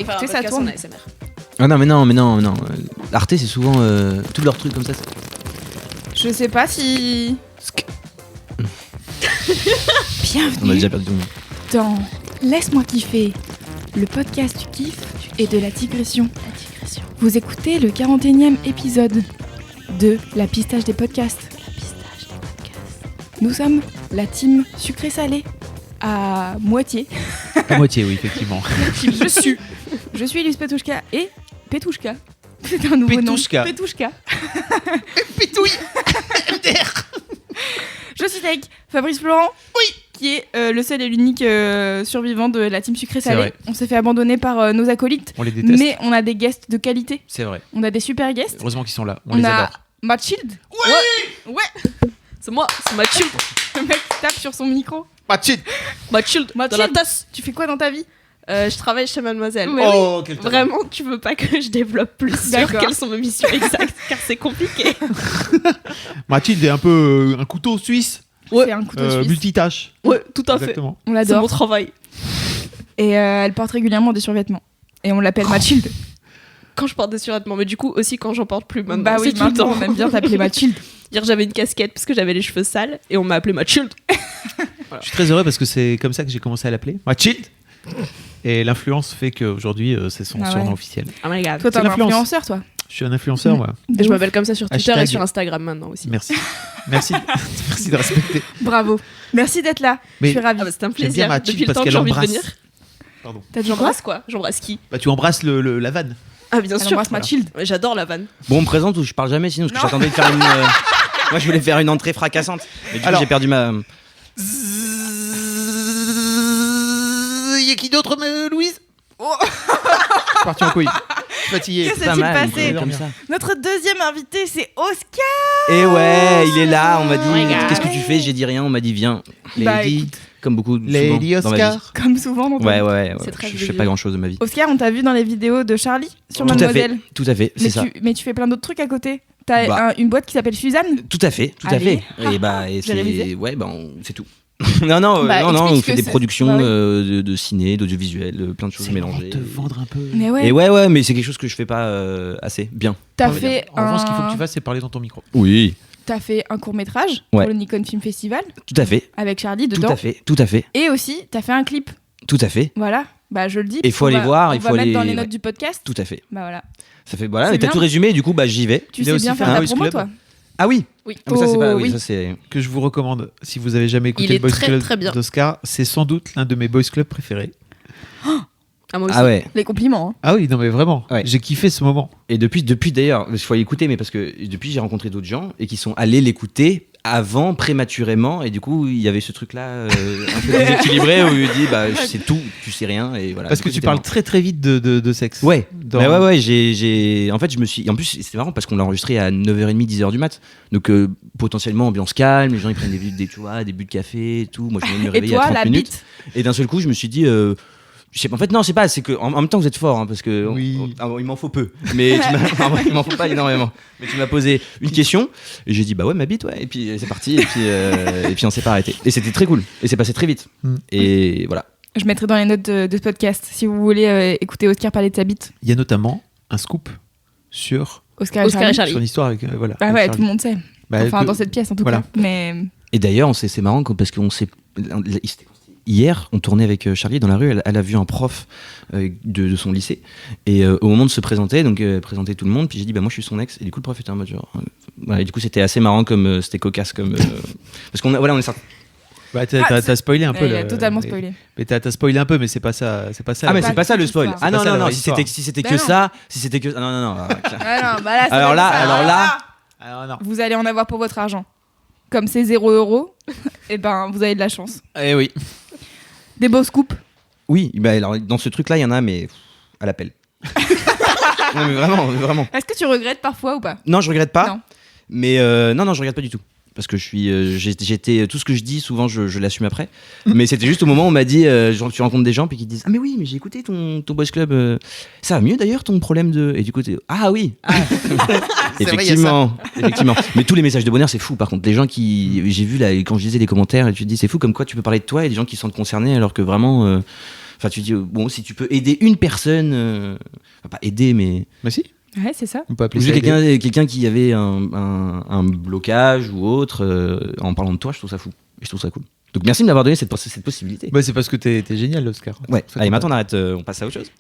Écoutez, ça tourne. ASMR. Ah non, mais non. Arte, c'est souvent tous leurs trucs comme ça. Je sais pas si... On a Bienvenue déjà perdu tout le monde. dans Laisse-moi kiffer, le podcast du kiff et de la digression. Vous écoutez le 41e épisode de La Pistache des podcasts. Nous sommes la team sucré-salé à moitié. À moitié, oui, effectivement. Je suis Lise Petouchka et Petouchka. C'est un nouveau Petouchka. nom. Petouchka. Pitouille. Je suis avec Fabrice Florent. Oui. Qui est le seul et l'unique survivant de la team C'est sucré-salé. vrai. On s'est fait abandonner par nos acolytes. On les déteste. Mais on a des guests de qualité. C'est vrai. On a des super guests. Heureusement qu'ils sont là. On On les a adore. Mathilde. Ouais. C'est moi, c'est Mathilde. Le mec qui tape sur son micro. Mathilde. Mathilde, dans la Mathilde, tasse. tu fais quoi dans ta vie? Je travaille chez Mademoiselle. Ouais. Oh, quel talent. Vraiment, tu veux pas que je développe plus sur D'accord. quelles sont mes missions exactes, car c'est compliqué. Mathilde est un peu un couteau suisse. C'est un couteau suisse. Multitâche. Ouais, tout à Exactement. On fait. C'est l'adore. mon travail. Et elle porte régulièrement des survêtements. Et on l'appelle Mathilde. Quand je porte des survêtements, mais du coup aussi quand j'en porte plus maintenant. Bah oui, c'est tout le maintenant temps. on aime bien t'appeler Mathilde. Hier, j'avais une casquette parce que j'avais les cheveux sales et on m'a appelé Mathilde. Je suis très heureux parce que c'est comme ça que j'ai commencé à l'appeler. Mathilde. Et l'influence fait qu'aujourd'hui, c'est son Ah surnom ouais. officiel. Oh my god. Toi, t'es C'est un l'influence. influenceur, toi. Je suis un influenceur, moi. Et je m'appelle comme ça sur Twitter Hashtag- et sur Instagram maintenant aussi. Merci. Merci. Merci de respecter. Bravo. Merci d'être là. Mais- Je suis ravie. Ah bah, c'était un J'aime bien plaisir. Mathilde Depuis le parce temps que qu'elle j'ai envie de embrasse. venir. Pardon. T'as dit quoi? J'embrasse quoi? J'embrasse qui? Bah, tu embrasses la vanne. Ah bien Elle sûr. embrasse Mathilde. Ouais, j'adore la vanne. Bon, on me présente ou je parle jamais sinon parce que Non. j'attendais de faire une. Moi, je voulais faire une entrée fracassante. Mais du coup, Alors- j'ai perdu ma. Y'a qui d'autre, Louise Parti en couille. Je suis fatigué. Qu'est-ce Pas s'est-il mal, passé comme ça. Notre deuxième invité, c'est Oscar. Et ouais, il est là. On m'a dit, Oh my God. qu'est-ce que tu fais? J'ai dit rien. On m'a dit, viens. Bah, Lady, écoute. comme beaucoup. Lady souvent dans ma vie. Oscar. Comme souvent dans ton... Ouais. C'est très Je vieux. fais pas grand chose de ma vie. Oscar, on t'a vu dans les vidéos de Charlie sur Tout à fait. Mademoiselle. Tout à fait. C'est ça. Mais tu fais plein d'autres trucs à côté. T'as Bah. une boîte qui s'appelle Suzanne. Tout à fait. Allez. Et bah, J'ai révisé. c'est. Ouais, bah, c'est tout. non, Bah, on explique fait que des c'est- productions bah oui. de ciné, d'audiovisuel, plein de choses C'est marrant mélangées. de te vendre un peu. Mais ouais. Et ouais, mais c'est quelque chose que je fais pas assez bien. T'as En fait revanche, ce qu'il faut que un... tu fasses, c'est parler dans ton micro. Oui. T'as fait un court-métrage Ouais. pour le Nikon Film Festival Tout à fait. avec Charlie Tout dedans. à fait. Tout à fait. Et aussi, t'as fait un clip. Tout à fait. Voilà. Bah, je le dis. Et il faut aller voir, On il va faut mettre aller. dans les notes ouais. du podcast. Tout à fait. Bah voilà. Ça fait voilà, C'est mais t'as bien. tout résumé, du coup bah j'y vais. Tu Il a sais aussi bien fait faire un ta Boys promo, Club. toi. Ah oui. Oui. Ah, mais ça c'est pas. Oh, Oui, oui. ça c'est. Que je vous recommande si vous avez jamais écouté Il est le Boys très, Club très bien. d'Oscar. C'est sans doute l'un de mes Boys Club préférés. Ah moi aussi. Ah ouais. Les compliments. Hein. Ah oui, non mais vraiment. Ouais. J'ai kiffé ce moment. Et depuis d'ailleurs, il faut l'écouter, mais parce que depuis j'ai rencontré d'autres gens et qui sont allés l'écouter avant prématurément et du coup il y avait ce truc là un peu déséquilibré où il dit bah je sais tout, tu sais rien et voilà. Parce Du que coup, tu c'était parles marrant. très très vite de sexe. Ouais. Dans- Bah ouais, j'ai en fait je me suis en plus c'était marrant parce qu'on l'a enregistré à 9h30 10h du mat. Donc potentiellement ambiance calme, les gens ils prennent des tu vois, des buts de café et tout. Moi je viens de me Et réveiller à toi, 30 la minutes bite. et d'un seul coup je me suis dit je sais pas, en fait non c'est pas, c'est que en même temps vous êtes fort hein, parce que Oui. il m'en faut peu mais en vrai, il m'en faut pas énormément mais tu m'as posé une question et j'ai dit bah ouais ma bite ouais et puis c'est parti et puis on s'est pas arrêté et c'était très cool et c'est passé très vite Mm. et voilà. Je mettrai dans les notes de ce podcast si vous voulez écouter Oscar parler de sa bite. Il y a notamment un scoop sur Oscar Oscar et Charlie. son histoire avec voilà. Bah avec ouais, Charlie. tout le monde sait. Bah, Enfin, que- dans cette pièce en tout voilà. cas. Mais Et d'ailleurs, c'est marrant parce qu'on s'est. Hier, on tournait avec Charlie dans la rue. Elle a vu un prof de son lycée. Et au moment de se présenter, donc présenter tout le monde, puis j'ai dit, bah moi je suis son ex. Et du coup, le prof était en mode genre. Voilà, et du coup, c'était assez marrant, comme c'était cocasse. Parce qu'on on est sorti. Bah, t'as spoilé un peu. il a le- totalement mais- spoilé. Mais t'as spoilé un peu, mais c'est pas ça. C'est pas ça. Ah, mais pas c'est pas ça le toute spoil. l'histoire. Ah non, C'est pas ça, non, la non, vraie si c'était histoire. que Ben ça, si c'était que. Non, non, non. Ah non, bah là, ça Alors va là, être ça. alors là. Alors non. Vous allez en avoir pour votre argent. Comme c'est 0 €, et ben vous avez de la chance. Eh oui. Des beaux scoops. Oui, bah, alors dans ce truc-là, il y en a, mais à l'appel. Non, mais vraiment. Est-ce que tu regrettes parfois ou pas? Non, je regrette pas. Non. Mais non, je regrette pas du tout. Parce que j'étais tout ce que je dis, souvent je l'assume après. Mais c'était juste au moment où on m'a dit, genre, tu rencontres des gens puis qui te disent, ah mais oui, mais j'ai écouté ton Boys Club. Ça va mieux d'ailleurs ton problème de. Et du coup, ah oui. Effectivement. Mais tous les messages de bonheur, c'est fou. Par contre, les gens j'ai vu là quand je lisais les commentaires, et tu te dis, c'est fou comme quoi tu peux parler de toi et des gens qui se sentent concernés alors que vraiment. Enfin, tu dis, bon, si tu peux aider une personne, enfin, pas aider, mais Mais si, Ouais, c'est ça. on peut appeler juste ça aider. quelqu'un qui avait un blocage ou autre, en parlant de toi, je trouve ça fou. Et je trouve ça cool. Donc merci de m'avoir donné cette possibilité. Bah, c'est parce que t'es génial, l'Oscar. Ouais, C'est allez, ça. maintenant on arrête, on passe à autre chose.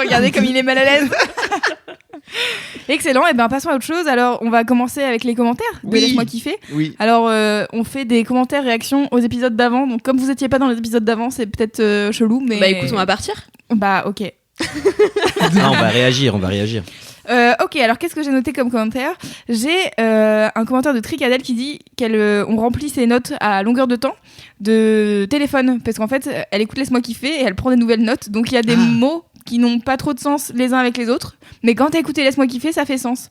Regardez comme il est mal à l'aise. Excellent, et ben passons à autre chose. Alors, on va commencer avec les commentaires de Oui. Laisse-moi kiffer. Oui. Alors, on fait des commentaires, réactions aux épisodes d'avant. Donc, comme vous étiez pas dans les épisodes d'avant, c'est peut-être chelou, mais... Bah écoute, on va partir. Bah, ok. Ah, on va réagir. Ok, alors qu'est-ce que j'ai noté comme commentaire ? J'ai un commentaire de Tricadelle qui dit qu'on remplit ses notes à longueur de temps de téléphone. Parce qu'en fait, elle écoute Laisse-moi kiffer et elle prend des nouvelles notes. Donc, il y a des mots qui n'ont pas trop de sens les uns avec les autres. Mais quand t'as écouté Laisse-moi kiffer, ça fait sens.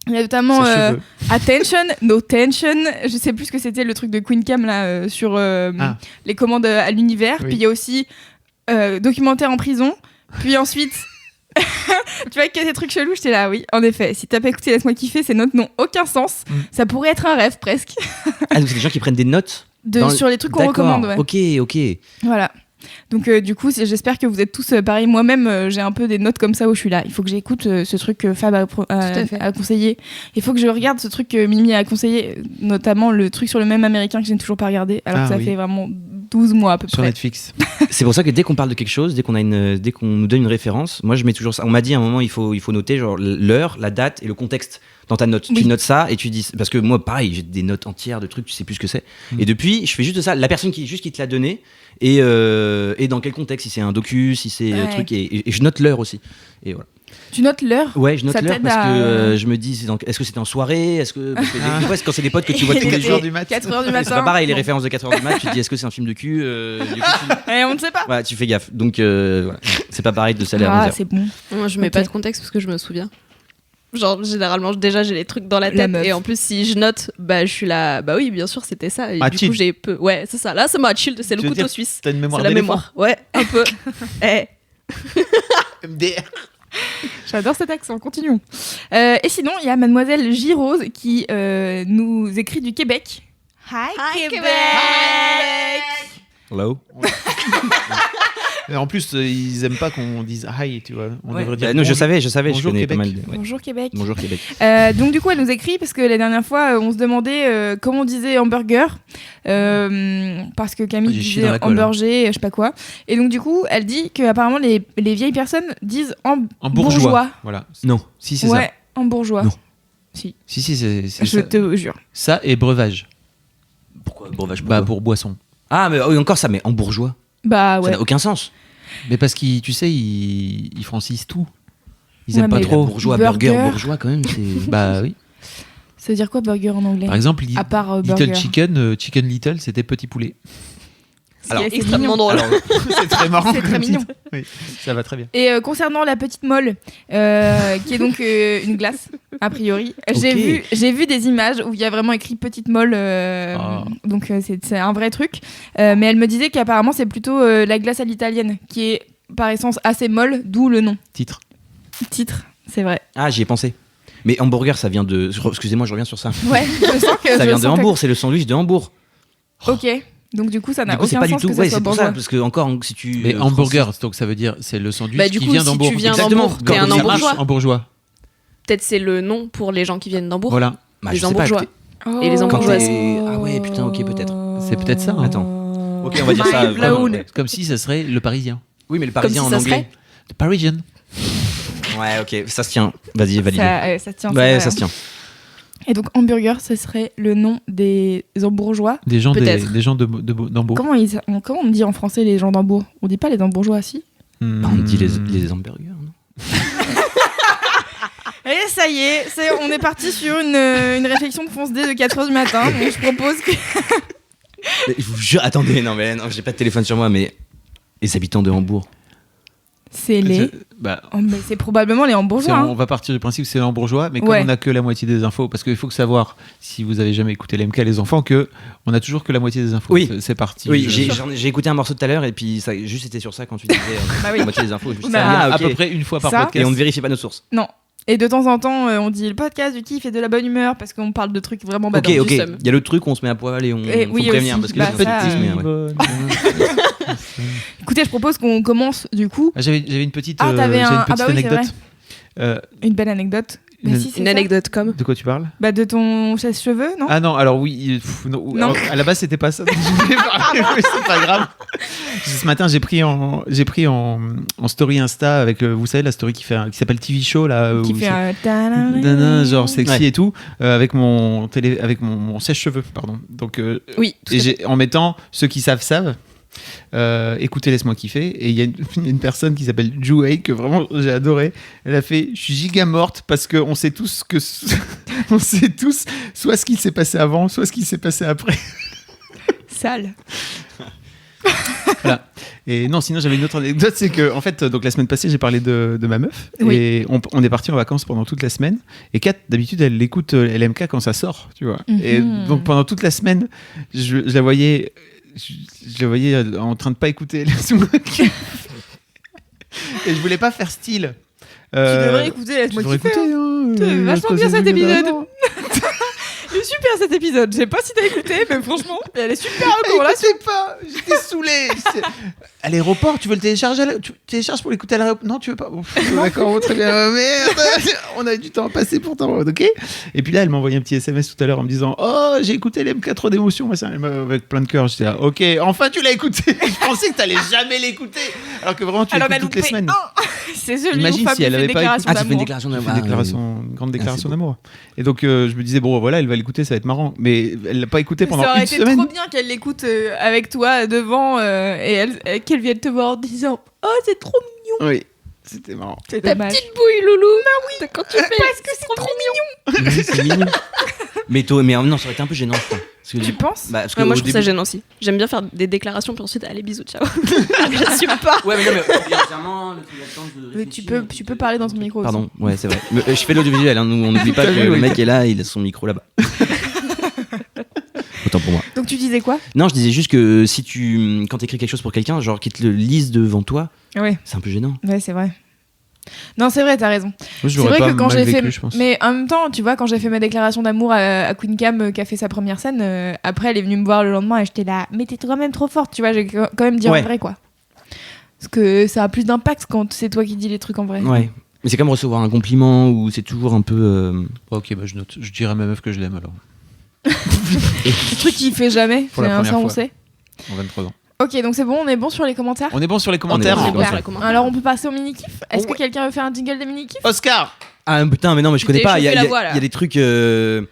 Il y a notamment Ses cheveux. attention, no tension. Je sais plus ce que c'était le truc de Queen Cam là, sur les commandes à l'univers. Oui. Puis il y a aussi documentaire en prison. Puis ensuite, tu vois qu'il y a des trucs chelous. J'étais là, oui, en effet. Si t'as pas écouté Laisse-moi kiffer, ces notes n'ont aucun sens. Ça pourrait être un rêve presque. Ah, donc c'est des gens qui prennent des notes Sur les trucs qu'on D'accord, recommande. Ouais. ok. Voilà. Donc du coup, j'espère que vous êtes tous pareils. Moi-même, j'ai un peu des notes comme ça où je suis là. Il faut que j'écoute ce truc que Fab a conseillé. Il faut que je regarde ce truc que Mimi a conseillé, notamment le truc sur le même américain que je n'ai toujours pas regardé, alors que ça fait vraiment 12 mois à peu Sur près. Netflix. C'est pour ça que dès qu'on parle de quelque chose, dès qu'on nous donne une référence, moi je mets toujours ça. On m'a dit à un moment, il faut noter genre l'heure, la date et le contexte dans ta note. Oui. Tu notes ça et tu dis, parce que moi pareil, j'ai des notes entières de trucs, tu sais plus ce que c'est. Et depuis, je fais juste ça. La personne qui te l'a donné et dans quel contexte, si c'est un docu, si c'est un truc, et je note l'heure aussi. Et voilà. Tu notes l'heure. Ouais, je note Ça l'heure t'aide parce à- que je me dis, est-ce que c'était en soirée, parce que des fois, c'est quand c'est des potes que tu vois tous les jours. 4h du matin. C'est pas pareil, les références de 4h du mat, tu te dis est-ce que c'est un film de cul du coup, Et on ne sait pas. voilà, tu fais gaffe. Donc voilà. C'est pas pareil de salaire à Ah, 11h. c'est bon. Moi, je mets Ok. pas de contexte parce que je me souviens. Genre, généralement, déjà, j'ai les trucs dans la La tête. meuf. Et en plus, si je note, bah, je suis là. Bah oui, bien sûr, c'était ça. Et Ah, du chill. coup, j'ai peu. Ouais, c'est ça. Là, c'est ma chill. C'est le Tu veux couteau dire, suisse. T'as une mémoire C'est la d'éléphant. mémoire. Ouais, un peu. Eh. MDR. J'adore cet accent, continuons. Et sinon, il y a Mademoiselle Girose qui nous écrit du Québec. Hi, Québec. Hello. Et en plus, ils aiment pas qu'on dise hi, tu vois. On Ouais. devrait dire. Non, je bonjour. savais, je Bonjour, connais pas Québec. mal. Ouais. Bonjour Québec. Bonjour Québec. Donc du coup, elle nous écrit parce que la dernière fois, on se demandait comment on disait hamburger, parce que Camille J'ai chié disait dans la colle, hamburger, je sais pas quoi. Et donc du coup, elle dit que apparemment les vieilles personnes disent En bourgeois. Voilà. Non. Si, c'est Ouais, en bourgeois. Non. Si. ça. Si, c'est Je ça. te jure. Ça et breuvage. Pourquoi breuvage Bah, pour boisson. Ah, mais encore ça, mais en bourgeois. Bah Ça ouais. n'a aucun sens. Mais parce qu'ils, tu sais, ils francisent tout. Ils Ouais, aiment pas mais trop. Bourgeois, Burger. bourgeois quand même. C'est... Bah oui. Ça veut dire quoi burger en anglais? Par exemple, À part Little burger. Chicken, Chicken Little, c'était petit poulet. Alors, C'est Extrêmement mignon. drôle. C'est très marrant. C'est très comme mignon. titre. Oui, ça va très bien. Et concernant la petite molle, qui est donc une glace, a priori, j'ai vu des images où il y a vraiment écrit petite molle, donc c'est un vrai truc. Mais elle me disait qu'apparemment c'est plutôt la glace à l'italienne, qui est par essence assez molle, d'où le nom. Titre. Titre, c'est vrai. Ah, j'y ai pensé. Mais hamburger, ça vient de. Excusez-moi, je reviens sur ça. Ouais, je sens que Ça vient je de sens que- Hambourg, c'est le sandwich de Hambourg. Ok, donc du coup ça n'a Du coup, c'est aucun pas sens du tout. que ça Ouais, soit c'est pour bourgeois. ça, parce que encore, si tu. Mais hamburger, donc ça veut dire c'est le sandwich Bah, du qui coup, vient si d'Hambourg. tu viens Exactement. d'Hambourg, t'es un Quand ça marche, hambourgeois. En bourgeois. Peut-être c'est le nom pour les gens qui viennent d'Hambourg. Voilà. Bah, Les je sais pas, hambourgeois. écoutez. Et les Oh. hambourgeoises. Ah ouais, putain, ok, peut-être. C'est peut-être ça, hein. Attends. Ok, on va dire ça. Mind vraiment, blown. ouais. Comme si ça serait le parisien. Oui, mais le Comme parisien si en ça anglais. serait. Le Parisian. Ouais, ok, ça se tient. Vas-y, valide. Ça tient. c'est Ouais, vrai. ça se tient. Et donc hamburger, ce serait le nom des hambourgeois. Des gens Peut-être. des gens d'Hambourg. Comment on dit en français les gens d'Hambourg? On dit pas les hambourgeois, si? Bah, on dit les hamburgers, non? Et ça y est, on est parti sur une réflexion de fonce D de 4h du matin. Donc je propose que... Mais je vous jure, attendez, non, j'ai pas de téléphone sur moi, mais les habitants de Hambourg. C'est les... Bah, Oh, mais c'est probablement les hambourgeois. on va partir du principe que c'est hambourgeois, mais comme Ouais. on n'a que la moitié des infos, parce qu'il faut savoir, si vous avez jamais écouté l'MK, les enfants, que on a toujours que la moitié des infos. Oui. C'est parti. Oui, j'ai écouté un morceau tout à l'heure et puis ça juste c'était sur ça quand tu disais Bah oui. la moitié des infos. Je me suis dit, Bah, ah, à ok. peu près une fois par Ça, podcast. Et on ne vérifie pas nos sources. Non. Et de temps en temps, on dit le podcast du kiff et de la bonne humeur parce qu'on parle de trucs vraiment Ok, badants. ok. Il y a le truc où on se met à poil et on Et faut oui, prévenir aussi. parce que Bah, là, ça, Écoutez, je propose qu'on commence du coup. J'avais une petite, Ah, t'avais j'ai une un- petite ah bah oui, c'est anecdote. Une belle anecdote. Bah, Une- si, c'est Une ça. anecdote comme. De quoi tu parles? Bah, de ton sèche-cheveux, non? Ah non, alors oui, non, Non. alors, à la base c'était pas ça. dont je voulais parler, mais c'est pas grave. Ce matin j'ai pris en story Insta avec vous savez la story qui s'appelle TV Show là Qui où fait c'est- un. Nanana, genre sexy Ouais. et tout avec mon sèche-cheveux pardon. Donc Oui, tout et à fait. en mettant ceux qui savent. Écoutez, laisse-moi kiffer. Et il y a une personne qui s'appelle Jouei que vraiment j'ai adoré. Elle a fait je suis giga morte parce qu'on sait tous que on sait tous soit ce qui s'est passé avant, soit ce qui s'est passé après. Sale. Voilà. Et non, sinon j'avais une autre anecdote, c'est que en fait, donc la semaine passée, j'ai parlé de ma meuf Oui. et on est parti en vacances pendant toute la semaine. Et Kat, d'habitude, elle écoute LMK quand ça sort, tu vois. Et donc pendant toute la semaine, je la voyais, je la voyais en train de pas écouter Laisse-moi kiffer. Et je voulais pas faire style. Tu devrais écouter, laisse-moi Tu devrais kiffer. écouter, hein. C'est vachement Parce bien que cet c'est épisode. intéressant. Il est super cet épisode. Je sais pas si t'as écouté, mais franchement, elle est super recommandation. Écoutez pas, j'étais saoulé. À l'aéroport, tu veux le télécharger tu télécharges pour l'écouter à l'aéroport? Non, tu veux pas? Ouf, d'accord, bon, très bien. Merde, on a du temps à passer pourtant, ok. Et puis là, elle m'a envoyé un petit SMS tout à l'heure en me disant oh, j'ai écouté les MK trop d'émotion, avec plein de cœur. J'étais là, ok, enfin tu l'as écouté. Je pensais que t'allais jamais l'écouter, alors que vraiment tu Alors, l'écoutes toutes les semaines. C'est celui Imagine où Fab si elle fait avait une pas déclaration Ah, tu fais une d'amour. déclaration Elle fait d'amour. une grande déclaration c'est beau. d'amour. Et donc je me disais bon voilà, elle va l'écouter, ça va être marrant. Mais elle l'a pas écouté pendant Ça aurait une été semaine. trop bien qu'elle l'écoute avec toi devant et qu'elle vienne te voir en disant oh c'est trop mignon. Oui, c'était marrant. C'est Ta dommage. petite bouille, Loulou. Bah oui. Quand tu fais. Parce que c'est trop mignon. C'est mignon. Mais non, ça aurait été un peu gênant, je crois. Parce que Tu penses? bah, parce que Ouais, moi, au je trouve ça début- gênant aussi. J'aime bien faire des déclarations, puis ensuite, allez, bisous, ciao. J'assume pas. Ouais, mais non, mais obligatoirement, le truc d'attente de Mais tu peux parler dans ton micro aussi. Pardon, ouais, c'est vrai. Mais, je fais l'audiovisuel, hein, nous, on n'oublie pas que T'as vu, le oui. mec est là, il a son micro là-bas. Autant pour moi. Donc tu disais quoi? Non, je disais juste que si quand t'écris quelque chose pour quelqu'un, genre qu'il te le lise devant toi, Ouais, c'est un peu gênant. ouais, c'est vrai. Non, c'est vrai, t'as raison. Moi, je C'est l'aurais vrai pas que quand mal j'ai vécu, fait, je pense. mais en même temps, tu vois, quand j'ai fait ma déclaration d'amour à Queen Cam qui a fait sa première scène, après elle est venue me voir le lendemain et j'étais là, mais t'es quand même trop forte, tu vois, j'ai quand même dit Ouais. en vrai quoi. Parce que ça a plus d'impact quand c'est toi qui dis les trucs en vrai. Ouais. Mais c'est comme recevoir un compliment ou c'est toujours un peu. Ok, bah je note. Je dirais à ma meuf que je l'aime alors. Le truc qu'il fait jamais, Pour la c'est un première ça on fois. sait. En 23 ans. Ok, donc c'est bon, on est bon sur les commentaires. On est bon sur les On commentaires. est bon. Super. sur les commentaires. Alors on peut passer au mini-kiff. Est-ce que Ouais. quelqu'un veut faire un jingle des mini-kiffs? Oscar. Ah putain, mais non, mais je Tu connais t'es pas. Il y, chauffé a- la il y a- voix, là. il y a des trucs. Il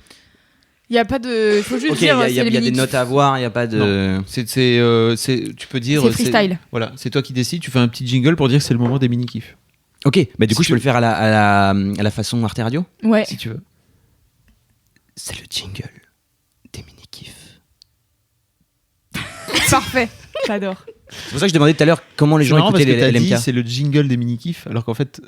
y a pas de. Faut juste Ok, dire. il y a c'est les des mini-kiffs. notes à voir, il y a pas de. Tu peux dire. C'est freestyle. Voilà, c'est toi qui décides. Tu fais un petit jingle pour dire que c'est le moment des mini kiffs, Ok, bah du coup, Si je peux le faire à la façon Arte Radio. Ouais. si tu veux. C'est le jingle des mini-kiffs. Parfait. J'adore. C'est pour ça que je demandais tout à l'heure comment les C'est gens marrant parce écoutaient que t'as les dit LMK. c'est le jingle des mini kiffs, alors qu'en fait.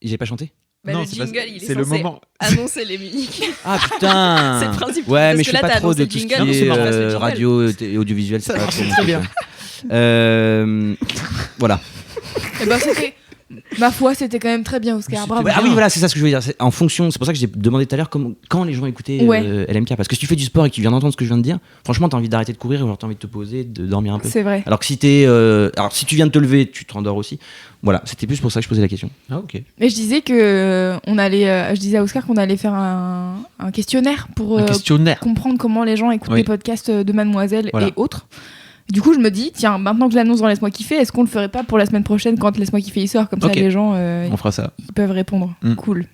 J'ai pas chanté. Bah, non, le c'est pas- jingle, il est c'est le censé moment. annoncer les mini-kiffs. Ah putain. C'est le principe. Ouais, Parce mais que je suis là, pas t'as trop de annoncé tout ce le qui jingle, est c'est marrant, c'est le jingle. radio et audiovisuel. Ça c'est pas marche trop mon très truc, bien. Voilà. Et ben c'était. Ma foi, c'était quand même très bien, Oscar. C'était Bravo. Ah oui, voilà, c'est ça ce que je veux dire. C'est en fonction, c'est pour ça que j'ai demandé tout à l'heure quand les gens écoutaient Ouais. LMK. Parce que si tu fais du sport et que tu viens d'entendre ce que je viens de dire, franchement, t'as envie d'arrêter de courir ou alors t'as envie de te poser, de dormir un peu. C'est vrai. Alors que si tu viens de te lever, tu te rendors aussi. Voilà, c'était plus pour ça que je posais la question. Ah, ok. Mais je disais je disais à Oscar qu'on allait faire un questionnaire pour Un questionnaire. comprendre comment les gens écoutent Oui. les podcasts de Mademoiselle Voilà. et autres. Du coup, je me dis, tiens, maintenant que je l'annonce dans Laisse-moi kiffer, est-ce qu'on le ferait pas pour la semaine prochaine quand Laisse-moi kiffer il sort? Comme Ok. ça, les gens On fera ça. ils peuvent répondre. Mm. Cool.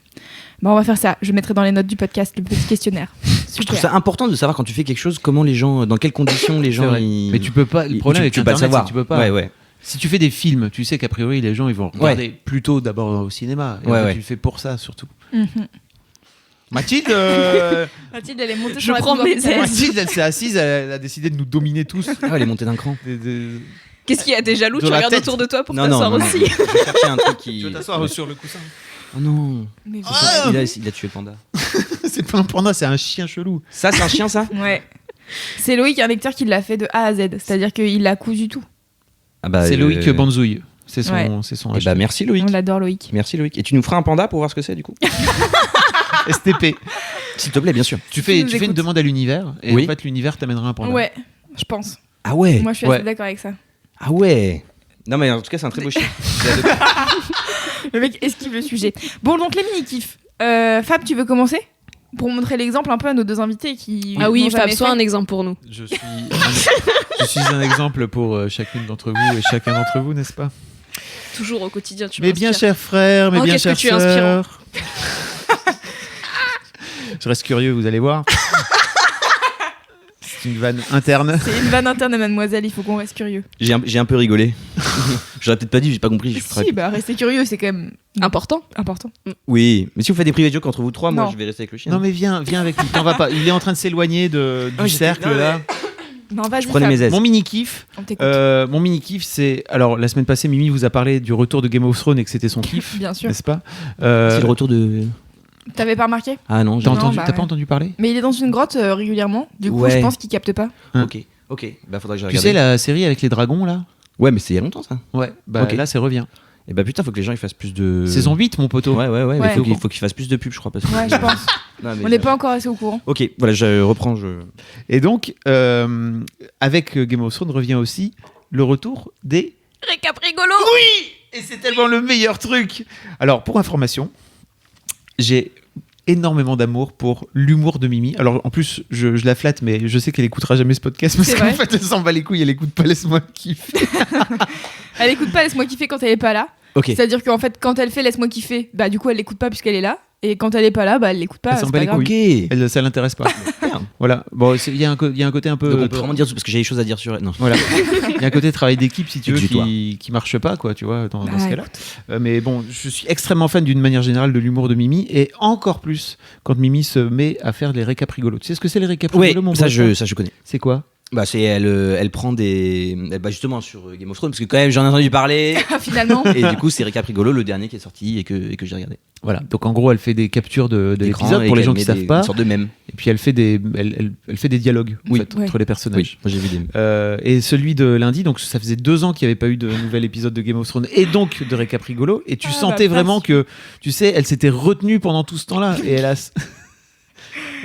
Bon, on va faire ça. Je mettrai dans les notes du podcast le petit questionnaire. Je trouve ça important de savoir quand tu fais quelque chose, comment les gens, dans quelles conditions les C'est gens. vrai. ils- Mais tu peux pas. Le problème avec tu peux pas le Internet, savoir. c'est que tu peux pas. Ouais, ouais. Si tu fais des films, tu sais qu'a priori les gens ils vont regarder plutôt d'abord au cinéma. Et Ouais, en fait, ouais. tu le fais pour ça surtout. Mhm. Mathilde, Mathilde, elle est montée Je sur la prends couloir mes tout à l'heure. aises. Mathilde, elle s'est assise, elle a décidé de nous dominer tous. Ah ouais, elle est montée d'un cran. Qu'est-ce qu'il y a? T'es jaloux? Dans Tu la regardes tête. autour de toi pour Non, non, t'asseoir non, non. aussi. Je cherchais un truc qui. Tu veux t'asseoir sur le coussin. Oh non. Mais vous- Il a tué le panda. C'est pas un panda, c'est un chien chelou. Ça, c'est un chien, ça Ouais. C'est Loïc, un lecteur qui l'a fait de A à Z. C'est-à-dire qu'il l'a cousu tout. Ah bah, C'est Loïc Banzouille. C'est son, Ouais. c'est son Eh hashtag. bah, merci Loïc. On l'adore, Loïc. Merci Loïc. Et tu nous feras un panda pour voir ce que c'est du coup STP. S'il te plaît, bien sûr. Tu nous fais une écoutes. demande à l'univers et Oui. en fait l'univers t'amènera un panda. Ouais, je pense. Ah ouais. Moi, je suis Ouais. assez d'accord avec ça. Ah ouais. Non mais en tout cas, c'est un très beau chien. Le mec esquive le sujet. Bon, donc les mini-kifs. Fab, tu veux commencer pour montrer l'exemple un peu à nos deux invités qui. Ah oui, n'ont Fab, jamais sois fait. un exemple pour nous. Je suis un exemple pour chacune d'entre vous et chacun d'entre vous, n'est-ce pas? Toujours au quotidien, tu Mes bien m'inspires. chers frères, mes Oh, bien qu'est-ce que chères tu es inspirant. sœurs. Je reste curieux, vous allez voir. C'est une vanne interne. C'est une vanne interne à mademoiselle, il faut qu'on reste curieux. J'ai un peu rigolé. J'aurais peut-être pas dit, j'ai pas compris. Si, bah rester curieux, c'est quand même Important. important. Oui, mais si vous faites des private jokes entre vous trois, moi Non. je vais rester avec le chien. Non mais viens avec lui, t'en vas pas. Il est en train de s'éloigner du j'étais- cercle non, là. Non, vas-y, je prenais Fab, mes aises. Mon mini kiff, on t'écoute. c'est alors la semaine passée Mimi vous a parlé du retour de Game of Thrones et que c'était son kiff, Bien sûr. n'est-ce pas? C'est le retour de. T'avais pas remarqué? Ah non, j'ai T'as Non, entendu, bah t'as ouais. pas entendu parler? Mais il est dans une grotte régulièrement. Du coup, Ouais. je pense qu'il capte pas. Ok. Bah faudra que je Tu regarde. sais la série avec les dragons là? Ouais, mais c'est il y a longtemps ça. Ouais, bah Ok. là ça revient. Et bah putain, faut que les gens ils fassent plus de. Saison 8 mon poteau. Ouais, mais Ouais. faut qu'ils fassent plus de pubs, je crois. Parce que... Ouais, je pense. Non, mais On n'est pas encore assez au courant. Ok, voilà, je reprends. Et donc avec Game of Thrones revient aussi le retour des Récap rigolo. et c'est tellement le meilleur truc. Alors, pour information, j'ai énormément d'amour pour l'humour de Mimi. Alors, en plus, je la flatte, mais je sais qu'elle écoutera jamais ce podcast parce C'est qu'en vrai. fait, elle s'en bat les couilles, elle écoute pas Laisse-moi kiffer. Elle écoute pas Laisse-moi kiffer quand elle est pas là. Ok. C'est-à-dire qu'en fait, quand elle fait Laisse-moi kiffer, bah du coup, elle l'écoute pas puisqu'elle est là. Et quand elle est pas là, bah elle l'écoute pas. Elle s'en c'est bat pas les grave. couilles. Ok. Ça l'intéresse pas. Merde. Voilà. Bon, il y a un côté un peu. Donc on peut vraiment dire tout parce que j'ai des choses à dire sur. Non. Voilà. Il y a un côté travail d'équipe, si tu veux, Exutoire. qui marche pas, quoi, tu vois, dans Bah, ce cas-là. Mais bon, je suis extrêmement fan d'une manière générale de l'humour de Mimi, et encore plus quand Mimi se met à faire des récaps rigolos. Tu sais ce que c'est les récaps Ouais, rigolos, mon ça beau je connais. C'est quoi? Bah c'est elle prend des bah justement sur Game of Thrones parce que quand même j'en ai entendu parler Finalement. et du coup c'est Récap Rigolo le dernier qui est sorti et que j'ai regardé. Voilà. Donc en gros, elle fait des captures de D'écran l'épisode et pour les qu'elle gens qui met savent des- pas, Une sorte de mème. et puis elle fait des dialogues en Oui. fait, Ouais. entre les Oui, personnages. moi j'ai vu des. Et celui de lundi, donc ça faisait 2 ans qu'il n'y avait pas eu de nouvel épisode de Game of Thrones et donc de récap rigolo. Et tu Ah, sentais bah, vraiment passe. que, tu sais, elle s'était retenue pendant tout ce temps-là. Et elle a.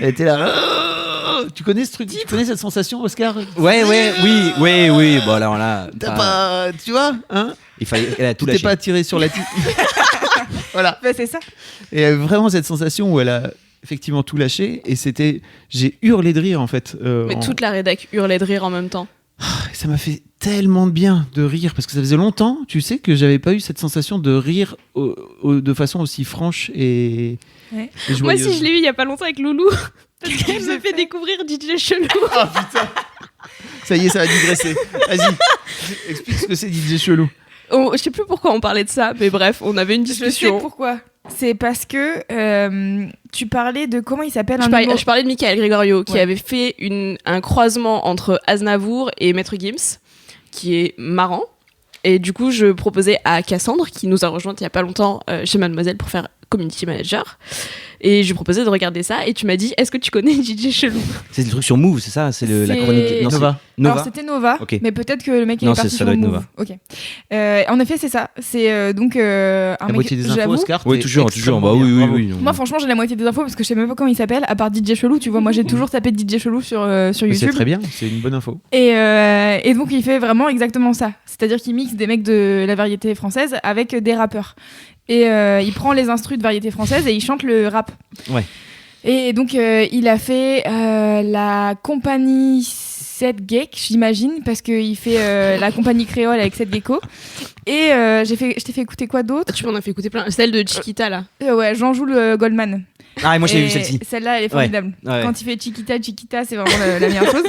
Elle était là. Tu connais ce truc? Tu connais cette sensation, Oscar? Oui. Bon alors là. T'as pas. Tu vois? Hein? Elle a tout Tu t'es lâché. pas tiré sur la tête. Voilà. Bah, c'est ça. Et vraiment cette sensation où elle a effectivement tout lâché. Et c'était. J'ai hurlé de rire en fait. Mais toute la rédac hurlait de rire en même temps. Ça m'a fait tellement de bien de rire parce que ça faisait longtemps, tu sais, que j'avais pas eu cette sensation de rire de façon aussi franche et Ouais. et Moi joyeuse. aussi, je l'ai eu il y a pas longtemps avec Loulou. Parce qu'elle Qu'est-ce me que fait fait découvrir DJ Chelou. Ah putain. Ça y est, ça va digresser. Vas-y, explique ce que c'est DJ Chelou. Je sais plus pourquoi on parlait de ça, mais bref, on avait une Je sais discussion. pourquoi. C'est parce que tu parlais de comment il s'appelle Je un parlais, humour- je parlais de Michael Gregorio qui Ouais. avait fait un croisement entre Aznavour et Maître Gims qui est marrant. Et du coup, je proposais à Cassandre, qui nous a rejointe il y a pas longtemps chez Mademoiselle pour faire community manager. Et je lui proposais de regarder ça. Et tu m'as dit, est-ce que tu connais DJ Chelou? C'est le truc sur Move, c'est ça? C'est la C'est- chronique. Non, c'est Nova. Nova. Alors c'était Nova, Ok. mais peut-être que le mec Non, est parti ça sur doit être Move. Nova. Ok. En effet, c'est ça. C'est donc un La mec. moitié des infos, j'avoue, Oscar. Oui, t'es toujours. extrêmement Bah bien, oui. bravo. non. Moi, franchement, j'ai la moitié des infos parce que je sais même pas comment il s'appelle, à part DJ Chelou. Tu vois, moi, j'ai toujours tapé DJ Chelou sur Mais c'est YouTube. très bien, c'est une bonne info. Et donc, il fait vraiment exactement ça. C'est-à-dire qu'il mixe des mecs de la variété française avec des rappeurs. Et il prend les instrus de variété française et il chante le rap. Ouais. Et donc, il a fait la compagnie 7 Geek, j'imagine, parce qu'il fait la compagnie créole avec 7 Gecko. Et je t'ai fait écouter quoi d'autre? Tu m'en as fait écouter plein. Celle de Chiquita, là. Ouais, Jean joue le Goldman. Ah, et moi j'ai Et vu celle-ci. Celle-là, elle est formidable. Ouais. Quand il fait Chiquita, c'est vraiment la meilleure chose.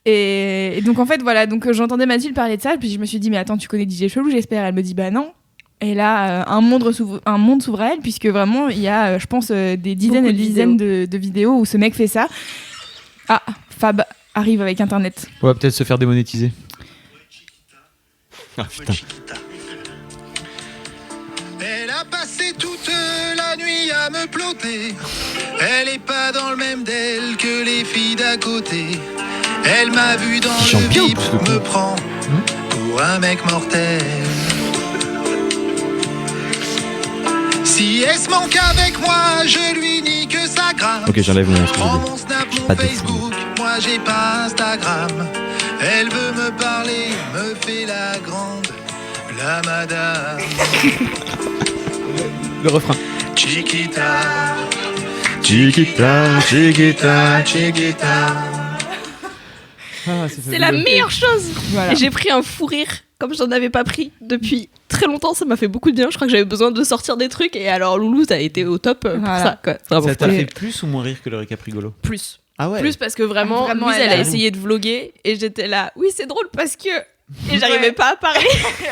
Et donc, en fait, voilà. Donc, j'entendais Mathilde parler de ça. Puis, je me suis dit, mais attends, tu connais DJ Chelou, j'espère. Elle me dit, bah non. Et là, un monde s'ouvre à elle, puisque vraiment, il y a, je pense, des dizaines Beaucoup et de des dizaines de vidéos où ce mec fait ça. Ah, Fab arrive avec Internet. On va peut-être se faire démonétiser. Ah putain. Elle a passé toute la nuit à me ploter. Elle est pas dans le même d'elle que les filles d'à côté. Elle m'a vu dans Il chante le bien, bip, en plus, le me prend pour un mec mortel. Si elle se manque avec moi, je lui nique sa grave. Ok, j'enlève mon Prends mon Snap, mon pas de Facebook, moi j'ai pas Instagram. Elle veut me parler, me fait la grande, la madame. Le refrain. Chiquita, Chiquita, chiquita, chiquita. C'est la meilleure chose. Voilà. Et j'ai pris un fou rire comme j'en avais pas pris depuis très longtemps. Ça m'a fait beaucoup de bien. Je crois que j'avais besoin de sortir des trucs. Et alors, Loulou, t'as été au top pour Voilà. ça. Quoi. Vraiment. Ça t'a Et- fait plus ou moins rire que le récap rigolo? Plus. Ah ouais. Plus parce que vraiment, Vraiment, Louise, elle elle a a- essayé de vlogger. Et j'étais là, oui, c'est drôle parce que. Et j'arrivais pas à parler.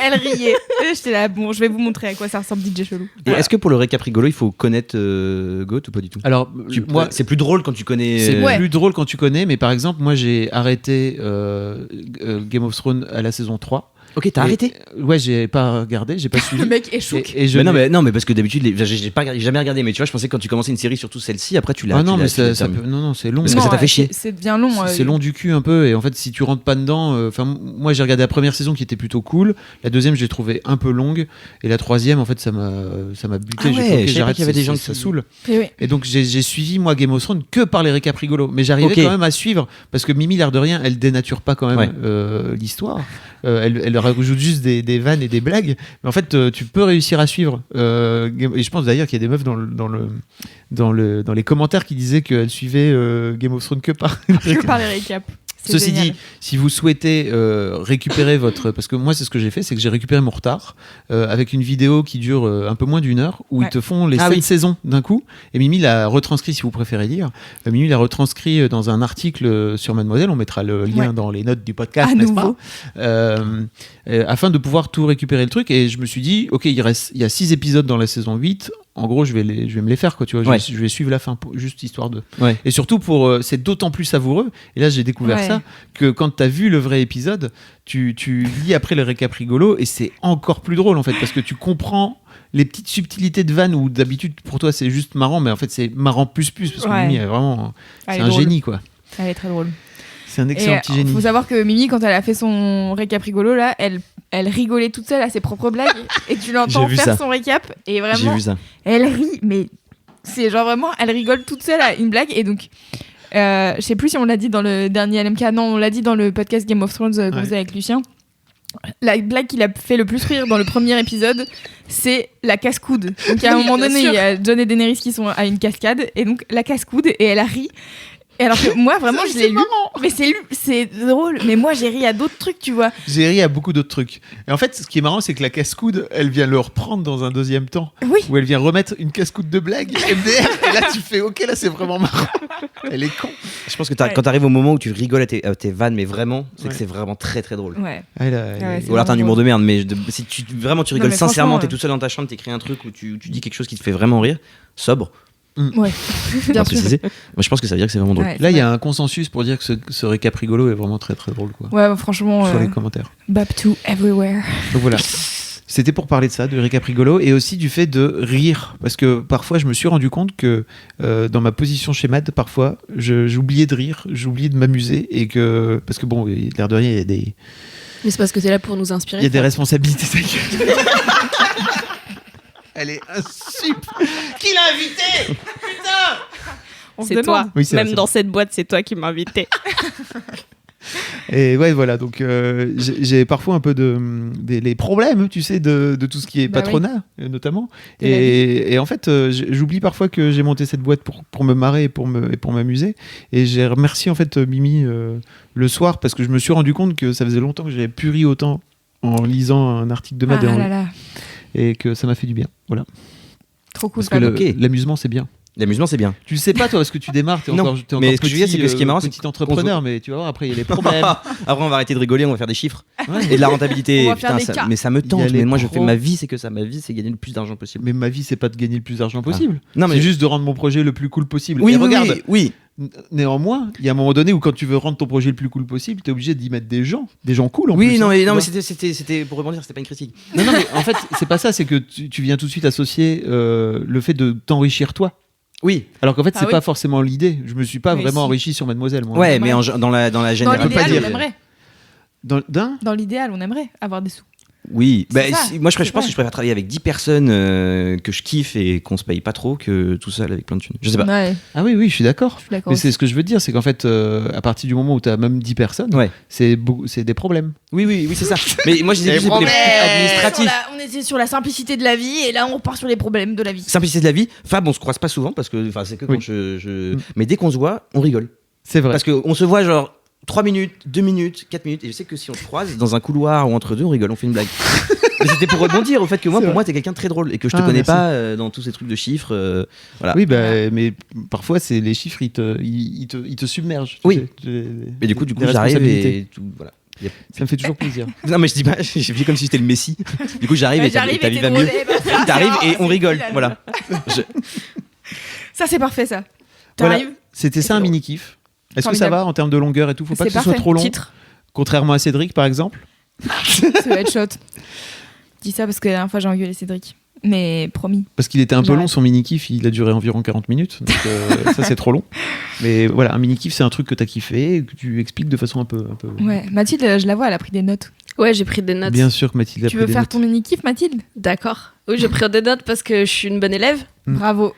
Elle riait. Et j'étais là, bon, je vais vous montrer à quoi ça ressemble DJ Chelou. Et est-ce que pour le récap rigolo, il faut connaître Goat ou pas du tout? Alors, moi, C'est plus drôle quand tu connais. c'est Ouais. plus drôle quand tu connais, mais par exemple, moi j'ai arrêté Game of Thrones à la saison 3. Ok, t'as Et- arrêté? Ouais, j'ai pas regardé, j'ai pas suivi. Le mec est choqué. Et je Mais non, mais parce que d'habitude, j'ai pas regardé- j'ai jamais regardé, mais tu vois, je pensais que quand tu commençais une série, surtout celle-ci, après tu l'as. Ah non, tu mais l'as- tu l'as ça terminé. peut... non, c'est long. Parce que ça t'a fait chier. C'est bien long. C'est long du cul un peu, et en fait, si tu rentres pas dedans, enfin, moi j'ai regardé la première saison qui était plutôt cool, la deuxième j'ai trouvé un peu longue, et la troisième, en fait, ça m'a buté. Ah ouais, J'ai fait, je savais pas j'arrête, qu'il y avait des gens ça qui- saoule. Et oui. Et donc j'ai suivi moi Game of Thrones que par les récaps rigolos, mais j'arrivais Ok. quand même à suivre parce que Mimi, l'air de rien, elle dénature pas quand même Ouais. l'histoire. Elle rajoute juste des vannes et des blagues, mais en fait tu peux réussir à suivre. Et je pense d'ailleurs qu'il y a des meufs dans les commentaires qui disaient qu'elles suivaient Game of Thrones que par Que par les récaps. C'est Ceci génial. dit, si vous souhaitez récupérer votre... Parce que moi, c'est ce que j'ai fait, c'est que j'ai récupéré mon retard avec une vidéo qui dure un peu moins d'1 heure, où Ouais. ils te font les Ah 7 oui. saisons d'un coup. Et Mimi l'a retranscrit, si vous préférez lire. Mimi l'a retranscrit dans un article sur Mademoiselle. On mettra le lien Ouais. dans les notes du podcast, À n'est-ce nouveau. pas afin de pouvoir tout récupérer le truc. Et je me suis dit, ok, il y a 6 épisodes dans la saison 8. En gros, je vais me les faire, quoi, tu vois. Ouais. Je vais suivre la fin, juste histoire de... Ouais. Et surtout, c'est d'autant plus savoureux. Et là, j'ai découvert Ouais. ça, que quand tu as vu le vrai épisode, tu lis après le récap rigolo, et c'est encore plus drôle, en fait, parce que tu comprends les petites subtilités de vannes où d'habitude, pour toi, c'est juste marrant, mais en fait, c'est marrant plus, parce que Ouais. Mimi, elle est vraiment... Elle C'est est un drôle. génie, quoi. Elle est très drôle. C'est un excellent Et petit génie. faut savoir que Mimi, quand elle a fait son récap rigolo, là, elle rigolait toute seule à ses propres blagues. Et tu l'entends J'ai vu faire ça. son récap. Et J'ai vraiment, vu ça. elle rit, mais c'est genre vraiment, elle rigole toute seule à une blague. Et donc, je sais plus si on l'a dit dans le dernier LMK. Non, on l'a dit dans le podcast Game of Thrones qu'on Ouais. faisait avec Lucien. La blague qui l'a fait le plus rire dans le premier épisode, c'est la casse-coude. Donc à un Oui, moment bien donné, sûr. il y a Jon et Daenerys qui sont à une cascade, et donc la casse-coude, et elle a ri. Et alors que moi, vraiment, je l'ai lu. Mais c'est drôle. Mais moi, j'ai ri à d'autres trucs, tu vois. J'ai ri à beaucoup d'autres trucs. Et en fait, ce qui est marrant, c'est que la casse-coude, elle vient le reprendre dans un deuxième temps, Oui. où elle vient remettre une casse-coude de blague, MDR, et là, tu fais, ok, là, c'est vraiment marrant. Elle est con. Je pense que Ouais. quand t'arrives au moment où tu rigoles à tes vannes, mais vraiment, c'est Ouais. que c'est vraiment très très drôle. Ouais. Elle Ouais, c'est Ou alors t'as un vraiment humour de merde, mais si tu vraiment tu rigoles mais sincèrement, franchement, t'es tout seul dans ta chambre, t'écris un truc ou tu dis quelque chose qui te fait vraiment rire, sobre, Ouais. Bien sûr. préciser. Moi je pense que ça veut dire que c'est vraiment drôle. Ouais, Là, il y c'est a un consensus pour dire que ce récap rigolo est vraiment très très drôle, quoi. vrai. Ouais, franchement, Sur les commentaires. Bap to everywhere. Donc voilà. C'était pour parler de ça, de récap rigolo, et aussi du fait de rire. Parce que parfois, je me suis rendu compte que dans ma position chez Mad, parfois, j'oubliais de rire, j'oubliais de m'amuser, et que. Parce que bon, l'air de rien, il y a des, Mais c'est parce que t'es là pour nous inspirer. il y a des responsabilités. ta gueule. Elle est insup. Qui l'a invité? On se C'est demande. toi. Oui, c'est vrai, Même c'est dans cette boîte, c'est toi qui m'as invité. Et ouais, voilà, donc j'ai parfois un peu les problèmes, tu sais, de tout ce qui est Bah oui. patronat, notamment. De la Et en fait, j'oublie parfois que j'ai monté cette boîte pour me marrer et pour m'amuser. Et j'ai remercié en fait Mimi le soir parce que je me suis rendu compte que ça faisait longtemps que j'avais plus ri autant en lisant un article de Mad Ah là là. et que ça m'a fait du bien. Voilà. Trop cool. Parce que Ok. l'amusement, c'est bien. L'amusement c'est bien. Tu le sais pas, toi, parce que tu démarres, t'es Non, encore, t'es mais encore ce que je veux dire, c'est que ce qui est marrant, c'est petit entrepreneur, mais tu vas voir, après, il y a les problèmes. Après on va arrêter de rigoler, on va faire des chiffres Ouais. et de la rentabilité. On va faire des cas. Mais ça me Il y a tente. les Mais moi je fais pros. ma vie, c'est que ça. Ma vie c'est gagner le plus d'argent possible. Mais ma vie, c'est pas de gagner le plus d'argent possible. Non mais C'est juste de rendre mon projet le plus cool possible. oui, Et oui, regarde, oui. néanmoins, il y a un moment donné où quand tu veux rendre ton projet le plus cool possible, t'es obligé d'y mettre des gens cool en plus. Oui, non, hein, mais, tu non, mais vois. c'était pour rebondir, c'était pas une critique. Non, mais en fait, c'est pas ça, c'est que tu viens tout de suite associer le fait de t'enrichir toi. Oui, Alors qu'en fait, Ah c'est oui. pas forcément l'idée. Je me suis pas Mais vraiment si. enrichi sur Mademoiselle, moi. ouais, Ouais. mais dans la Dans généralité. pas l'idéal, dire. on aimerait. D'un Dans l'idéal, on aimerait avoir des sous. Oui, C'est ça, moi je c'est pense vrai. que je préfère travailler avec 10 personnes que je kiffe et qu'on se paye pas trop que tout seul avec plein de thunes. Je sais pas. Ouais, Ah oui, je suis d'accord. je suis d'accord. Mais aussi. c'est ce que je veux dire, c'est qu'en fait, à partir du moment où tu as même 10 personnes, Ouais. c'est des problèmes. Oui, c'est ça. Mais moi je disais Les plus pour les problèmes. administratifs. On était sur la simplicité de la vie et là on repart sur les problèmes de la vie. Simplicité de la vie. Fab, on se croise pas souvent parce que c'est que quand Oui. Mais dès qu'on se voit, on rigole. C'est vrai. Parce qu'on se voit genre 3 minutes, 2 minutes, 4 minutes. Et je sais que si on se croise dans un couloir ou entre deux, on rigole, on fait une blague. Mais c'était pour rebondir au fait que moi, C'est pour vrai. moi, t'es quelqu'un de très drôle et que je te Ah, connais merci. pas dans tous ces trucs de chiffres. Voilà. Oui, mais parfois, c'est les chiffres, ils te submergent. tu Oui. sais, Et du coup, les j'arrive responsabilités. et tout. Voilà. Ça me fait toujours plaisir. Non, mais je dis pas, j'ai fait comme si j'étais le Messie. Du coup, j'arrive et ta vie t'es va drôle, mieux. eh ben, T'arrives et c'est on rigole. cool, Voilà. Ça c'est parfait ça. Voilà. T'arrives. C'était ça un mini-kiff. Est-ce que ça Formidable. va en termes de longueur et tout? Faut pas C'est que ce soit parfait. trop long. Titre. Contrairement à Cédric, par exemple. Ça va être shot. Je dis ça parce que la dernière fois j'ai engueulé Cédric. Mais promis. Parce qu'il était un peu J'arrête. long, son mini-kiff, il a duré environ 40 minutes. Donc ça, c'est trop long. Mais voilà, un mini-kiff, c'est un truc que t'as kiffé et que tu expliques de façon un peu. Ouais. Mathilde, je la vois, elle a pris des notes. Ouais, j'ai pris des notes. Bien sûr que Mathilde a Tu pris veux des faire notes. ton mini kiff, Mathilde? D'accord. Oui, j'ai pris des notes parce que je suis une bonne élève. Mm. Bravo.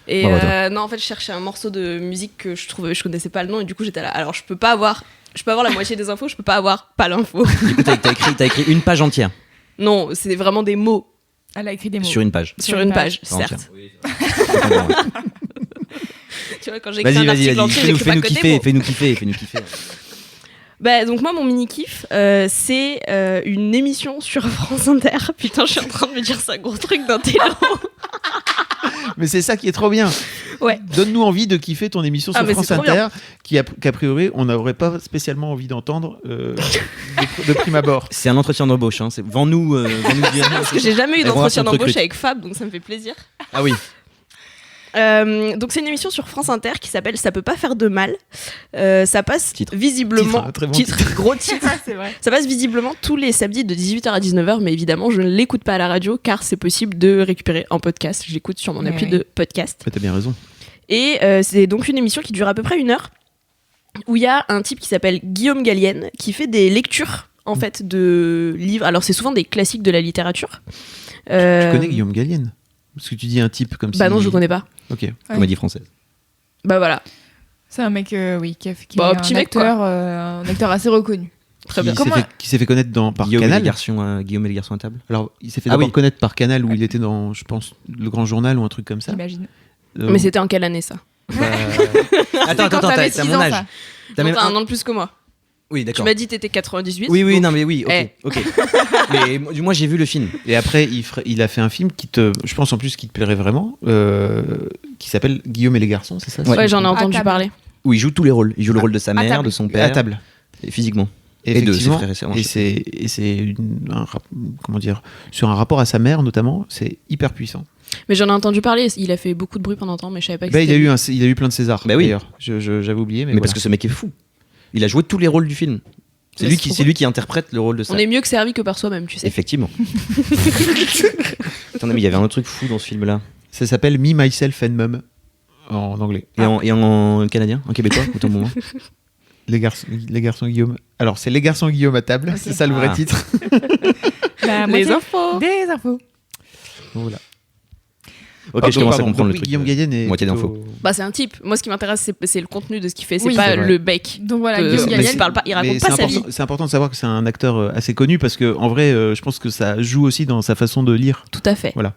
Et Bravo à toi. non, en fait, je cherchais un morceau de musique que je connaissais pas le nom et du coup, j'étais là. Alors, je peux avoir la moitié des infos, je peux pas avoir pas l'info. Du coup, t'as écrit une page entière Non, c'est vraiment des mots Elle a écrit des mots. sur une page. sur une page, Pas entière. certes. Tu vois, quand j'écris un Vas-y, article entier, fais-nous j'écris pas que des mots. fais-nous kiffer. Bah, donc moi, mon mini-kiff, c'est une émission sur France Inter. Putain, je suis en train de me dire ça, gros truc d'un télo. Mais c'est ça qui est trop bien. Ouais. Donne-nous envie de kiffer ton émission Ah, sur mais France c'est trop Inter, qu'a priori, on n'aurait pas spécialement envie d'entendre de prime abord. C'est un entretien d'embauche. Hein. Vends-nous dire. Parce que j'ai jamais eu Elle voit d'entretien son d'embauche recrute. avec Fab, donc ça me fait plaisir. Ah oui. Donc c'est une émission sur France Inter qui s'appelle Ça peut pas faire de mal. Ça passe Titre. visiblement Titre, très bon gros titre. C'est vrai. Ça passe visiblement tous les samedis de 18h à 19h, mais évidemment je ne l'écoute pas à la radio car c'est possible de récupérer en podcast. Je l'écoute sur mon Mais appli oui. de podcast. T'as bien raison. Et c'est donc une émission qui dure à peu près 1 heure où il y a un type qui s'appelle Guillaume Gallienne qui fait des lectures en fait de livres. Alors c'est souvent des classiques de la littérature. Tu connais Guillaume Gallienne? Parce que tu dis un type comme si. Bah non, je connais pas. Ok. Comédie française. Bah voilà. C'est un mec, oui, qui Bah, est petit un mec, quoi. acteur, un acteur assez reconnu. Très bien. Qui s'est fait connaître par Guillaume et Canal. les garçons à table. Alors, il s'est fait Ah d'abord oui. connaître par Canal où il était dans, je pense, le Grand Journal ou un truc comme ça. J'imagine. Euh, Mais c'était en quelle année ça? bah, Attends, Quand t'avais t'as 6 mon ans, âge. ça. T'as même T'as un an de plus que moi. Oui, Tu d'accord. m'as dit t'étais 98. Oui, donc- non, mais oui, ok. Eh. Ok. Mais moi, j'ai vu le film. Et après, il a fait un film je pense en plus, qui te plairait vraiment, qui s'appelle Guillaume et les garçons, c'est ça? Ouais, j'en ai À entendu table. parler. Où il joue tous les rôles. Il joue le rôle de sa mère, table. de son À père, table. et physiquement. Et de ses Effectivement. frères et sœurs. Et c'est comment dire, sur un rapport à sa mère notamment, c'est hyper puissant. Mais j'en ai entendu parler. Il a fait beaucoup de bruit pendant un temps, mais je savais pas que Bah, il c'était a lui. eu plein de Césars. Bah oui. D'ailleurs, j'avais oublié, mais, Mais parce voilà. que ce mec est fou. Il a joué tous les rôles du film. C'est Mais lui, c'est c'est lui qui interprète le rôle de ça. On est mieux que servi que par soi-même, tu sais. Effectivement. Attends, mais il y avait un autre truc fou dans ce film-là. Ça s'appelle Me, Myself and Mum en anglais. Et en canadien, en québécois, autant pour moi. Les garçons Guillaume. Alors, c'est Les garçons Guillaume à table, c'est ça le vrai Ah. titre. La Les moitié infos. Des infos. Voilà. Ok, Ah, je commence à pardon, comprendre donc le truc. Guillaume Gallienne est moitié plutôt- d'infos. Bah c'est un type. Moi, ce qui m'intéresse, c'est le contenu de ce qu'il fait. C'est Oui, pas c'est vrai. le bec. Donc voilà, de- Guillaume mais Gallienne. il parle pas, il raconte Mais pas c'est sa vie. important, c'est important de savoir que c'est un acteur assez connu parce que en vrai, je pense que ça joue aussi dans sa façon de lire. Tout à fait. Voilà.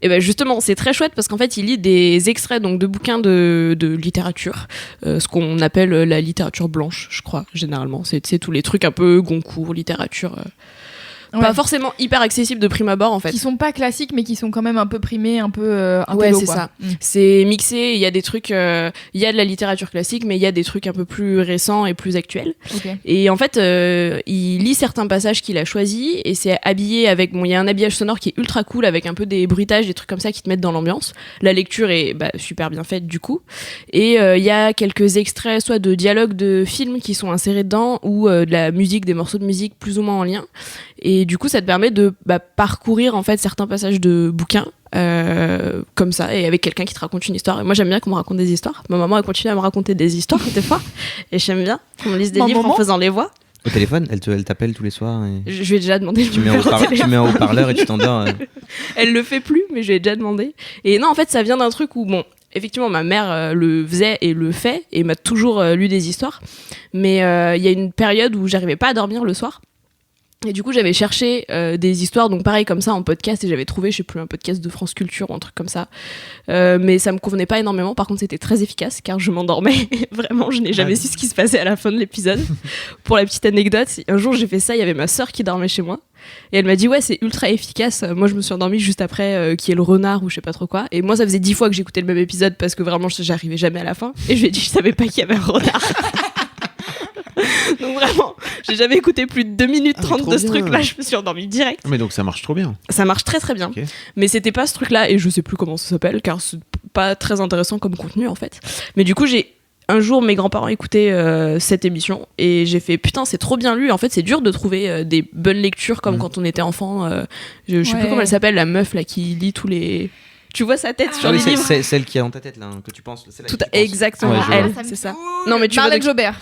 Et ben justement, c'est très chouette parce qu'en fait, il lit des extraits donc de bouquins de littérature, ce qu'on appelle la littérature blanche, je crois généralement. C'est tous les trucs un peu Goncourt, littérature, Ouais. pas forcément hyper accessible de prime abord en fait. Qui sont pas classiques, mais qui sont quand même un peu primés, un peu Ouais, intello, c'est quoi. ça. Mm. C'est mixé. Il y a des trucs, il y a de la littérature classique, mais il y a des trucs un peu plus récents et plus actuels. Ok. Et en fait, il lit certains passages qu'il a choisis et c'est habillé avec. Bon, il y a un habillage sonore qui est ultra cool avec un peu des bruitages, des trucs comme ça qui te mettent dans l'ambiance. La lecture est super bien faite du coup. Et il y a quelques extraits, soit de dialogues de films qui sont insérés dedans ou de la musique, des morceaux de musique plus ou moins en lien. Et du coup, ça te permet de parcourir en fait certains passages de bouquins. Comme ça, et avec quelqu'un qui te raconte une histoire. Et moi, j'aime bien qu'on me raconte des histoires. Ma maman a continué à me raconter des histoires, des fois. Et j'aime bien qu'on me lise des Ma livres maman en faisant les voix. Au téléphone, elle t'appelle tous les soirs. Et... Je lui ai déjà demandé. Tu mets un haut-parleur et tu t'endors. Elle le fait plus, mais je lui ai déjà demandé. Et non, en fait, ça vient d'un truc où, bon, effectivement, ma mère le faisait et le fait, et m'a toujours lu des histoires. Mais il y a une période où j'arrivais pas à dormir le soir. Et du coup, j'avais cherché des histoires, donc pareil comme ça, en podcast, et j'avais trouvé, je sais plus, un podcast de France Culture ou un truc comme ça. Mais ça me convenait pas énormément. Par contre, c'était très efficace, car je m'endormais. Vraiment, je n'ai jamais su ce qui se passait à la fin de l'épisode. Pour la petite anecdote, un jour, j'ai fait ça, il y avait ma sœur qui dormait chez moi. Et elle m'a dit, ouais, c'est ultra efficace. Moi, je me suis endormie juste après qu'il y ait le renard ou je sais pas trop quoi. Et moi, ça faisait 10 fois que j'écoutais le même épisode parce que vraiment, j'arrivais jamais à la fin. Et je lui ai dit, je savais pas qu'il y avait un renard. Donc vraiment, j'ai jamais écouté plus de 2 minutes 30 de ce truc-là, je me suis endormie direct. Mais donc ça marche trop bien. Ça marche très très bien. Okay. Mais c'était pas ce truc-là, et je sais plus comment ça s'appelle, car c'est pas très intéressant comme contenu en fait. Mais du coup, un jour, mes grands-parents écoutaient cette émission, et j'ai fait putain, c'est trop bien lu. En fait, c'est dur de trouver des bonnes lectures comme quand on était enfant. Je sais plus comment elle s'appelle, la meuf là qui lit tous les... Tu vois sa tête sur les livres. C'est celle qui est dans ta tête là, que tu penses. Exactement, elle, c'est ça. Non, mais tu Marlène Jobert.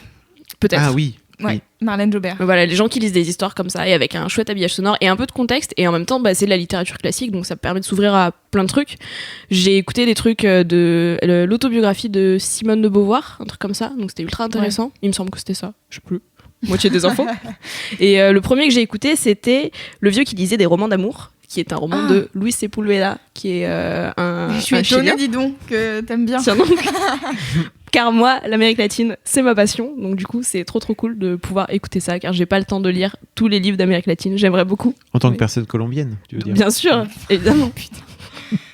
Peut-être. Ah oui. Ouais, Marlène Jobert. Voilà, les gens qui lisent des histoires comme ça et avec un chouette habillage sonore et un peu de contexte, et en même temps c'est de la littérature classique, donc ça permet de s'ouvrir à plein de trucs. J'ai écouté des trucs de l'autobiographie de Simone de Beauvoir, un truc comme ça, donc c'était ultra intéressant. Il me semble que c'était ça, je sais plus. Moitié des infos. Et le premier que j'ai écouté, c'était Le vieux qui lisait des romans d'amour, qui est un roman de Luis Sepúlveda, qui est un Je suis étonnée, dis donc, que t'aimes bien. Tiens donc. Car moi, l'Amérique latine, c'est ma passion. Donc du coup, c'est trop cool de pouvoir écouter ça, car j'ai pas le temps de lire tous les livres d'Amérique latine. J'aimerais beaucoup. En tant que personne colombienne, tu veux dire? Bien sûr, évidemment. Putain.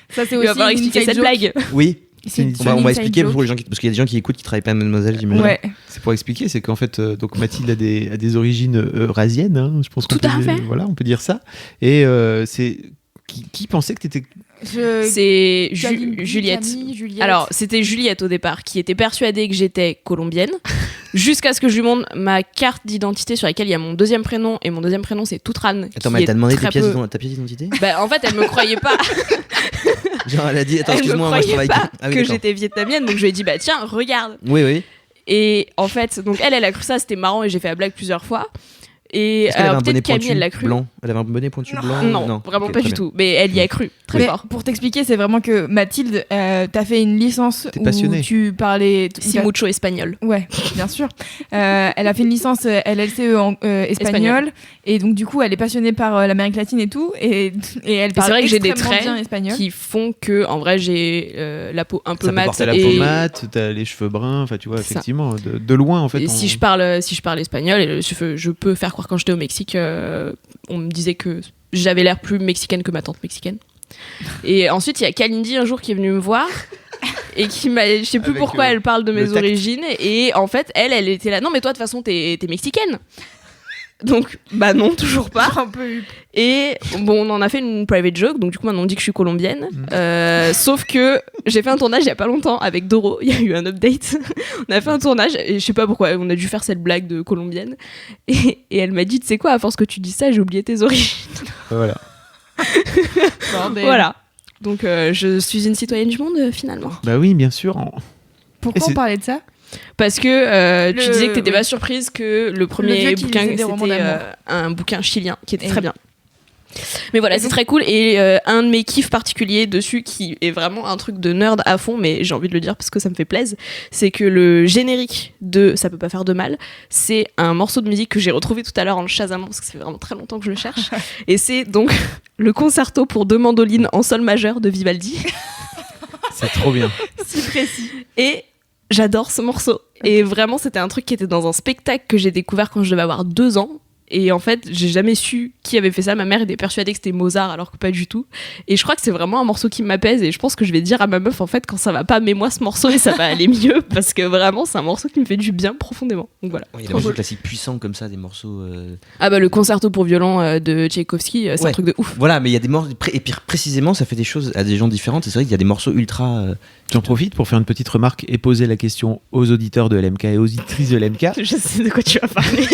Ça, c'est Il aussi va falloir une expliquer inside cette joke. blague. Oui. On va inside expliquer joke. pour les gens parce qu'il y a des gens qui écoutent qui travaillent pas à Mademoiselle, j'imagine. Ouais. C'est pour expliquer, c'est qu'en fait, donc Mathilde a des origines eurasiennes, hein, je pense qu'on Tout à peut fait. Voilà, on peut dire ça. Et c'est qui pensait que t'étais... C'est Camille, Juliette. Juliette. Alors, c'était Juliette au départ, qui était persuadée que j'étais colombienne, jusqu'à ce que je lui montre ma carte d'identité sur laquelle il y a mon deuxième prénom, et mon deuxième prénom c'est Toutran. Attends, mais elle t'a demandé ta pièce d'identité? Bah, en fait, elle me croyait pas. Genre, elle a dit, attends, Elle me excuse-moi, moi je croyait travaille. pas Oui, que d'accord. j'étais vietnamienne, donc je lui ai dit, bah tiens, regarde. Oui. Et en fait, donc elle a cru ça, c'était marrant, et j'ai fait la blague plusieurs fois. Et Est-ce qu'elle avait un bonnet peut-être Camille, pointu elle l'a cru. blanc? Elle avait un bonnet pointu blanc? Non, vraiment Ok, pas très du bien. tout. Mais elle y a cru, très Mais fort. pour t'expliquer, c'est vraiment que Mathilde, t'as fait une licence T'es où passionnée. tu parlais... Si mucho espagnol. Ouais, bien sûr. Elle a fait une licence LLCE en espagnol, et donc du coup, elle est passionnée par l'Amérique latine et tout, et elle parle c'est vrai que j'ai des extrêmement traits bien espagnol. qui font que, en vrai, j'ai la peau un peu Ça peut mate. porter la peau mate, t'as les cheveux bruns, enfin tu vois, Ça. effectivement, de loin en fait. Et si je parle espagnol, et je peux faire croire quand j'étais au Mexique, on me disait que j'avais l'air plus mexicaine que ma tante mexicaine. Et ensuite, il y a Kalindi un jour qui est venue me voir et qui m'a, je sais plus Avec, pourquoi elle parle de le mes tact. origines, et en fait, elle était là. Non, mais toi, de toute façon, t'es mexicaine. Donc, bah non, toujours pas. Un peu eu. Et bon, on en a fait une private joke, donc du coup maintenant on dit que je suis colombienne. Sauf que j'ai fait un tournage il y a pas longtemps avec Doro, il y a eu un update. On a fait un tournage et je sais pas pourquoi, on a dû faire cette blague de colombienne. Et elle m'a dit, tu sais quoi, à force que tu dis ça, j'ai oublié tes origines. Voilà. Bordel. Voilà. Donc je suis une citoyenne du monde finalement. Bah oui, bien sûr. Pourquoi Et on c'est- parlait de ça? Parce que tu disais que t'étais oui. pas surprise que le Le premier vieux qui bouquin lisait des romans c'était d'amour. un bouquin chilien qui était Et très oui. bien. Mais voilà, Et c'est donc- très cool. Et un de mes kiffs particuliers dessus, qui est vraiment un truc de nerd à fond, mais j'ai envie de le dire parce que ça me fait plaisir, c'est que le générique de Ça peut pas faire de mal, c'est un morceau de musique que j'ai retrouvé tout à l'heure en le chasamant parce que ça fait vraiment très longtemps que je le cherche. Et c'est donc le concerto pour deux mandolines en sol majeur de Vivaldi. C'est trop bien. Si précis. Et j'adore ce morceau. Et vraiment, c'était un truc qui était dans un spectacle que j'ai découvert quand je devais avoir 2 ans. Et en fait, j'ai jamais su qui avait fait ça. Ma mère était persuadée que c'était Mozart, alors que pas du tout. Et je crois que c'est vraiment un morceau qui m'apaise. Et je pense que je vais dire à ma meuf, en fait, quand ça va pas, mets-moi ce morceau et ça va aller mieux. Parce que vraiment, c'est un morceau qui me fait du bien profondément. Donc voilà. Il y a des morceaux classiques puissants comme ça, des morceaux. Ah bah, le concerto pour violon de Tchaïkovski, c'est Ouais. un truc de ouf. Voilà, mais il y a des morceaux. Et puis précisément, ça fait des choses à des gens différentes. Et c'est vrai qu'il y a des morceaux ultra. J'en profite pour faire une petite remarque et poser la question aux auditeurs de LMK et aux auditrices de LMK. Je sais de quoi tu vas parler.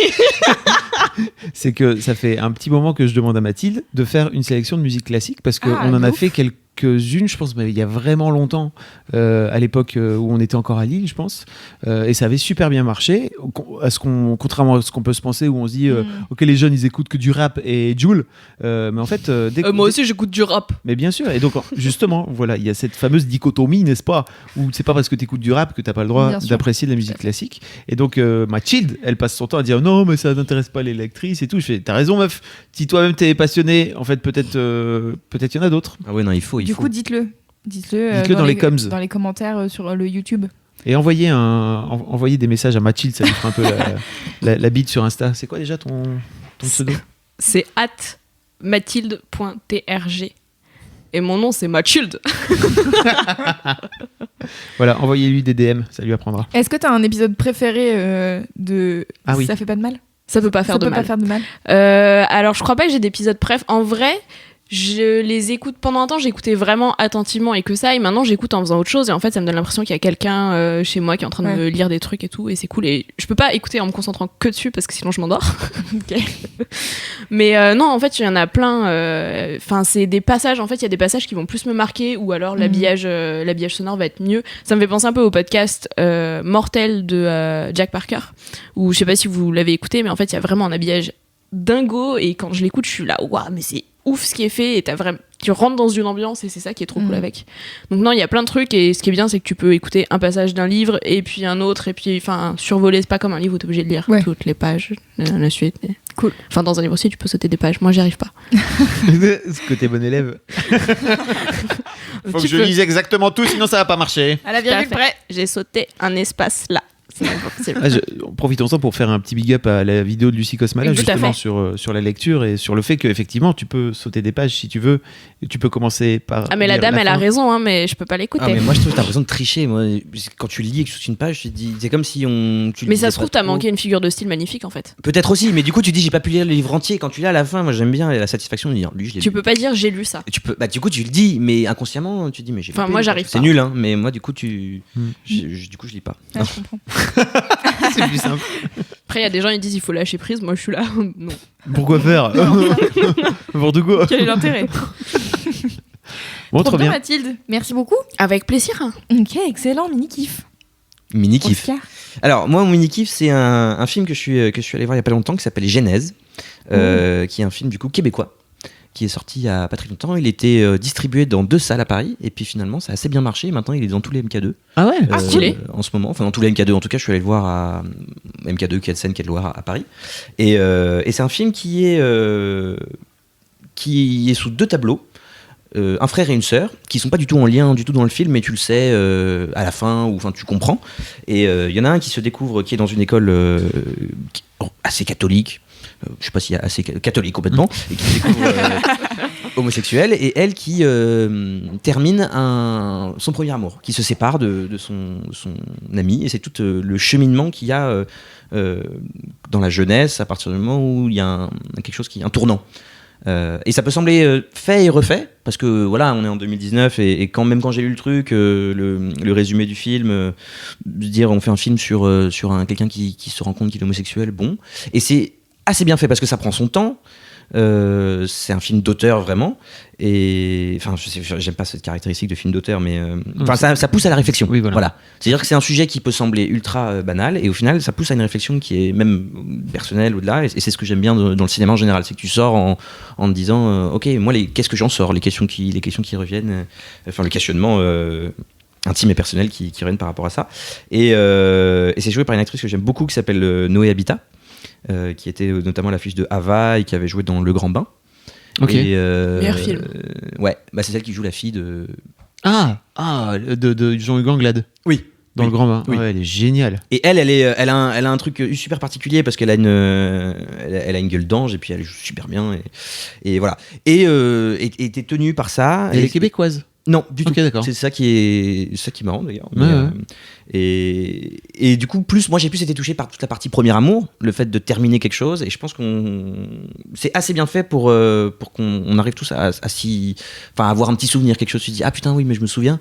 C'est que ça fait un petit moment que je demande à Mathilde de faire une sélection de musique classique parce qu'on Ah, en de a ouf. fait quelques-unes, je pense, mais il y a vraiment longtemps, à l'époque où on était encore à Lille, je pense, et ça avait super bien marché, contrairement à ce qu'on peut se penser, où on se dit, ok, les jeunes, ils écoutent que du rap et Jul, mais en fait... moi aussi, j'écoute du rap. Mais bien sûr, et donc justement, voilà, il y a cette fameuse dichotomie, n'est-ce pas, où c'est pas parce que tu écoutes du rap que t'as pas le droit d'apprécier de la musique classique. Et donc Mathilde, elle passe son temps à dire non, mais ça n'intéresse pas les lectrices et tout. Je fais, t'as raison, meuf. Si toi-même t'es passionné, en fait, peut-être il y en a d'autres. Ah ouais, non, il faut. Du coup, dites-le. Dites-le dans les coms. Dans les commentaires sur le YouTube. Et envoyez des messages à Mathilde, ça lui fera un peu la bite sur Insta. C'est quoi déjà ton pseudo? C'est @mathilde.trg. Et mon nom, c'est Mathilde. Voilà, envoyez-lui des DM, ça lui apprendra. Est-ce que t'as un épisode préféré de Ah oui. Ça fait pas de mal? Ça peut pas faire de mal. Ça peut pas faire de mal. Alors, je crois pas que j'ai d'épisodes préf. En vrai, je les écoute pendant un temps, j'écoutais vraiment attentivement et que ça, et maintenant j'écoute en faisant autre chose, et en fait ça me donne l'impression qu'il y a quelqu'un chez moi qui est en train de me lire des trucs et tout, et c'est cool, et je peux pas écouter en me concentrant que dessus parce que sinon je m'endors. Okay. Mais non, en fait il y en a plein, enfin c'est des passages, en fait il y a des passages qui vont plus me marquer, ou alors l'habillage sonore va être mieux. Ça me fait penser un peu au podcast Mortel de Jack Parker, où je sais pas si vous l'avez écouté, mais en fait il y a vraiment un habillage dingo, et quand je l'écoute je suis là, waouh, mais c'est ouf ce qui est fait, et tu rentres dans une ambiance, et c'est ça qui est trop cool avec. Donc non, il y a plein de trucs, et ce qui est bien c'est que tu peux écouter un passage d'un livre et puis un autre, et puis enfin survoler, c'est pas comme un livre où t'es obligé de lire toutes les pages la suite. Cool. Enfin dans un livre aussi tu peux sauter des pages, moi j'y arrive pas. Ce côté bon élève. Faut que je lise exactement tout, sinon ça va pas marcher. À la virgule près. J'ai sauté un espace là. Profitons-en pour faire un petit big up à la vidéo de Lucie Cosmala, justement sur la lecture et sur le fait qu'effectivement tu peux sauter des pages si tu veux, et tu peux commencer par... Ah mais la dame elle a raison, hein, mais je peux pas l'écouter. Ah mais moi je trouve que t'as l'impression de tricher. Moi, quand tu lis et que tu sautes une page, tu te dis, c'est comme si mais ça se trouve t'as manqué une figure de style magnifique en fait. Peut-être aussi, mais du coup tu dis j'ai pas pu lire le livre entier. Quand tu l'as à la fin, moi j'aime bien la satisfaction de dire lui je l'ai lu. Tu peux pas dire j'ai lu ça. Du coup tu le dis, mais inconsciemment tu dis mais j'ai pas. Enfin moi j'arrive pas. C'est nul, hein, mais moi du coup du coup je lis pas. Ah, je comprends. C'est plus simple. Après il y a des gens ils disent il faut lâcher prise, moi je suis là non. Pourquoi faire? N'importe quoi. Quel est l'intérêt? Bon, trop bien. Mathilde, merci beaucoup. Avec plaisir. Ok, excellent, mini kiff. Mini kiff. Alors moi mon mini kiff c'est un film que je suis allé voir il y a pas longtemps qui s'appelle Genèse, qui est un film du coup québécois qui est sorti il y a pas très longtemps. Il était distribué dans 2 salles à Paris, et puis finalement ça a assez bien marché. Maintenant il est dans tous les MK2. Ah ouais. Stylé. En ce moment, enfin dans tous les MK2 en tout cas. Je suis allé le voir à MK2, Quai de Seine, Quai de Loire à Paris, et c'est un film qui est sous 2 tableaux. Un frère et une sœur qui sont pas du tout en lien du tout dans le film, mais tu le sais à la fin, ou enfin tu comprends. Et il y en a un qui se découvre, qui est dans une école assez catholique, je sais pas s'il y a assez catholique complètement, et qui se découvre homosexuel, et elle qui termine son premier amour, qui se sépare de son ami, et c'est tout le cheminement qu'il y a dans la jeunesse à partir du moment où il y a quelque chose qui est un tournant. Et ça peut sembler fait et refait, parce que voilà, on est en 2019, et même quand j'ai lu le truc, le résumé du film, dire on fait un film sur quelqu'un qui se rend compte qu'il est homosexuel, bon, et c'est assez bien fait parce que ça prend son temps. C'est un film d'auteur vraiment, et enfin j'aime pas cette caractéristique de film d'auteur, mais ça pousse à la réflexion. Oui, voilà. C'est-à-dire que c'est un sujet qui peut sembler ultra banal, et au final ça pousse à une réflexion qui est même personnelle au-delà, et c'est ce que j'aime bien dans le cinéma en général, c'est que tu sors en te disant ok, moi qu'est-ce que j'en sors, les questions qui reviennent, enfin le questionnement intime et personnel qui reviennent par rapport à ça, et c'est joué par une actrice que j'aime beaucoup qui s'appelle Noé Habitat, qui était notamment l'affiche de Ava et qui avait joué dans Le Grand Bain. Ok. Meilleur film. Ouais, c'est celle qui joue la fille de de Jean-Hugues Anglade. Oui. Dans Le Grand Bain. Oui. Ouais, elle est géniale. Et elle a un truc super particulier parce qu'elle a une gueule d'ange, et puis elle joue super bien, et voilà. Et était tenue par ça. Elle est québécoise. Non, du Ok, tout. d'accord. C'est ça qui est marrant d'ailleurs. Mais, Ouais. et du coup, moi j'ai plus été touché par toute la partie premier amour, le fait de terminer quelque chose. Et je pense c'est assez bien fait pour qu'on arrive tous à avoir un petit souvenir, quelque chose. Tu te dis ah putain oui, mais je me souviens.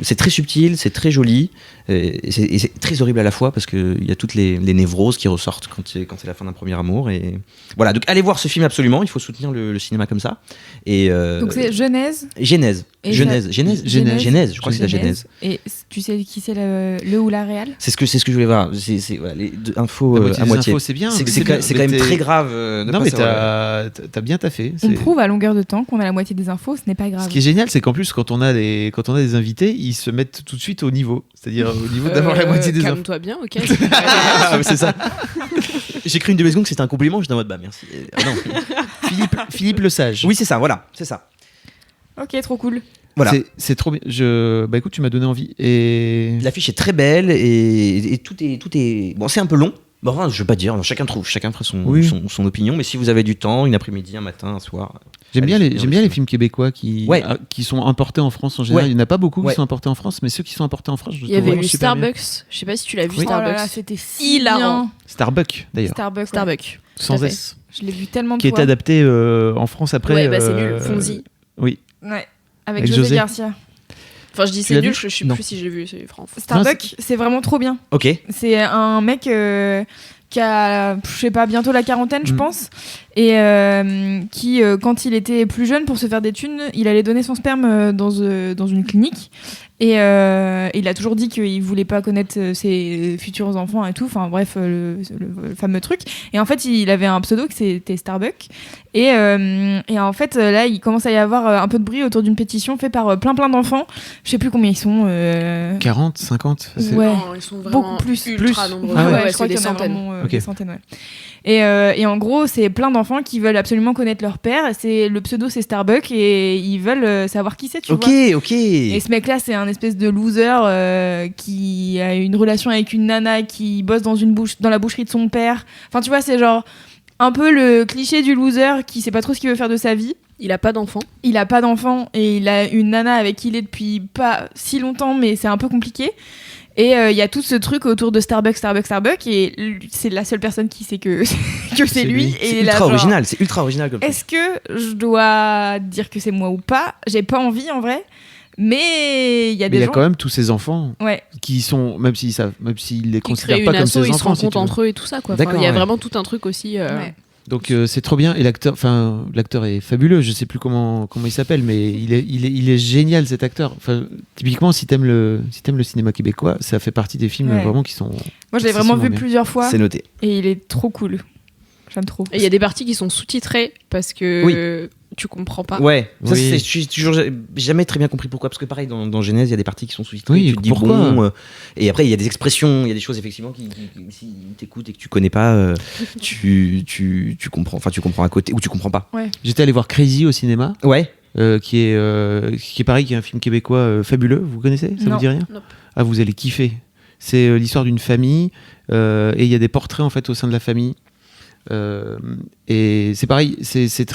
C'est très subtil, c'est très joli, et c'est très horrible à la fois parce que il y a toutes les névroses qui ressortent quand c'est la fin d'un premier amour. Et voilà, donc allez voir ce film absolument. Il faut soutenir le cinéma comme ça. Et Donc c'est Genèse. Genèse. Et Genèse. Je crois que c'est la Genèse. Et tu sais qui c'est le ou la réal? C'est ce que je voulais voir. C'est voilà, les deux infos La moitié à des moitié. infos, c'est bien. C'est mais quand même t'es- très grave. De Non, pas mais savoir. t'as bien taffé. On C'est- prouve à longueur de temps qu'on a la moitié des infos, ce n'est pas grave. Ce qui est génial, c'est qu'en plus, quand on a des invités, ils se mettent tout de suite au niveau. C'est-à-dire au niveau d'avoir la moitié des infos. Calme-toi bien, ok. Ah, c'est ça. J'ai cru une demi-seconde que c'était un compliment. J'étais en mode bah merci. Ah, non. Philippe Le Sage. Oui, c'est ça. Voilà, c'est ça. Ok, trop cool. Voilà. C'est trop bien. Bah écoute, tu m'as donné envie. Et L'affiche est très belle et tout est. Bon, c'est un peu long. Bon, enfin, je veux pas dire. Chacun fera Oui. son opinion. Mais si vous avez du temps, une après-midi, un matin, un soir. j'aime bien allez, les films québécois Ouais. qui sont importés en France en général. Ouais. Il n'y en a pas beaucoup Ouais. qui sont importés en France, mais ceux qui sont importés en France, je Il les y trouve avait vraiment eu super bien. Starbucks. Je sais pas si tu l'as vu, Oui. Oh là là, Starbucks. c'était si Hilarant. bien. Starbucks d'ailleurs, Starbucks. ouais. Starbucks. sans tout à fait. S, Je l'ai vu tellement de qui est fois. adapté en France après. Ouais, bah c'est nul. Fonzie. Oui. Ouais. Avec Avec José José. Garcia. Enfin, je dis Tu c'est l'as nul, vu je sais Non. plus si j'ai vu, c'est France. Starbucks, c'est vraiment trop bien. Ok. C'est un mec qui a, je sais pas, bientôt la quarantaine, je Mm. pense, et qui, quand il était plus jeune, pour se faire des thunes, il allait donner son sperme dans une clinique. Et il a toujours dit qu'il voulait pas connaître ses futurs enfants et tout. Enfin bref, le fameux truc. Et en fait, il avait un pseudo que c'était Starbuck. Et en fait, là, il commence à y avoir un peu de bruit autour d'une pétition faite par plein d'enfants. Je sais plus combien ils sont. 40, 50. c'est- Ouais. Non, ils sont vraiment Beaucoup plus. ultra Plus. nombreux. Ah ouais. Ouais, Ouais, je crois c'est qu'il des y en a centaines. vraiment Ok. des centaines, ouais. Et en gros, c'est plein d'enfants qui veulent absolument connaître leur père. Le pseudo, c'est Starbuck, et ils veulent savoir qui c'est, tu Ok. vois. Ok. Et ce mec-là, c'est un espèce de loser qui a une relation avec une nana qui bosse dans la boucherie de son père. Enfin, tu vois, c'est genre un peu le cliché du loser qui sait pas trop ce qu'il veut faire de sa vie. Il a pas d'enfant. Il a pas d'enfant et il a une nana avec qui il est depuis pas si longtemps, mais c'est un peu compliqué. Et il y a tout ce truc autour de Starbucks, et c'est la seule personne qui sait que c'est lui. C'est Et là, ultra genre, original. C'est ultra original comme truc. est-ce que je dois dire que c'est moi ou pas? J'ai pas envie en vrai, mais il y a Mais des il y a gens. quand même tous ces enfants Ouais. qui sont, même s'ils les Qui considèrent crée pas une comme asso, ses ils se enfants. si rencontrent tu veux. entre eux et tout ça, quoi. Enfin, D'accord, il y a ouais. vraiment tout un truc aussi. Ouais. Donc c'est trop bien. Et l'acteur est fabuleux. Je sais plus comment il s'appelle, mais il est génial cet acteur. Enfin, typiquement, si t'aimes le cinéma québécois, ça fait partie des films Ouais. vraiment qui sont. Moi, je l'ai vraiment vu excessivement bien. plusieurs fois C'est noté. et il est trop cool. J'aime trop. Et il y a des parties qui sont sous-titrées parce que tu comprends pas. Ouais, ça, Oui. j'ai toujours jamais très bien compris pourquoi. Parce que pareil, dans Genèse, il y a des parties qui sont sous-titrées. Oui, tu te dis pourquoi bon. Et après, il y a des expressions, il y a des choses effectivement qui si t'écoutes et que tu connais pas, tu comprends. Enfin, tu comprends à côté ou tu comprends pas. J'étais allé voir Crazy au cinéma, Ouais. qui est pareil, qui est un film québécois fabuleux. Vous connaissez? Ça Non. vous dit rien? Nope. Ah, vous allez kiffer. C'est l'histoire d'une famille et il y a des portraits en fait au sein de la famille. Et c'est pareil, c'est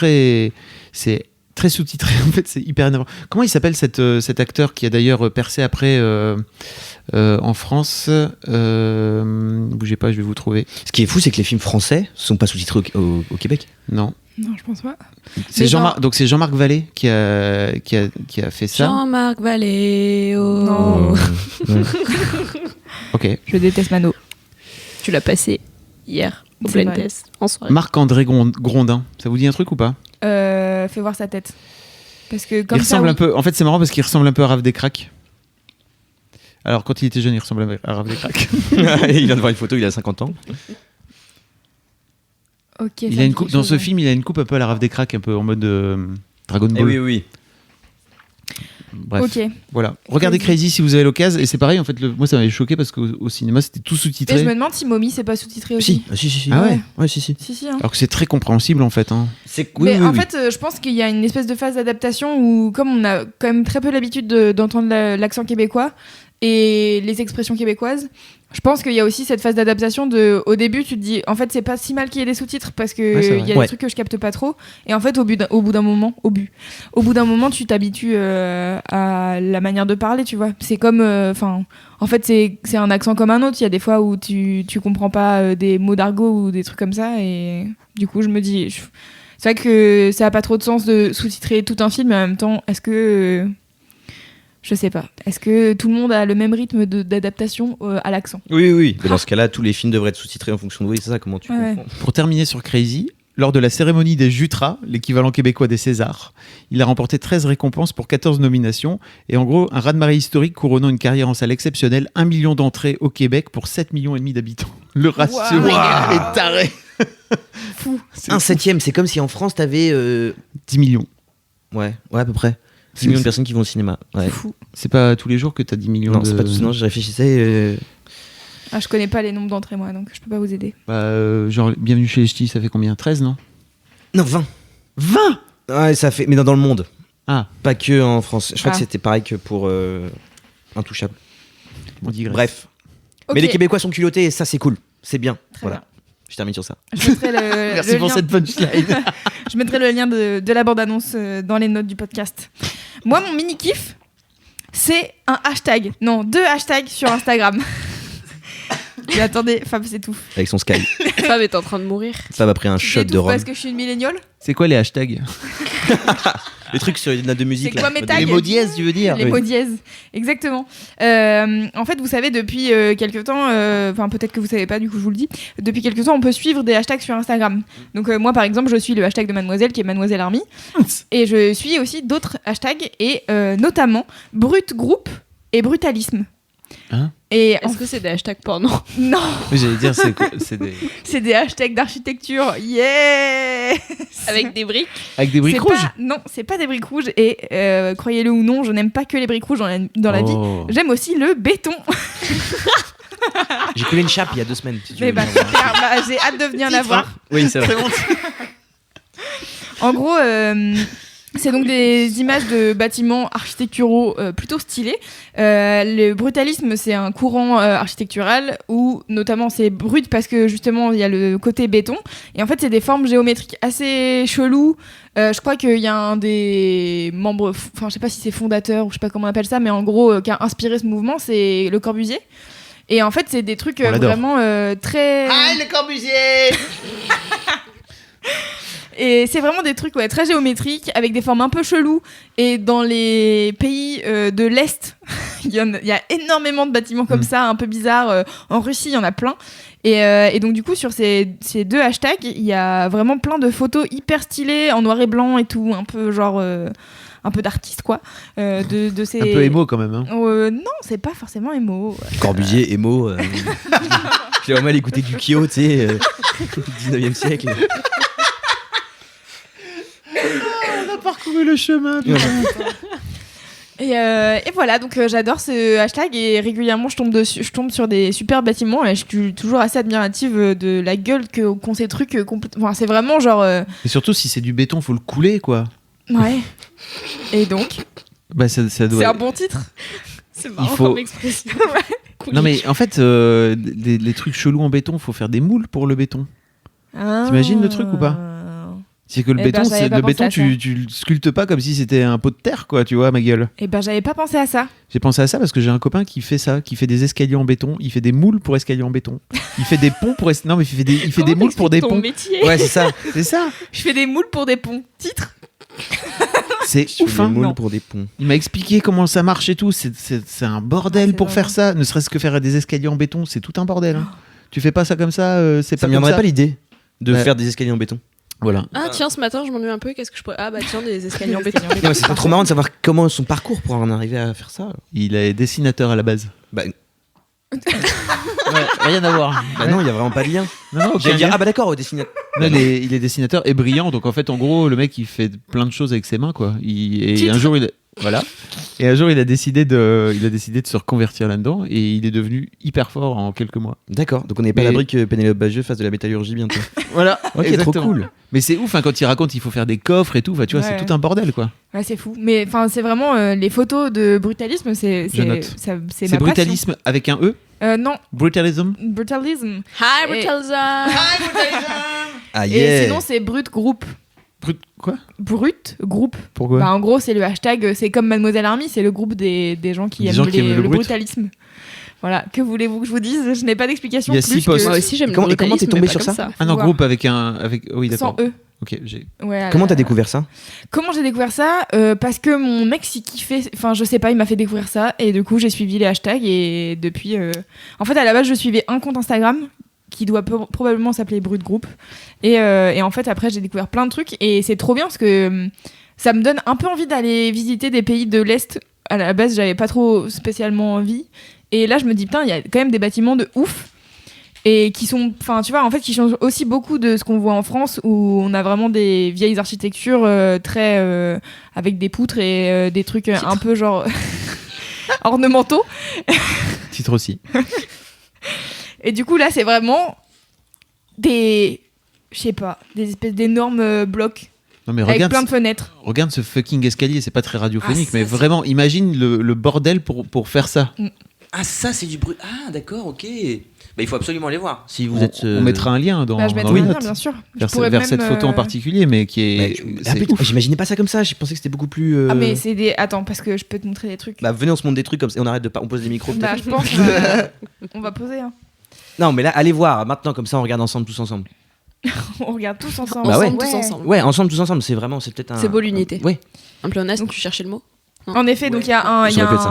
très sous-titré en fait, c'est hyper énervant. Comment il s'appelle cet acteur qui a d'ailleurs percé après en France? Bougez pas, je vais vous trouver. Ce qui est fou, c'est que les films français sont pas sous-titrés au Québec. Non, Non, je pense pas. c'est Mais Jean-Marc. Donc c'est Jean-Marc Vallée qui a fait ça. Jean-Marc Valéo. Non. Ok. Je déteste Mano. Tu l'as passé hier au C'est blind vrai. test en soirée. Marc-André Grondin. Ça vous dit un truc ou pas? Fais voir sa tête. Parce que comme Il ça, ressemble oui. un peu. En fait, c'est marrant parce qu'il ressemble un peu à Raph Descraques. Alors quand il était jeune, il ressemblait à Raph Descraques. Il vient de voir une photo, il a 50 ans. Ok. ça Il me a une dit coupe, quelque dans chose, ce ouais. film, il a une coupe un peu à la Raph Descraques, un peu en mode Dragon Ball. Eh oui. Bref, Ok. voilà. Regardez Crazy si vous avez l'occasion. Et c'est pareil, en fait, moi ça m'avait choqué parce qu'au cinéma c'était tout Et je sous-titré. me demande si Mommy c'est pas sous-titré aussi. Si. Ah ouais. Ouais, si. Si, hein. Alors que c'est très compréhensible en fait. Hein. C'est Mais en fait, je pense qu'il y a une espèce de phase d'adaptation où, comme on a quand même très peu l'habitude d'entendre l'accent québécois et les expressions québécoises, Je pense qu'il y a aussi cette phase d'adaptation au début, tu te dis, en fait, c'est pas si mal qu'il y ait des sous-titres parce que Ouais, c'est vrai. il y a des trucs que je capte pas trop. Et en fait, au bout d'un moment, tu t'habitues à la manière de parler, tu vois. C'est comme, en fait, c'est un accent comme un autre. Il y a des fois où tu comprends pas des mots d'argot ou des trucs comme ça. Et du coup, je me dis, c'est vrai que ça a pas trop de sens de sous-titrer tout un film, mais en même temps, est-ce que je sais pas. Est-ce que tout le monde a le même rythme d'adaptation à l'accent? Oui. Mais dans ce cas-là, tous les films devraient être sous-titrés en fonction de oui, c'est ça, comment tu comprends. Pour terminer sur Crazy, lors de la cérémonie des Jutras, l'équivalent québécois des Césars, il a remporté 13 récompenses pour 14 nominations. Et en gros, un raz-de-marée historique couronnant une carrière en salle exceptionnelle, 1 million d'entrées au Québec pour 7,5 millions d'habitants. Le ratio est taré. Fou. Un septième, c'est comme si en France, t'avais 10 millions. Ouais, à peu près. 10 millions de personnes qui vont au cinéma. Ouais. Fou. C'est pas tous les jours que t'as 10 millions Non, de... c'est pas tout. Non, je réfléchissais. Ah, je connais pas les nombres d'entrées, moi, donc je peux pas vous aider. Genre, Bienvenue chez les Ch'tis, ça fait combien? 13, non? Non, 20. 20 Ouais, ça fait. Mais dans le monde. Ah, Pas que en France. Je crois Ah. que c'était pareil que pour Intouchable. on digresse. Bref. Ok. Mais les Québécois sont culottés et ça, c'est cool. C'est bien. Très Voilà. bien. Je termine sur ça. Je mettrai Merci pour lien- cette punchline. Je mettrai le lien de la bande-annonce dans les notes du podcast. Moi, mon mini-kiff, c'est un hashtag. Non, 2 hashtags sur Instagram. Mais attendez, Fab s'étouffe. Avec son Sky. Fab est en train de mourir. Fab a pris un Tu shot de t'étouffes rhum. parce que je suis une milléniale. C'est quoi les hashtags? Les trucs sur les notes de musique. C'est quoi là. mes tags? Les mots dièses, tu veux dire? Les Oui. mots dièses, exactement. En fait, vous savez, depuis quelques temps, enfin peut-être que vous savez pas, du coup je vous le dis, depuis quelques temps, on peut suivre des hashtags sur Instagram. Donc moi, par exemple, je suis le hashtag de Mademoiselle, qui est Mademoiselle Army, et je suis aussi d'autres hashtags, et notamment Brut Group et Brutalisme. Hein? Et Est-ce que c'est des hashtags porno? non, J'allais dire, c'est quoi? C'est des... c'est des hashtags d'architecture, yeah. Avec des briques? Avec des briques C'est rouges? pas- Non, c'est pas des briques rouges, et croyez-le ou non, je n'aime pas que les briques rouges dans la vie. Oh. J'aime aussi le béton. J'ai collé une chape il y a 2 semaines. Si tu Mais veux bah, bien voir. super, bah, j'ai hâte de venir la voir. Oui, c'est vrai. En gros, c'est donc des images de bâtiments architecturaux plutôt stylés. Le brutalisme, c'est un courant architectural où notamment c'est brut parce que justement il y a le côté béton. Et en fait, c'est des formes géométriques assez cheloues. Je crois qu'il y a un des membres, enfin je sais pas si c'est fondateur ou je sais pas comment on appelle ça, mais en gros qui a inspiré ce mouvement, c'est Le Corbusier. Et en fait, c'est des trucs On l'adore. vraiment très... le Corbusier! Et c'est vraiment des trucs très géométriques, avec des formes un peu cheloues. Et dans les pays de l'Est, il y a énormément de bâtiments comme ça, un peu bizarres. En Russie, il y en a plein. Et donc, du coup, sur ces 2 hashtags, il y a vraiment plein de photos hyper stylées, en noir et blanc et tout, un peu genre... un peu d'artiste, quoi. De ces... Un peu émo quand même. Hein. Non, c'est pas forcément émo. Corbusier, émo. J'ai vraiment mal écouté du Kyo, tu sais, 19e siècle. On a parcouru le chemin. Et voilà, donc j'adore ce hashtag et régulièrement je tombe sur des super bâtiments et je suis toujours assez admirative de la gueule qu'ont ces trucs. Enfin, c'est vraiment genre... Et surtout, si c'est du béton, faut le couler, quoi. Ouais. Et donc, Bah, ça doit... c'est un bon titre. C'est marrant faut- comme expression. Non, mais en fait, les trucs chelous en béton, faut faire des moules pour le béton. T'imagines le truc ou pas? C'est que le Eh ben, béton, j'avais pas pensé à ça. tu le sculptes pas comme si c'était un pot de terre, quoi, tu vois, ma gueule. Eh ben, j'avais pas pensé à ça. J'ai pensé à ça parce que j'ai un copain qui fait ça, qui fait des escaliers en béton, il fait des moules pour escaliers en béton. Il fait des ponts pour... Non, mais il fait des moules pour des ton ponts. métier. Ouais, c'est ça. C'est ça. Je fais des moules pour des ponts. Titre. C'est Je fais ouf, des hein. moules Non. pour des ponts. Il m'a expliqué comment ça marche et tout. C'est un bordel c'est pour vraiment- faire ça. Ne serait-ce que faire des escaliers en béton, c'est tout un bordel. Hein. Tu fais pas ça comme ça, c'est Ça pas me comme viendrait ça. pas l'idée de Ouais. faire des escaliers en béton. Voilà. Ah tiens, ce matin, je m'ennuie un peu. Qu'est-ce que je pourrais... Ah bah tiens, des escaliers en béton. Non, mais c'est pas trop marrant de savoir comment son parcours pour en arriver à faire ça. Il est dessinateur à la base. Bah, Ouais, rien à voir. bah non, il y a vraiment pas de lien. Non, non, J'allais dire, lien. ah bah d'accord, au dessinateur. Non, il est dessinateur et brillant. Donc en fait, en gros, le mec, il fait plein de choses avec ses mains, quoi. Et Titre. un jour, il... Voilà. Et un jour, il a décidé de se reconvertir là-dedans et il est devenu hyper fort en quelques mois. D'accord, donc on n'est pas à Mais- l'abri que Pénélope Bagieux fasse de la métallurgie bientôt. Voilà, Ok, trop cool. Mais c'est ouf, hein, quand il raconte, il faut faire des coffres et tout. Enfin, tu vois, Ouais. c'est tout un bordel, quoi. Ouais, c'est fou. Mais enfin, c'est vraiment les photos de brutalisme, c'est Je note. c'est C'est ma brutalisme avec un E. passion. Non, Brutalism. brutalisme. Hi, Et- Brutalism. Ah Et yeah. sinon, c'est brut groupe. Quoi? Brut groupe. Pourquoi? Bah, en gros, c'est le hashtag, c'est comme Mademoiselle Army, c'est le groupe des gens qui Des aiment, gens qui aiment le le brut. brutalisme. Voilà, que voulez-vous que je vous dise? Je n'ai pas d'explication. Il y a plus 6 posts. que Moi aussi, j'aime le Comment t'es brutalisme, tombé mais pas sur comme ça Ah non, Voir. groupe avec un. Oui, d'accord. Sans E. Ok, j'ai. Ouais, Comment t'as découvert ça? Comment j'ai découvert ça? Parce que mon ex, il kiffait. Enfin, je sais pas, il m'a fait découvrir ça. Et du coup, j'ai suivi les hashtags. Et depuis. En fait, à la base, je suivais un compte Instagram qui doit probablement s'appeler Brut Group. Et en fait, après, j'ai découvert plein de trucs. Et c'est trop bien parce que ça me donne un peu envie d'aller visiter des pays de l'Est. À la base, j'avais pas trop spécialement envie. Et là, je me dis, putain, il y a quand même des bâtiments de ouf. Et qui sont, enfin, tu vois, en fait, qui changent aussi beaucoup de ce qu'on voit en France, où on a vraiment des vieilles architectures très avec des poutres et des trucs un peu genre ornementaux. Titre aussi. Et du coup, là, c'est vraiment des, je sais pas, des espèces d'énormes blocs Non, mais avec regarde, plein de fenêtres. regarde ce fucking escalier. C'est pas très radiophonique, Ah, ça, mais c'est- vraiment, imagine le bordel pour faire ça. Ah, ça, c'est du bruit. Ah, d'accord, ok. Bah, il faut absolument les voir. Si vous On, êtes. on mettra un lien dans, Bah, je dans mettrai les un lien, notes. bien sûr. Je Vers, pourrais vers même, cette photo en particulier, mais qui est. Ouais, c'est ah, putain, ouf. j'imaginais pas ça comme ça. Je pensais que c'était beaucoup plus. Ah, mais c'est des. Attends, parce que je peux te montrer des trucs. Bah, venez, on se montre des trucs comme ça. On arrête de pas. On pose des micros. Bah, peut-être. je pense. On va poser. Hein. Non, mais là, allez voir. Maintenant, comme ça, on regarde ensemble, tous ensemble. On regarde tous ensemble. Bah ouais. Ensemble, tous ensemble. Ouais, ensemble, tous ensemble. C'est vraiment. C'est peut-être un. C'est beau, l'unité. Ouais. Un pléonasme, tu cherchais le mot? En effet, donc il y a un, il y a J'aurais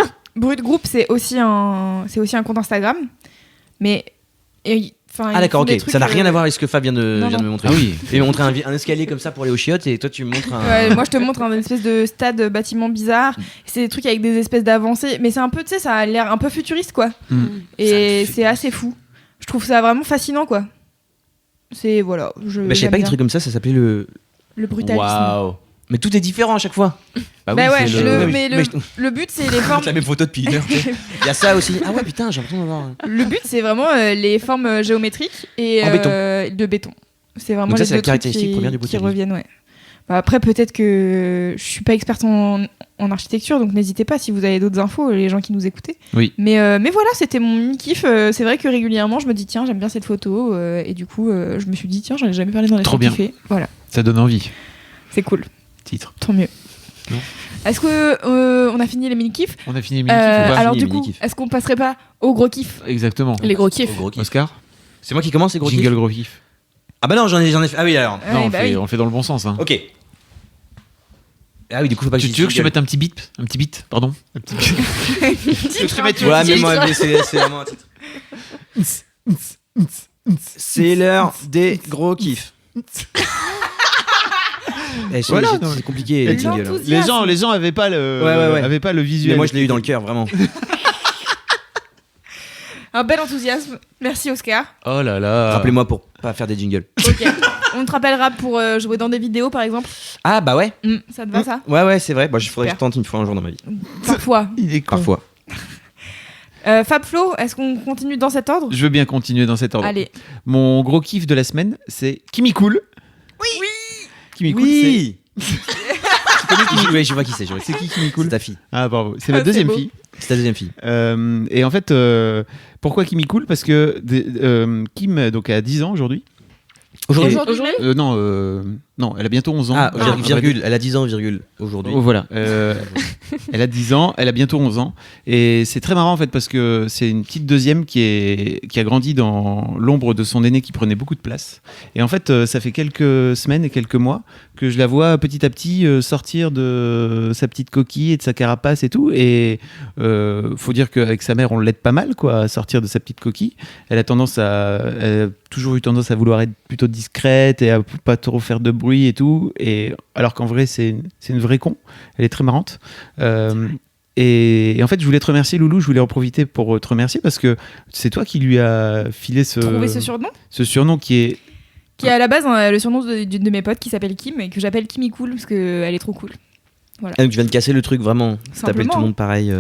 un Brut Group, c'est aussi un compte Instagram, mais enfin. Ah, d'accord, ok. Des trucs, Ça n'a rien à voir avec ce que Fab vient de non, me non. montrer. Ah oui. Il m'a montré un escalier comme ça pour aller aux chiottes et toi, tu me montres un. Ouais, moi, je te montre un espèce de stade bâtiment bizarre. C'est des trucs avec des espèces d'avancées, mais c'est un peu, tu sais, ça a l'air un peu futuriste, quoi. Mm. Et c'est assez fou. Je trouve ça vraiment fascinant, quoi. C'est voilà. Bah, je savais j'aime pas que des bien. trucs comme ça s'appelait le. Le brutalisme. Waouh. Mais tout est différent à chaque fois. Bah ouais, c'est mais mais le but, c'est les formes. la même photo depuis une heure. tu sais. Il y a ça aussi. Ah ouais, putain, j'ai l'impression d'avoir. Le but, c'est vraiment les formes géométriques et En béton. de béton. C'est vraiment Donc ça, les c'est la deux trucs caractéristique première du qui brutalisme. reviennent, ouais. Bah, après, peut-être que je suis pas experte en architecture, donc n'hésitez pas si vous avez d'autres infos, les gens qui nous écoutaient. Oui. Mais voilà, c'était mon mini kiff. C'est vrai que régulièrement, je me dis tiens, j'aime bien cette photo, et du coup, je me suis dit tiens, j'en ai jamais parlé dans les Trop trucs bien. kiffés. Voilà, Ça donne envie. c'est cool, Titre. tant mieux. Non. Est-ce que on a fini les mini kiffs? On a fini les mini-kiffs ou pas Alors Fini du les coup, mini-kiffs. est-ce qu'on passerait pas au gros kiff? Exactement. Les gros kiffs. Gros kiff. Oscar C'est moi qui commence, c'est gros kiff. Jingle gros kiff. Ah bah non, j'en ai fait. Ah oui, alors. Ouais, Non, bah on oui. le fait dans le bon sens. Hein. Ok. Ah oui, du coup, faut pas que Tu je veux que je te jingle. mette un petit beat? Un petit beat, pardon. Un petit beat. Tu veux que je te mette Ouais, mais titre. moi, mais c'est vraiment un titre. C'est l'heure des gros kiffs. Eh, je- Voilà, j'ai- non, c'est compliqué les jingles. hein. L'enthousiasme. Les gens avaient pas le, Ouais. avaient pas le visuel. Mais moi, je l'ai eu dans le cœur, vraiment. Un bel enthousiasme. Merci Oscar. Oh là là. Rappelez-moi pour pas faire des jingles. Ok. On te rappellera pour jouer dans des vidéos par exemple. Ah bah ouais. Ça te va ça? Ouais, c'est vrai. Bah, il faudrait que Super. je tente une fois un jour dans ma vie. Parfois. Il est con. Parfois. Fab Flo, est-ce qu'on continue dans cet ordre? Je veux bien continuer dans cet ordre. Allez. Mon gros kiff de la semaine, c'est Kimi Cool. Oui. Kimi Cool, Oui. Tu connais qui? Oui, je vois qui c'est. c'est qui Kimi Cool? C'est ta fille. Ah bravo, c'est Ah, ma c'est deuxième beau. fille. C'est ta deuxième fille. Et en fait, pourquoi Kimi Cool? Parce que Kim donc, a 10 ans aujourd'hui. Aujourd'hui. Aujourd'hui même Non, elle a bientôt 11 ans. Ah, Ah. virgule. Elle a 10 ans, virgule. Aujourd'hui. Oh, voilà. Elle a 10 ans, elle a bientôt 11 ans. Et c'est très marrant en fait parce que c'est une petite deuxième qui a grandi dans l'ombre de son aîné qui prenait beaucoup de place. Et en fait, ça fait quelques semaines et quelques mois que je la vois petit à petit sortir de sa petite coquille et de sa carapace et tout. Et faut dire qu'avec sa mère, on l'aide pas mal quoi, à sortir de sa petite coquille. Elle a toujours eu tendance à vouloir être plutôt discrète et à pas trop faire de bruit et tout. Et alors qu'en vrai, c'est une vraie con. Elle est très marrante. Et en fait, je voulais te remercier, Loulou. Je voulais en profiter pour te remercier parce que c'est toi qui lui a filé Trouver ce surnom ce surnom qui est. qui est à la base le surnom d'une de mes potes qui s'appelle Kim et que j'appelle Kimi Cool parce qu'elle est trop cool. Voilà. Ah, donc tu viens de casser le truc vraiment. T'appelles Simplement. tout le monde pareil.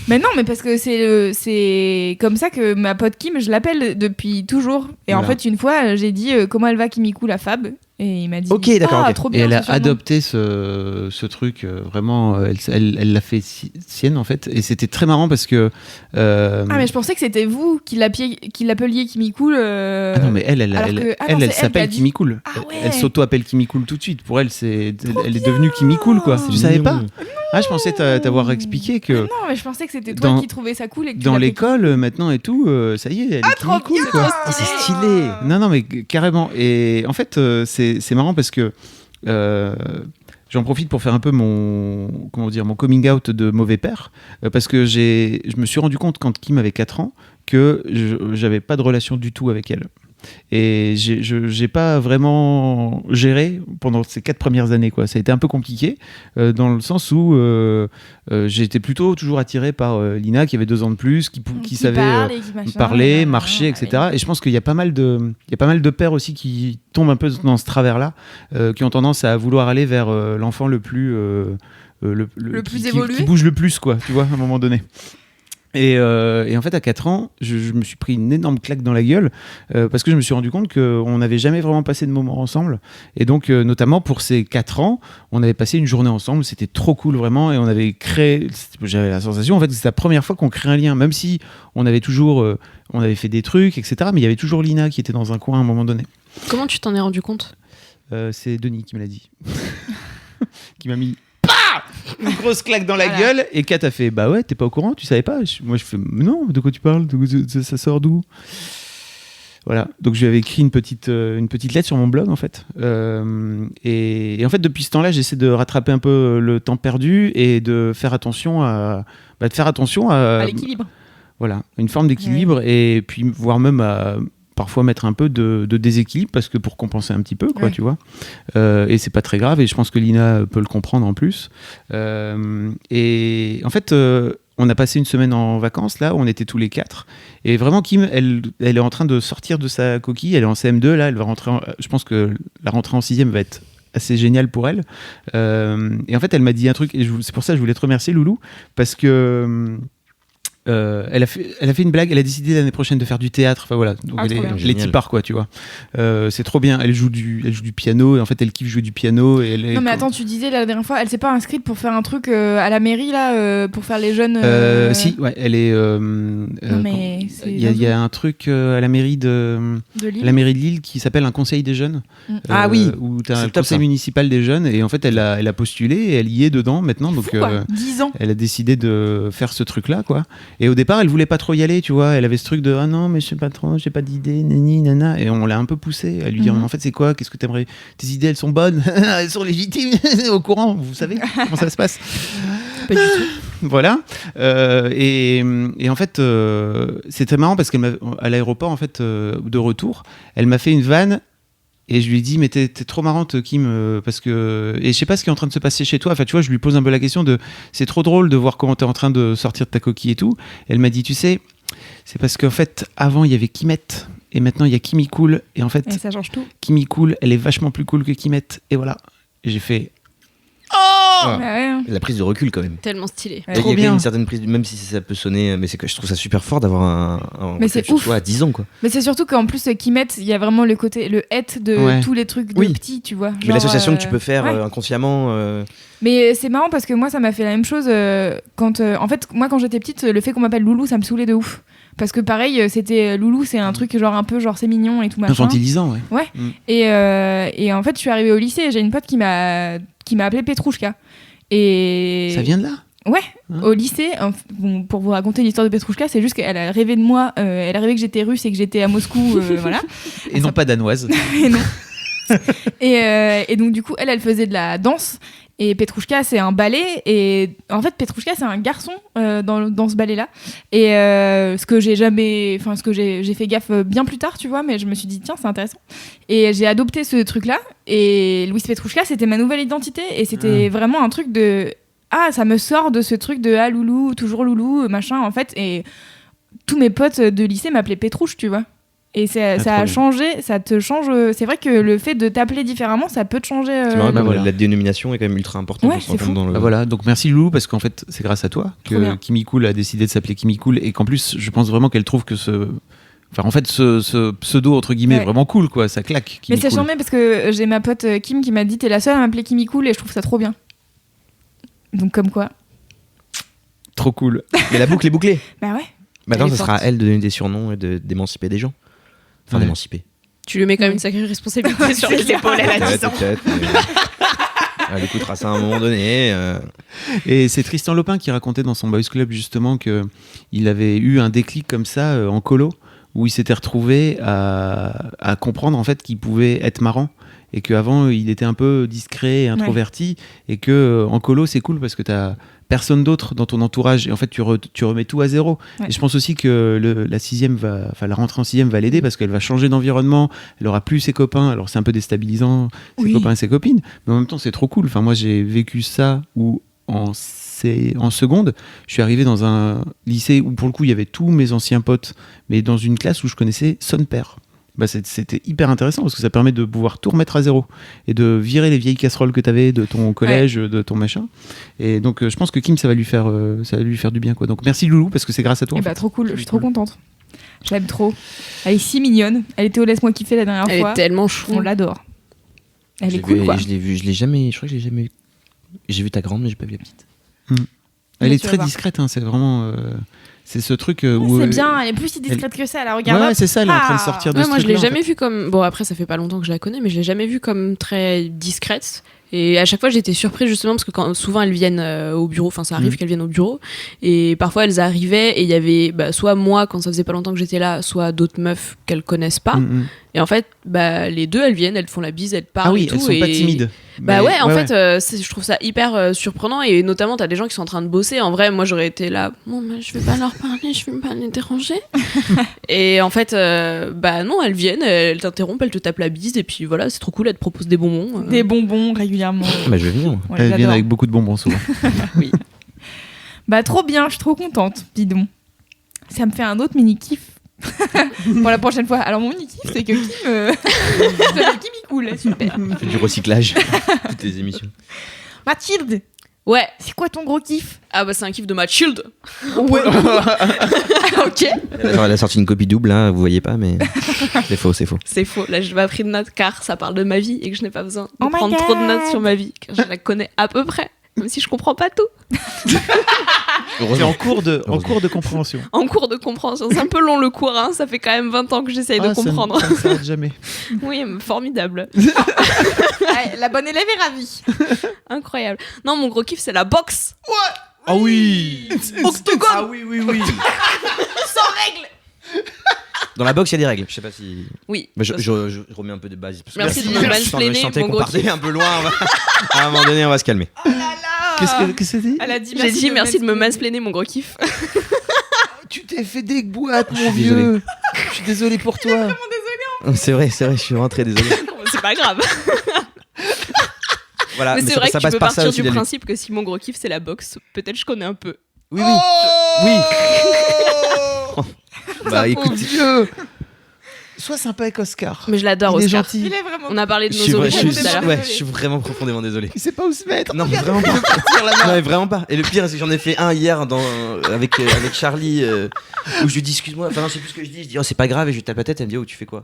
Mais non, mais parce que c'est comme ça que ma pote Kim, je l'appelle depuis toujours. Et en Voilà. fait, une fois, j'ai dit comment elle va Kimikou la Fab, et il m'a dit Ok, d'accord, ok. trop Et bien. elle a ce surnom. adopté ce truc, vraiment, elle l'a fait sienne en fait. Et c'était très marrant parce que. Ah mais je pensais que c'était vous qui l'appeliez Kimikou. Ah non, mais elle alors que- ah non, c'est elle elle qui a s'appelle dit. Kimi Cool. Ah ouais. Elle s'auto-appelle Kimi Cool tout de suite. Pour elle, elle est devenue Kimi Cool, quoi. C'est Tu savais mignon. pas? Ah, je pensais t'avoir expliqué que Ah non, mais je pensais que c'était toi dans- qui trouvais ça cool et que tu dans l'appelais l'école, maintenant et tout, ça y est, elle est trop Kimi Cool, bien. quoi. Ah, c'est stylé. Non, non, mais carrément. Et en fait, c'est marrant parce que j'en profite pour faire un peu mon coming out de mauvais père. Parce que je me suis rendu compte quand Kim avait 4 ans que j'avais pas de relation du tout avec elle. Et j'ai pas vraiment géré pendant ces 4 premières années, quoi. Ça a été un peu compliqué dans le sens où j'étais plutôt toujours attiré par Lina qui avait 2 ans de plus, qui savait parle et qui machin, parler, ouais, marcher, ouais, etc. ouais. Et je pense qu'il y a pas mal de pères aussi qui tombent un peu dans ce travers-là, qui ont tendance à vouloir aller vers l'enfant le plus plus qui évolué. bouge le plus, quoi, tu vois, à un moment donné. Et en fait, à 4 ans, je me suis pris une énorme claque dans la gueule parce que je me suis rendu compte qu'on n'avait jamais vraiment passé de moments ensemble. Et donc, notamment pour ces 4 ans, on avait passé une journée ensemble. C'était trop cool, vraiment. Et on avait créé. J'avais la sensation, en fait, que c'était la première fois qu'on crée un lien, même si on avait toujours. On avait fait des trucs, etc. Mais il y avait toujours Lina qui était dans un coin à un moment donné. Comment tu t'en es rendu compte? C'est Denis qui me l'a dit. Qui m'a mis une grosse claque dans la Voilà. gueule. Et Kat a fait bah ouais, t'es pas au courant, tu savais pas? Moi je fais mais non, de quoi tu parles? Ça sort d'où? Voilà, donc je lui avais écrit une petite lettre sur mon blog en fait. Et en fait depuis ce temps-là, j'essaie de rattraper un peu le temps perdu et de faire attention à à l'équilibre. voilà, une forme d'équilibre et puis voire même à parfois mettre un peu de déséquilibre parce que pour compenser un petit peu, quoi, Ouais. tu vois. Et c'est pas très grave et je pense que Lina peut le comprendre en plus. Et en fait, on a passé une semaine en vacances là, où on était tous les 4. Et vraiment, Kim, elle est en train de sortir de sa coquille. Elle est en CM2 là, elle va rentrer. Je pense que la rentrée en 6e va être assez géniale pour elle. Et en fait, elle m'a dit un truc et c'est pour ça que je voulais te remercier, Loulou, parce que elle a fait une blague. Elle a décidé l'année prochaine de faire du théâtre. Enfin voilà, donc Ah, elle trop bien. est Génial. typare, quoi, tu vois. C'est trop bien. Elle joue du piano et en fait elle kiffe jouer du piano. Et Non mais attends, tu disais la dernière fois, elle s'est pas inscrite pour faire un truc à la mairie là, pour faire les jeunes. Si, ouais, elle est. Non mais c'est Il y a un truc à la mairie de de la mairie de Lille qui s'appelle un conseil des jeunes. Ah oui, Où tu as c'est un top, conseil ça. municipal des jeunes et en fait elle a postulé et elle y est dedans maintenant. Donc Fou, quoi. 10 ans. elle a décidé de faire ce truc-là, quoi. Et au départ, elle voulait pas trop y aller, tu vois. Elle avait ce truc de ah non, mais je sais pas trop, j'ai pas d'idée, nani, nana. Et on l'a un peu poussé à lui dire Mhm. mais en fait, c'est quoi? Qu'est-ce que t'aimerais? Tes idées, elles sont bonnes, elles sont légitimes, au courant, vous savez comment ça se passe. Pas du tout. Voilà. Et en fait, c'était marrant parce qu'à l'aéroport, en fait, de retour, elle m'a fait une vanne. Et je lui ai dit, mais t'es trop marrante, Kim, parce que. Et je sais pas ce qui est en train de se passer chez toi. Enfin, tu vois, je lui pose un peu la question de. C'est trop drôle de voir comment t'es en train de sortir de ta coquille et tout. Elle m'a dit, tu sais, c'est parce qu'en fait, avant, il y avait Kimette. Et maintenant, il y a Kimi Cool. Et en fait, Et ça change tout. Kimi Cool, elle est vachement plus cool que Kimette. Et voilà. Et j'ai fait. Ah. Bah ouais, hein. La prise de recul quand même. Tellement stylé. Ouais. Il y a Trop quand même bien. une certaine prise, même si ça peut sonner, mais c'est que je trouve ça super fort d'avoir un Mais recul c'est sur ouf. soi à 10 ans, quoi. Mais c'est surtout qu'en plus Kimet, il y a vraiment le côté le hate de Ouais. tous les trucs de Oui. petits, tu vois. Mais Genre, l'association que tu peux faire ouais. inconsciemment. Mais c'est marrant parce que moi, ça m'a fait la même chose quand. En fait, moi, quand j'étais petite, le fait qu'on m'appelle Loulou, ça me saoulait de ouf. Parce que pareil, c'était Loulou, c'est un truc genre un peu genre c'est mignon et tout machin. Infantilisant, ouais. Et en fait, je suis arrivée au lycée et j'ai une pote qui m'a appelée Petrouchka. Et Ça vient de là? ouais, Hein au lycée, bon, pour vous raconter l'histoire de Petrouchka, c'est juste qu'elle a rêvé de moi, elle a rêvé que j'étais russe et que j'étais à Moscou, voilà. Et non pas danoise. Et non. Et donc du coup, elle faisait de la danse. Et Petrouchka, c'est un ballet. Et en fait, Petrouchka, c'est un garçon dans ce ballet-là. Et ce que j'ai fait gaffe bien plus tard, tu vois. Mais je me suis dit, tiens, c'est intéressant. Et j'ai adopté ce truc-là. Et Louise Petrouchka, c'était ma nouvelle identité. Et c'était vraiment un truc de... Ah, ça me sort de ce truc de ah, loulou, toujours loulou, machin, en fait. Et tous mes potes de lycée m'appelaient Petrouche, tu vois. Et ça trop a bien. changé, ça te change. C'est vrai que le fait de t'appeler différemment, ça peut te changer. C'est marrant, bah comme voilà. la dénomination est quand même ultra importante. Ouais, on se rend c'est compte dans le... Bah voilà, donc merci Loulou, parce qu'en fait, c'est grâce à toi Trop que bien. Kimi Cool a décidé de s'appeler Kimi Cool, et qu'en plus, je pense vraiment qu'elle trouve que ce pseudo, entre guillemets, Ouais. est vraiment cool, quoi, ça claque. Mais Kimi c'est Cool. charmé parce que j'ai ma pote Kim qui m'a dit t'es la seule à m'appeler Kimi Cool et je trouve ça trop bien. Donc comme quoi. Trop cool. Mais la boucle est bouclée. Bah ouais. Maintenant, Elle ça est sera à forte. elle de donner des surnoms et d'émanciper des gens. Enfin, Ouais. d'émanciper. Tu lui mets quand même une sacrée responsabilité sur les épaules, elle a 10 ans. Peut-être, mais... Elle écoutera ça à un moment donné. Et c'est Tristan Lopin qui racontait dans son Boys Club justement qu'il avait eu un déclic comme ça en colo, où il s'était retrouvé à comprendre en fait qu'il pouvait être marrant, et qu'avant il était un peu discret et introverti, et que en colo c'est cool parce que t'as personne d'autre dans ton entourage, et en fait tu remets tout à zéro. Ouais. Et je pense aussi que la rentrée en 6e va l'aider parce qu'elle va changer d'environnement, elle aura plus ses copains, alors c'est un peu déstabilisant, ses Oui. copains et ses copines, mais en même temps c'est trop cool. Enfin moi j'ai vécu ça où en seconde, je suis arrivé dans un lycée où pour le coup il y avait tous mes anciens potes, mais dans une classe où je connaissais son père. Bah, c'était hyper intéressant parce que ça permet de pouvoir tout remettre à zéro et de virer les vieilles casseroles que tu avais de ton collège, de ton machin. Et donc je pense que Kim ça va lui faire du bien, quoi. Donc merci Loulou parce que c'est grâce à toi. Et en bah fait. trop cool, je suis trop contente. Je l'aime trop. Elle est si mignonne. Elle était au Laisse-moi kiffer la dernière Elle fois. est tellement chou. On l'adore. Elle est J'ai cool vu- quoi. Je l'ai vu, je crois que je l'ai jamais vu. J'ai vu ta grande, mais j'ai pas vu la petite. Elle Mais est tu vas très voir. discrète, hein, c'est vraiment c'est ce truc où C'est bien, elle est plus si discrète que ça. La regarde. Ouais, hop. c'est ça, elle est en train de Ah. sortir de Ouais, ce moi je l'ai truc-là, en jamais vue comme. Bon, après, ça fait pas longtemps que je la connais, mais je l'ai jamais vue comme très discrète. Et à chaque fois, j'étais surprise justement parce que souvent elles viennent au bureau, enfin ça arrive qu'elles viennent au bureau. Et parfois elles arrivaient et il y avait soit moi quand ça faisait pas longtemps que j'étais là, soit d'autres meufs qu'elles connaissent pas. Et en fait, les deux elles viennent, elles font la bise, elles parlent Ah oui, et tout. elles sont pas timides. Bah Mais- ouais, en fait, je trouve ça hyper surprenant et notamment t'as des gens qui sont en train de bosser. En vrai, moi j'aurais été là, bon, je vais pas leur parler, je vais pas les déranger. Et en fait, non, elles viennent, elles t'interrompent, elles te tapent la bise et puis voilà, c'est trop cool, elles te proposent des bonbons. Des bonbons régulièrement. Bah, je vais venir. On Elles les viennent adore. avec beaucoup de bonbons souvent. Bah trop bien, je suis trop contente, dis donc. Ça me fait un autre mini kiff pour la prochaine fois. Alors mon mini kiff c'est que Kim s'appelle Kimi Cool, super. Fais du recyclage. Toutes les émissions. Mathilde, Ouais, c'est quoi ton gros kiff? ah bah c'est un kiff de Mathilde. Ouais. Ok. Elle a sorti une copie double, hein, vous voyez pas, mais c'est faux, c'est faux. C'est faux, là je vais pris de notes car ça parle de ma vie et que je n'ai pas besoin de Oh my prendre trop de notes God. sur ma vie car je la connais à peu près, même si je comprends pas tout. C'est en cours de compréhension. En cours de compréhension, c'est un peu long le cours, hein, ça fait quand même 20 ans que j'essaye de Ah, ça ne- comprendre. ça ne s'arrête jamais. Oui, mais formidable, Ouais, la bonne élève est ravie. incroyable. Non, mon gros kiff c'est la boxe. Ah oui. Octogone. Ah oui, oui, oui. Dans la boxe, il y a des règles. Je sais pas si. Oui. Bah, je remets un peu de base. Parce que Merci de me je mansplainer, sentais mon qu'on gros partait un peu loin. À un moment donné, on va se calmer. Qu'est-ce que c'est dit? Elle a dit J'ai dit merci de me mansplainer, mon gros kiff. Tu t'es fait des boîtes, mon suis désolé. vieux. Je suis désolé pour toi. C'est vrai, je suis rentré, désolé. C'est pas grave. Voilà, mais c'est vrai que ça tu passe peux par ça partir aussi. du la lutte. principe que si mon gros kiff c'est la boxe, peut-être je connais un peu. Oui, oui. Oui. Bah Mon écoute, vieux. Sois sympa avec Oscar. Mais je l'adore, Il est Oscar. gentil. Il est vraiment. On a parlé de je nos suis, origines tout à l'heure. je suis vraiment profondément désolé. Il sait pas où se mettre. Non, vraiment pas. Non, mais vraiment pas. Et le pire, c'est que j'en ai fait un hier avec Charlie où je lui dis excuse-moi. Enfin, non, je sais plus ce que je dis. Je dis oh, c'est pas grave et je lui tape la tête. Elle me dit oh, tu fais quoi?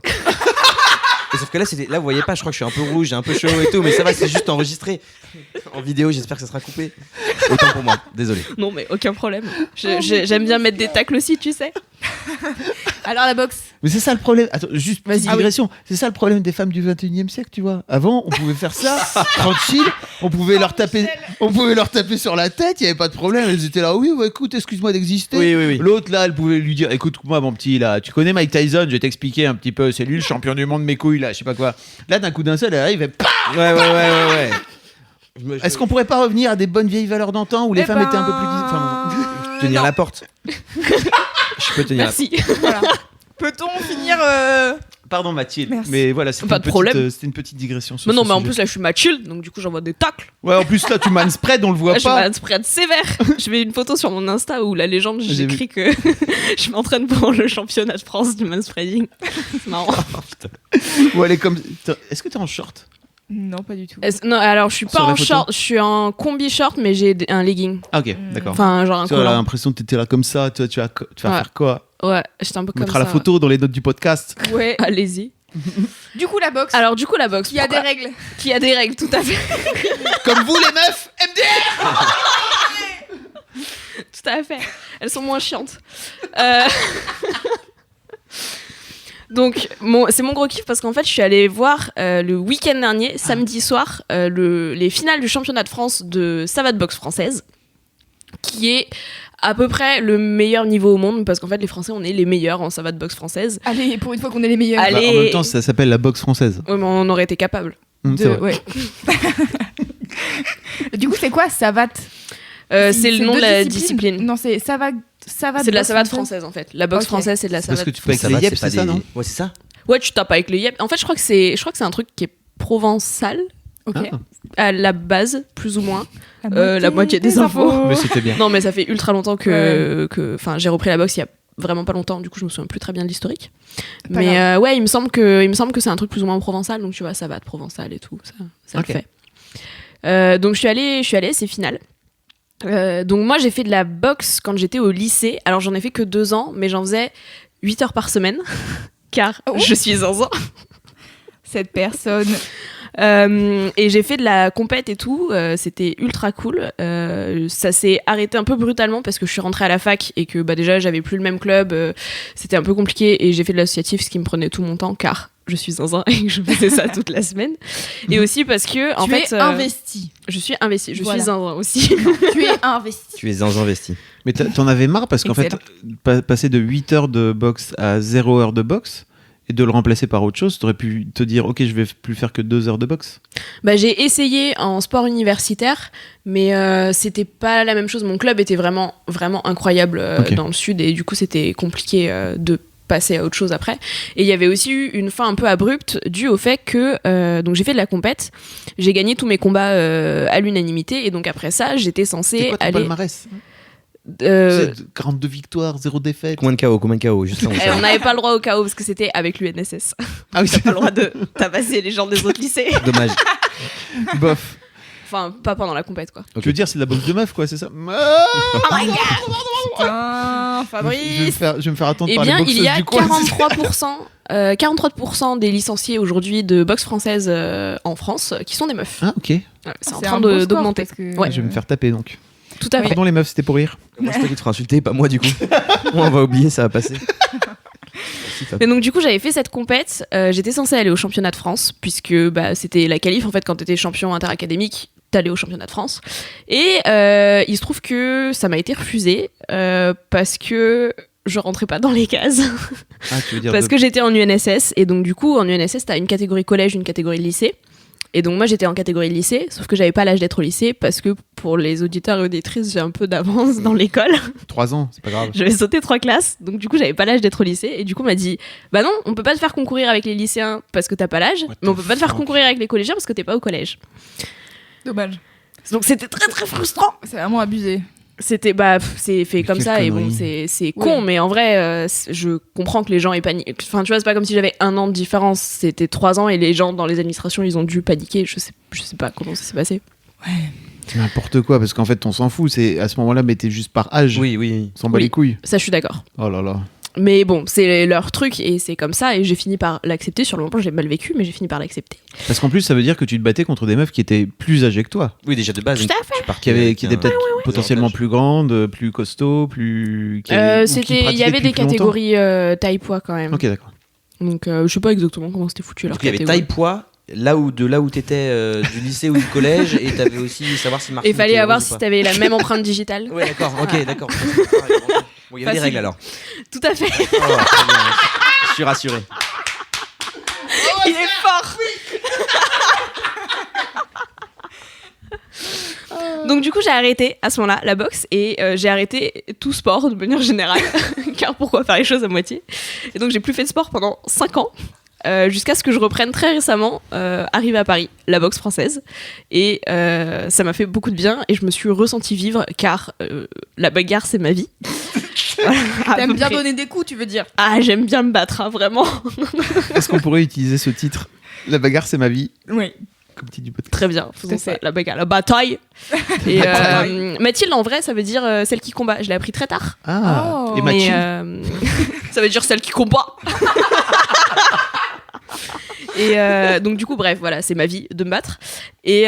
Et sauf que là, vous voyez pas, je crois que je suis un peu rouge, j'ai un peu chaud et tout, mais ça va, c'est juste enregistré en vidéo. J'espère que ça sera coupé. Autant pour moi, désolé. Non, mais aucun problème. J'aime bien mettre des tacles aussi, tu sais. Alors la boxe. Mais c'est ça le problème. Attends, juste petite Vas-y. digression. C'est ça le problème des femmes du 21e siècle, tu vois. Avant, on pouvait faire ça tranquille. On pouvait leur taper sur la tête. Il y avait pas de problème. Elles étaient là. Oui, ouais, écoute, excuse-moi d'exister. Oui, oui, oui. L'autre là, elle pouvait lui dire, écoute-moi, mon petit là, tu connais Mike Tyson, je vais t'expliquer un petit peu. C'est lui le champion du monde mes couilles là, je sais pas quoi. Là, d'un coup d'un seul, elle arrive. Et paf. Ouais. Est-ce qu'on pourrait pas revenir à des bonnes vieilles valeurs d'antan où les Eh femmes ben, étaient un peu plus. Enfin, tenir non. la porte? Je peux tenir Merci. Voilà. Peut-on finir Pardon Mathilde, Merci. mais voilà, c'était Pas de problème. c'était une petite digression sur Mais non, ce mais en sujet. plus, là, je suis Mathilde, donc du coup, j'envoie des tacles. Ouais, en plus là, tu manspread, on le voit Là, je pas. vais spread sévère. Je mets une photo sur mon Insta où la légende, J'ai j'écris que je m'entraîne pour le championnat de France du manspreading. C'est marrant. Ou elle est comme. Est-ce que t'es en short? Non, pas du tout. Non, alors, je suis Sur pas la en photo short, je suis en combi short, mais j'ai un legging. Ah, ok, d'accord. Enfin, genre un Tu vois, elle a collant. l'impression que t'étais là comme ça, tu vas Ouais. faire quoi? Ouais, j'étais un peu On comme mettra ça. la photo dans les notes du podcast. Ouais. Allez-y. Du coup, la boxe. Alors, du coup, la boxe. il y a des pourquoi règles. Qui a des règles, tout à fait. Comme vous les meufs, MDR. Tout à fait. Elles sont moins chiantes. Euh, Donc, c'est mon gros kiff parce qu'en fait, je suis allée voir le week-end dernier, samedi soir, les finales du championnat de France de savate boxe française, qui est à peu près le meilleur niveau au monde parce qu'en fait, les Français, on est les meilleurs en savate boxe française. Allez, pour une fois qu'on est les meilleurs. Allez. Bah, en même temps, ça s'appelle la boxe française. Ouais, mais on aurait été capable. C'est vrai. Ouais. Du coup, c'est quoi savate C'est le nom de deux la discipline. Non, c'est savate. C'est de la boxe savate française. française en fait. La boxe Ok. française, c'est de la Parce savate. que tu peux avec Ça les va, yep, pas c'est ça, des- non? Ouais, c'est ça. Ouais, tu tapes avec le yep. En fait, je crois que c'est un truc qui est provençal Ok. Ah. à la base, plus ou moins. La moitié des infos. Mais c'était bien. Non, mais ça fait ultra longtemps que j'ai repris la boxe il y a vraiment pas longtemps. Du coup, je me souviens plus très bien de l'historique. Pas Mais ouais, il me semble que c'est un truc plus ou moins provençal. Donc tu vois, ça va de provençal et tout. Ça Ok. le fait. Donc je suis allée à ces finales. Donc moi j'ai fait de la boxe quand j'étais au lycée. Alors j'en ai fait que 2 ans, mais j'en faisais 8 heures par semaine car Oh. je suis zinzin. Cette personne. Et j'ai fait de la compète et tout, c'était ultra cool. Ça s'est arrêté un peu brutalement parce que je suis rentrée à la fac et que bah, déjà j'avais plus le même club, c'était un peu compliqué et j'ai fait de l'associatif, ce qui me prenait tout mon temps car je suis zinzin et que je faisais ça toute la semaine. Et aussi parce que en Tu fait, es investi. je suis investie, je Voilà. suis zinzin aussi. Tu es investi. Tu es investi. Mais t'en avais marre parce qu'en fait, passer de 8 heures de boxe à 0 heure de boxe et de le remplacer par autre chose, t'aurais pu te dire ok, je vais plus faire que 2 heures de boxe. Bah, j'ai essayé en sport universitaire, mais c'était pas la même chose. Mon club était vraiment, vraiment incroyable Ok. dans le sud et du coup c'était compliqué de passer à autre chose après. Et il y avait aussi eu une fin un peu abrupte due au fait que donc j'ai fait de la compète, j'ai gagné tous mes combats à l'unanimité et donc après ça j'étais C'est censée quoi ton aller. palmarès? euh, C'est 42 victoires, 0 défaite. Combien de KO juste avant ça. on n'avait pas le droit au KO parce que c'était avec l'UNSS. Ah oui, T'as pas le droit de tabasser les gens des autres lycées. Dommage. bof. Enfin, pas pendant la compète quoi. Tu veux dire c'est de la boxe de meuf quoi, c'est ça? Putain, Fabrice. Je vais me faire attendre Eh par bien, les boxeuses il y a du coin. 43% des licenciés aujourd'hui de boxe française en France qui sont des meufs. Ah ok. Ouais, c'est en C'est train un beau score, d'augmenter. parce que- Ouais. Je vais me faire taper donc. Tout à fait. Pardon les meufs, c'était pour rire. Moi, c'est toi qui te feras insulter, pas moi du coup. Moi, on va oublier, ça va passer. Merci, Fab. Et donc du coup j'avais fait cette compète, j'étais censée aller au championnat de France puisque bah, c'était la qualif en fait quand t'étais champion interacadémique t'allais au championnat de France et il se trouve que ça m'a été refusé parce que je rentrais pas dans les cases Ah tu veux dire parce que j'étais en UNSS et donc du coup en UNSS t'as une catégorie collège, une catégorie lycée et donc moi j'étais en catégorie lycée sauf que j'avais pas l'âge d'être au lycée parce que pour les auditeurs et auditrices j'ai un peu d'avance dans l'école. 3 ans, c'est pas grave. J'avais sauté 3 classes, donc du coup j'avais pas l'âge d'être au lycée et du coup on m'a dit bah non on peut pas te faire concourir avec les lycéens parce que t'as pas l'âge, What mais on the peut pas te faire fuck. concourir avec les collégiens parce que t'es pas au collège. Dommage. Donc c'était très très frustrant. C'est vraiment abusé. C'était bah c'est fait Mais comme quelle ça et bon connerie. c'est con mais en vrai je comprends que les gens aient paniqué. Enfin tu vois c'est pas comme si j'avais 1 an de différence, c'était 3 ans et les gens dans les administrations ils ont dû paniquer. Je sais pas comment ça s'est passé. C'est n'importe quoi parce qu'en fait on s'en fout. C'est à ce moment-là, mais t'es juste par âge. Oui, oui. On s'en bat Oui. les couilles. Ça je suis d'accord. Oh là là. Mais bon c'est leur truc et c'est comme ça et j'ai fini par l'accepter. Sur le moment j'ai mal vécu mais j'ai fini par l'accepter. Parce qu'en plus ça veut dire que tu te battais contre des meufs qui étaient plus âgées que toi, Oui, déjà de base. Tout à fait. qui étaient peut-être potentiellement plus grandes, plus costauds, plus. Ou qui Il y pratiquaient avait des depuis plus longtemps. catégories taille poids quand même. Ok d'accord. Donc je sais pas exactement comment c'était foutu leur Donc il y avait catégorie. taille poids, là où t'étais du lycée ou du collège, et t'avais aussi savoir si Martine Et fallait était avoir heureuse si ou pas. t'avais la même empreinte digitale. Ouais, d'accord, ok, d'accord. Bon, il y a des Facile. règles alors. Tout à fait. Oh, très bien. Je suis rassuré. Il est fort. Donc du coup j'ai arrêté à ce moment-là la boxe et j'ai arrêté tout sport de manière générale car pourquoi faire les choses à moitié et donc j'ai plus fait de sport pendant 5 ans jusqu'à ce que je reprenne très récemment, arrivé à Paris, la boxe française. Et ça m'a fait beaucoup de bien et je me suis ressentie vivre car la bagarre, c'est ma vie. Voilà, à T'aimes peu bien près. donner des coups, tu veux dire? Ah, j'aime bien me battre, hein, vraiment. Est-ce qu'on pourrait utiliser ce titre? La bagarre, c'est ma vie, Oui. comme titre du podcast. Très bien, faisons Tout à ça. fait. La bagarre, la bataille. Et Mathilde, en vrai, ça veut dire celle qui combat. Je l'ai appris très tard. Ah, Oh. et Mais Mathilde. ça veut dire celle qui combat. Et donc du coup bref voilà c'est ma vie de me battre et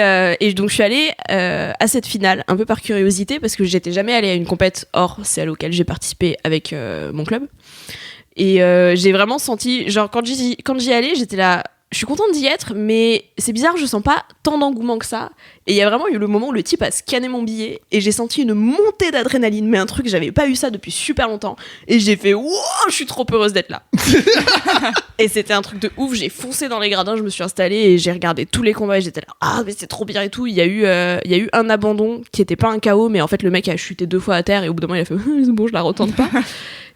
donc je suis allée à cette finale un peu par curiosité parce que j'étais jamais allée à une compète hors celle auquel j'ai participé avec mon club et j'ai vraiment senti genre quand j'y allais j'étais là je suis contente d'y être mais c'est bizarre je sens pas tant d'engouement que ça et il y a vraiment eu le moment où le type a scanné mon billet et j'ai senti une montée d'adrénaline mais un truc j'avais pas eu ça depuis super longtemps et j'ai fait wow je suis trop heureuse d'être là. Et c'était un truc de ouf, j'ai foncé dans les gradins, je me suis installée et j'ai regardé tous les combats et j'étais là, ah mais c'est trop bien et tout. Il y a eu un abandon qui était pas un KO, mais en fait le mec a chuté 2 fois à terre et au bout d'un moment il a fait, c'est bon je la retente pas.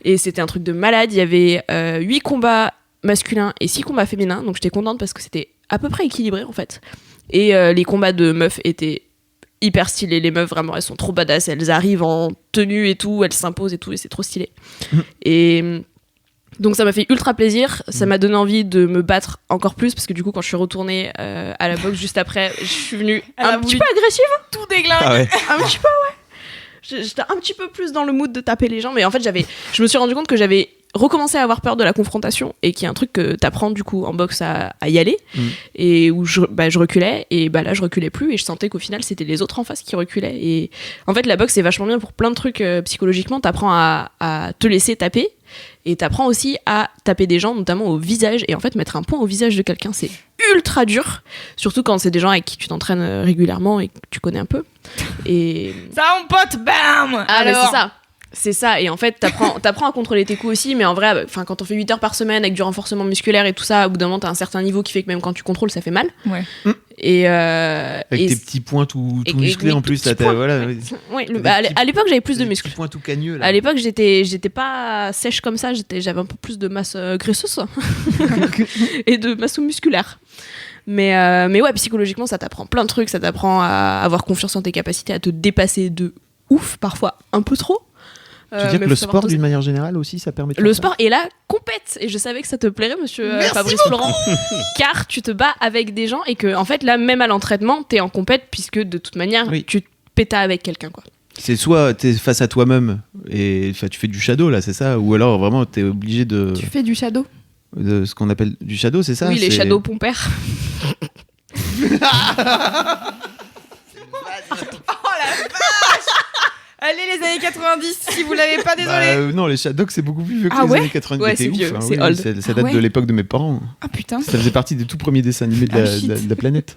Et c'était un truc de malade, il y avait 8 combats masculins et 6 combats féminins, donc j'étais contente parce que c'était à peu près équilibré en fait. Et les combats de meufs étaient hyper stylés, les meufs vraiment elles sont trop badass, elles arrivent en tenue et tout, elles s'imposent et tout et c'est trop stylé. Et donc ça m'a fait ultra plaisir, ça m'a donné envie de me battre encore plus parce que du coup quand je suis retournée à la boxe juste après, je suis venue Elle a un petit voulu peu agressive, Tout déglingue. Ah ouais. un petit peu ouais. J'étais un petit peu plus dans le mood de taper les gens mais en fait je me suis rendu compte que j'avais recommencé à avoir peur de la confrontation et qui est un truc que t'apprends du coup en boxe à y aller et où je reculais et bah là je reculais plus et je sentais qu'au final c'était les autres en face qui reculaient et en fait la boxe c'est vachement bien pour plein de trucs psychologiquement t'apprends à te laisser taper et t'apprends aussi à taper des gens notamment au visage et en fait mettre un point au visage de quelqu'un c'est ultra dur surtout quand c'est des gens avec qui tu t'entraînes régulièrement et que tu connais un peu et Ça, mon pote, bam. ah mais Alors, c'est ça et en fait t'apprends à contrôler tes coups aussi mais en vrai enfin quand on fait 8 heures par semaine avec du renforcement musculaire et tout ça au bout d'un moment t'as un certain niveau qui fait que même quand tu contrôles ça fait mal Ouais. et Avec tes petits points tout et- musclés et en mes plus. petits Là, points. voilà, ouais, Des à petits- l'époque j'avais plus de des muscles petits points tout cagneux là. à l'époque j'étais pas sèche comme ça j'avais un peu plus de masse graisseuse et de masse musculaire mais ouais psychologiquement ça t'apprend plein de trucs ça t'apprend à avoir confiance en tes capacités à te dépasser de ouf parfois un peu trop. Tu veux dire mais que faut le savoir sport doser. d'une manière générale aussi ça permet de Le faire ça sport est la compète et je savais que ça te plairait monsieur Fabrice Florent car tu te bats avec des gens et que en fait là même à l'entraînement t'es en compète puisque de toute manière Oui. tu te pétas avec quelqu'un quoi. C'est soit t'es face à toi-même et tu fais du shadow là c'est ça ou alors vraiment t'es obligé de Tu fais du shadow. ce qu'on appelle du shadow c'est ça Oui les c'est- shadow pompères. Allez, les années 90, si vous l'avez pas, Bah, désolé. non les shadow c'est beaucoup plus vieux que Ah les ouais années 90 Ouais, mais c'est ouf, vieux, hein, c'est oui, old. ça Ah date ouais. de l'époque de mes parents Ah putain. ça faisait partie des tout premiers dessins animés de Ah, la, shit. de la planète.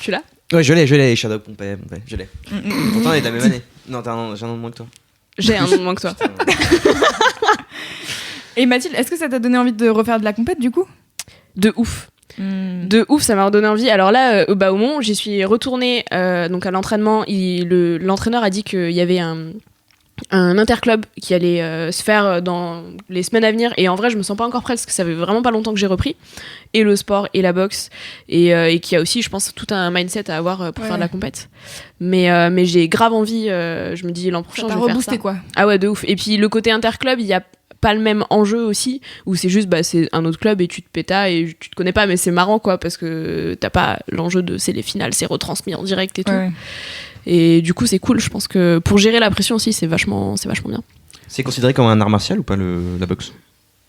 Tu l'as? Ouais, je l'ai, Shadow Pompey, je l'ai. Pourtant, on est de la même année. Non, j'ai un an de moins que toi. J'ai un nom de moins que toi. Et Mathilde, est-ce que ça t'a donné envie de refaire de la compète du coup? De ouf. De ouf, ça m'a redonné envie. Alors là, au Mont, j'y suis retournée donc à l'entraînement. L'entraîneur a dit qu'il y avait un interclub qui allait se faire dans les semaines à venir. Et en vrai, je me sens pas encore prête parce que ça fait vraiment pas longtemps que j'ai repris. Et le sport et la boxe. Et qu'il y a aussi, je pense, tout un mindset à avoir pour Ouais. faire de la compète. Mais j'ai grave envie. Je me dis l'an prochain, Ça je t'a vais faire reboosté ça. quoi. Ah ouais, de ouf. Et puis le côté interclub, il y a pas le même enjeu aussi, où c'est juste c'est un autre club et tu te pétas et tu te connais pas, mais c'est marrant quoi, parce que t'as pas l'enjeu de c'est les finales, c'est retransmis en direct et tout. Ouais. Et du coup, c'est cool, je pense que pour gérer la pression aussi, c'est vachement bien. C'est considéré comme un art martial ou pas la boxe?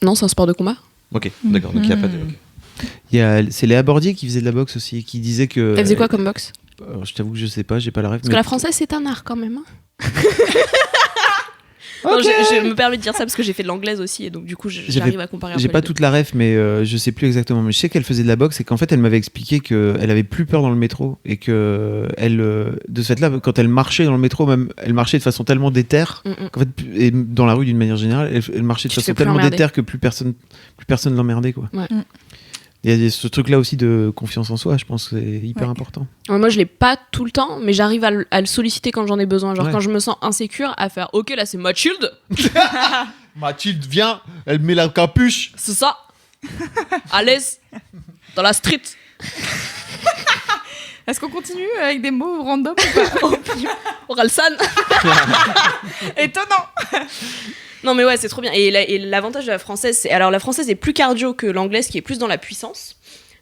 Non, c'est un sport de combat. Ok, d'accord, donc il n'y a pas de. ok. C'est Léa Bordier qui faisait de la boxe aussi qui disait que Elle faisait quoi comme boxe? alors, je t'avoue que je sais pas j'ai pas la ref Parce que la française, c'est un art quand même. Hein. Non, je me permets de dire ça parce que j'ai fait de l'anglaise aussi et donc du coup j'arrive à comparer un j'ai peu pas les deux. toute la ref mais je sais plus exactement mais je sais qu'elle faisait de la boxe et qu'en fait elle m'avait expliqué qu'elle avait plus peur dans le métro et que elle de ce fait là quand elle marchait dans le métro même elle marchait de façon tellement déterre qu'en fait et dans la rue d'une manière générale elle marchait de Tu te façon fais plus tellement emmerder. déterre que plus personne l'emmerdait quoi. Ouais. Il y a ce truc là aussi de confiance en soi je pense que c'est hyper Ouais. important. Moi, je l'ai pas tout le temps, mais j'arrive à le solliciter quand j'en ai besoin. Genre Ouais. quand je me sens insécure, à faire OK, là c'est Mathilde, Mathilde vient elle met la capuche c'est ça. À l'aise. Dans la street. Est-ce qu'on continue avec des mots random ou pas? Oralsan. Étonnant. Non mais ouais, c'est trop bien. Et l'avantage de la française, alors la française est plus cardio que l'anglaise qui est plus dans la puissance.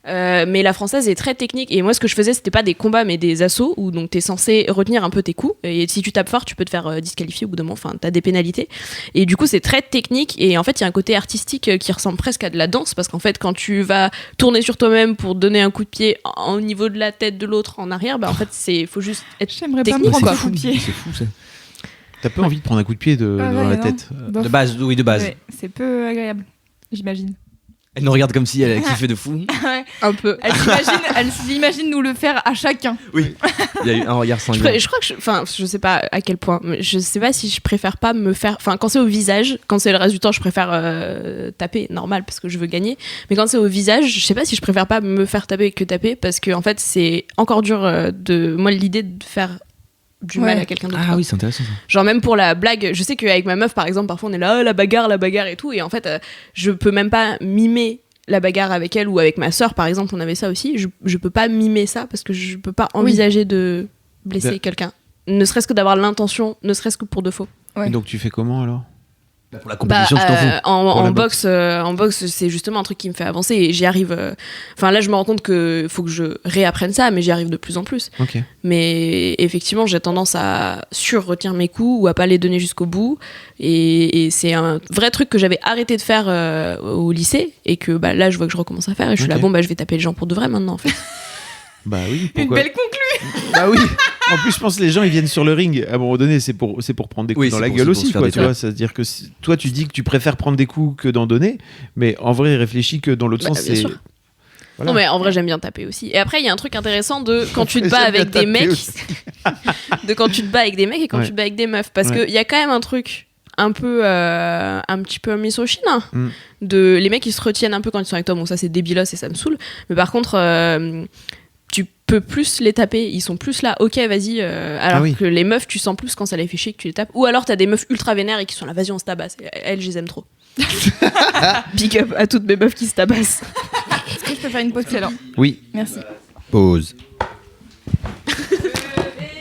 Mais la française est très technique et moi ce que je faisais c'était pas des combats mais des assauts où donc t'es censé retenir un peu tes coups et si tu tapes fort tu peux te faire disqualifier au bout d'un moment, enfin t'as des pénalités et du coup c'est très technique et en fait il y a un côté artistique qui ressemble presque à de la danse parce qu'en fait quand tu vas tourner sur toi-même pour donner un coup de pied au niveau de la tête de l'autre en arrière bah en fait faut juste être J'aimerais pas me technique, prendre quoi. un coup de pied. C'est fou ça. T'as pas envie de prendre un coup de pied dans la non. tête. Bof. De base, oui, de base. Ouais, c'est peu agréable, j'imagine. Elle nous regarde comme si elle kiffait de fou. Ouais. un peu. Elle s'imagine nous le faire à chacun. Oui. Il y a eu un regard sanguin. Je crois que je sais pas à quel point, mais je sais pas si je préfère pas me faire. Enfin, quand c'est au visage, quand c'est le reste du temps, je préfère taper normal parce que je veux gagner. Mais quand c'est au visage, je sais pas si je préfère pas me faire taper que taper parce que en fait, c'est encore dur de. Moi, l'idée de faire du mal à quelqu'un d'autre. Ah oui, c'est intéressant ça. Genre même pour la blague, je sais qu'avec ma meuf par exemple, parfois on est là, la bagarre et tout, et en fait, je peux même pas mimer la bagarre avec elle ou avec ma sœur par exemple, on avait ça aussi, je peux pas mimer ça parce que je peux pas envisager de blesser quelqu'un, ne serait-ce que d'avoir l'intention, ne serait-ce que pour de faux. Ouais. Et donc tu fais comment alors? Pour la compétition, tu t'en fous. En la boxe, c'est justement un truc qui me fait avancer et j'y arrive. Enfin là, je me rends compte que faut que je réapprenne ça, mais j'y arrive de plus en plus. Ok. Mais effectivement, j'ai tendance à sur-retenir mes coups ou à pas les donner jusqu'au bout. Et c'est un vrai truc que j'avais arrêté de faire au lycée et que bah, là, je vois que je recommence à faire et je suis là, Ok. bon, bah, je vais taper les gens pour de vrai maintenant en fait. Bah oui. Une Pourquoi? belle conclusion. Bah oui. En plus, je pense que les gens ils viennent sur le ring. À un moment donné, c'est pour prendre des coups Oui, dans c'est la pour- gueule c'est pour se aussi, faire quoi. des Tu vois, c'est-à-dire que toi, tu dis que tu préfères prendre des coups que d'en donner, mais en vrai, réfléchis que dans l'autre Bah, sens, bien c'est. sûr. Voilà. Non mais en vrai j'aime bien taper aussi. Et après il y a un truc intéressant de quand tu te bats J'aime bien avec des taper mecs, aussi. de quand tu te bats avec des mecs et quand Ouais. tu te bats avec des meufs, parce Ouais. que il y a quand même un truc un peu un petit peu misogyne hein, Mm. de les mecs qui se retiennent un peu quand ils sont avec toi. Bon ça c'est débilos et ça me saoule. Mais par contre tu peux plus les taper, ils sont plus là, ok vas-y, alors Ah oui. que les meufs tu sens plus quand ça les fait chier que tu les tapes. Ou alors t'as des meufs ultra vénères et qui sont là, vas-y on se tabasse. Et elles je les aime trop. Big up à toutes mes meufs qui se tabassent. Est-ce que je peux faire une pause alors? Oui. Merci. Pause.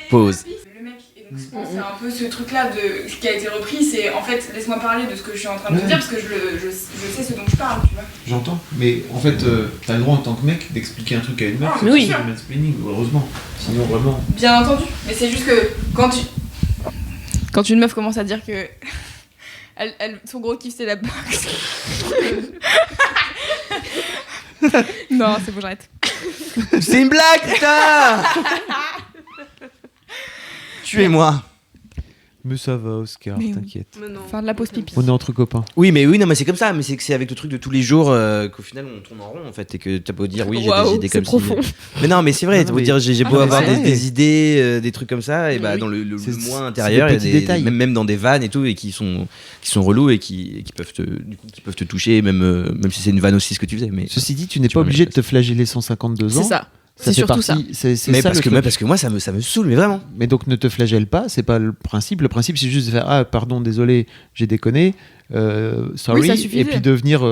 Pause. Le mec, et donc, je pense que c'est un peu ce truc-là qui a été repris, c'est en fait, laisse-moi parler de ce que je suis en train de te dire, parce que je sais ce dont je parle, tu vois. J'entends. Mais en fait, t'as le droit en tant que mec d'expliquer un truc à une meuf. Ah, mais oui. bien sûr. C'est du mansplaining, heureusement. Sinon, vraiment. Bien entendu, mais c'est juste que quand une meuf commence à dire que son gros kiff c'est la boxe. Non, c'est bon, j'arrête. C'est une blague, putain. Tuez-moi. Mais ça va, Oscar, Mais oui. t'inquiète. Faire de la pause pipi. On est entre copains. Oui, non, mais c'est comme ça. Mais c'est que c'est avec le truc de tous les jours qu'au final on tourne en rond en fait et que t'as beau dire oui, j'ai Waouh, des idées c'est comme profond. si. Mais non, mais c'est vrai. Non, T'as beau mais- dire j'ai beau mais avoir c'est vrai. des idées, des trucs comme ça, et bah Oui. dans le C'est- moins c'est intérieur, des il y a petits détails. même dans des vannes et tout et qui sont relous et qui peuvent te toucher, même si c'est une vanne aussi ce que tu faisais. Mais Ceci dit, tu n'es Tu pas vois, obligé de mais- te flageller 152 ans. C'est ça. Ça C'est fait surtout partie- C'est mais ça parce le que truc. moi ça me saoule, mais vraiment. Mais donc ne te flagelle pas, c'est pas le principe. Le principe c'est juste de faire ah pardon désolé j'ai déconné, sorry, Oui, ça suffisait. et puis de venir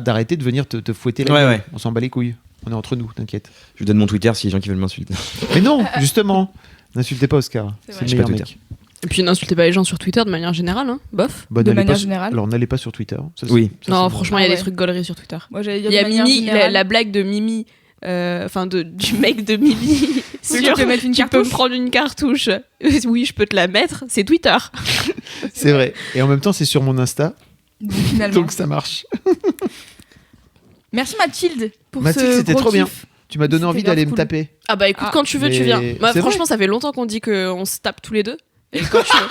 d'arrêter de venir te fouetter la Ouais, gueule. ouais. On s'en bat les couilles. On est entre nous, t'inquiète. Je vous donne mon Twitter si les gens qui veulent m'insulter. Mais non, justement, n'insultez pas Oscar. C'est C'est vrai. le J'ai pas meilleur Twitter. mec. Et puis n'insultez pas les gens sur Twitter de manière générale, hein. Bof. Bah, De n'allez manière pas- générale. Alors n'allez pas sur Twitter. Ça, c'est- Oui. ça, Non, c'est franchement, il y a Ah des ouais. trucs gauleries sur Twitter. Moi j'allais dire Il y a de manière Mimi, générale. la blague de Mimi, enfin du mec de Mimi. Oui, tu peux mettre une tu peux cartouche. me prendre une cartouche. Oui, je peux te la mettre. C'est Twitter. C'est vrai. Et en même temps c'est sur mon Insta, Finalement. donc ça marche. Merci Mathilde pour Mathilde, ce c'était gros trop bien. kiff. Tu m'as donné C'était envie grave d'aller me cool. taper. Ah bah écoute, Ah, quand tu veux, tu mais viens. Moi, c'est franchement, ça fait longtemps qu'on dit qu'on se tape tous les deux. Et quand tu veux.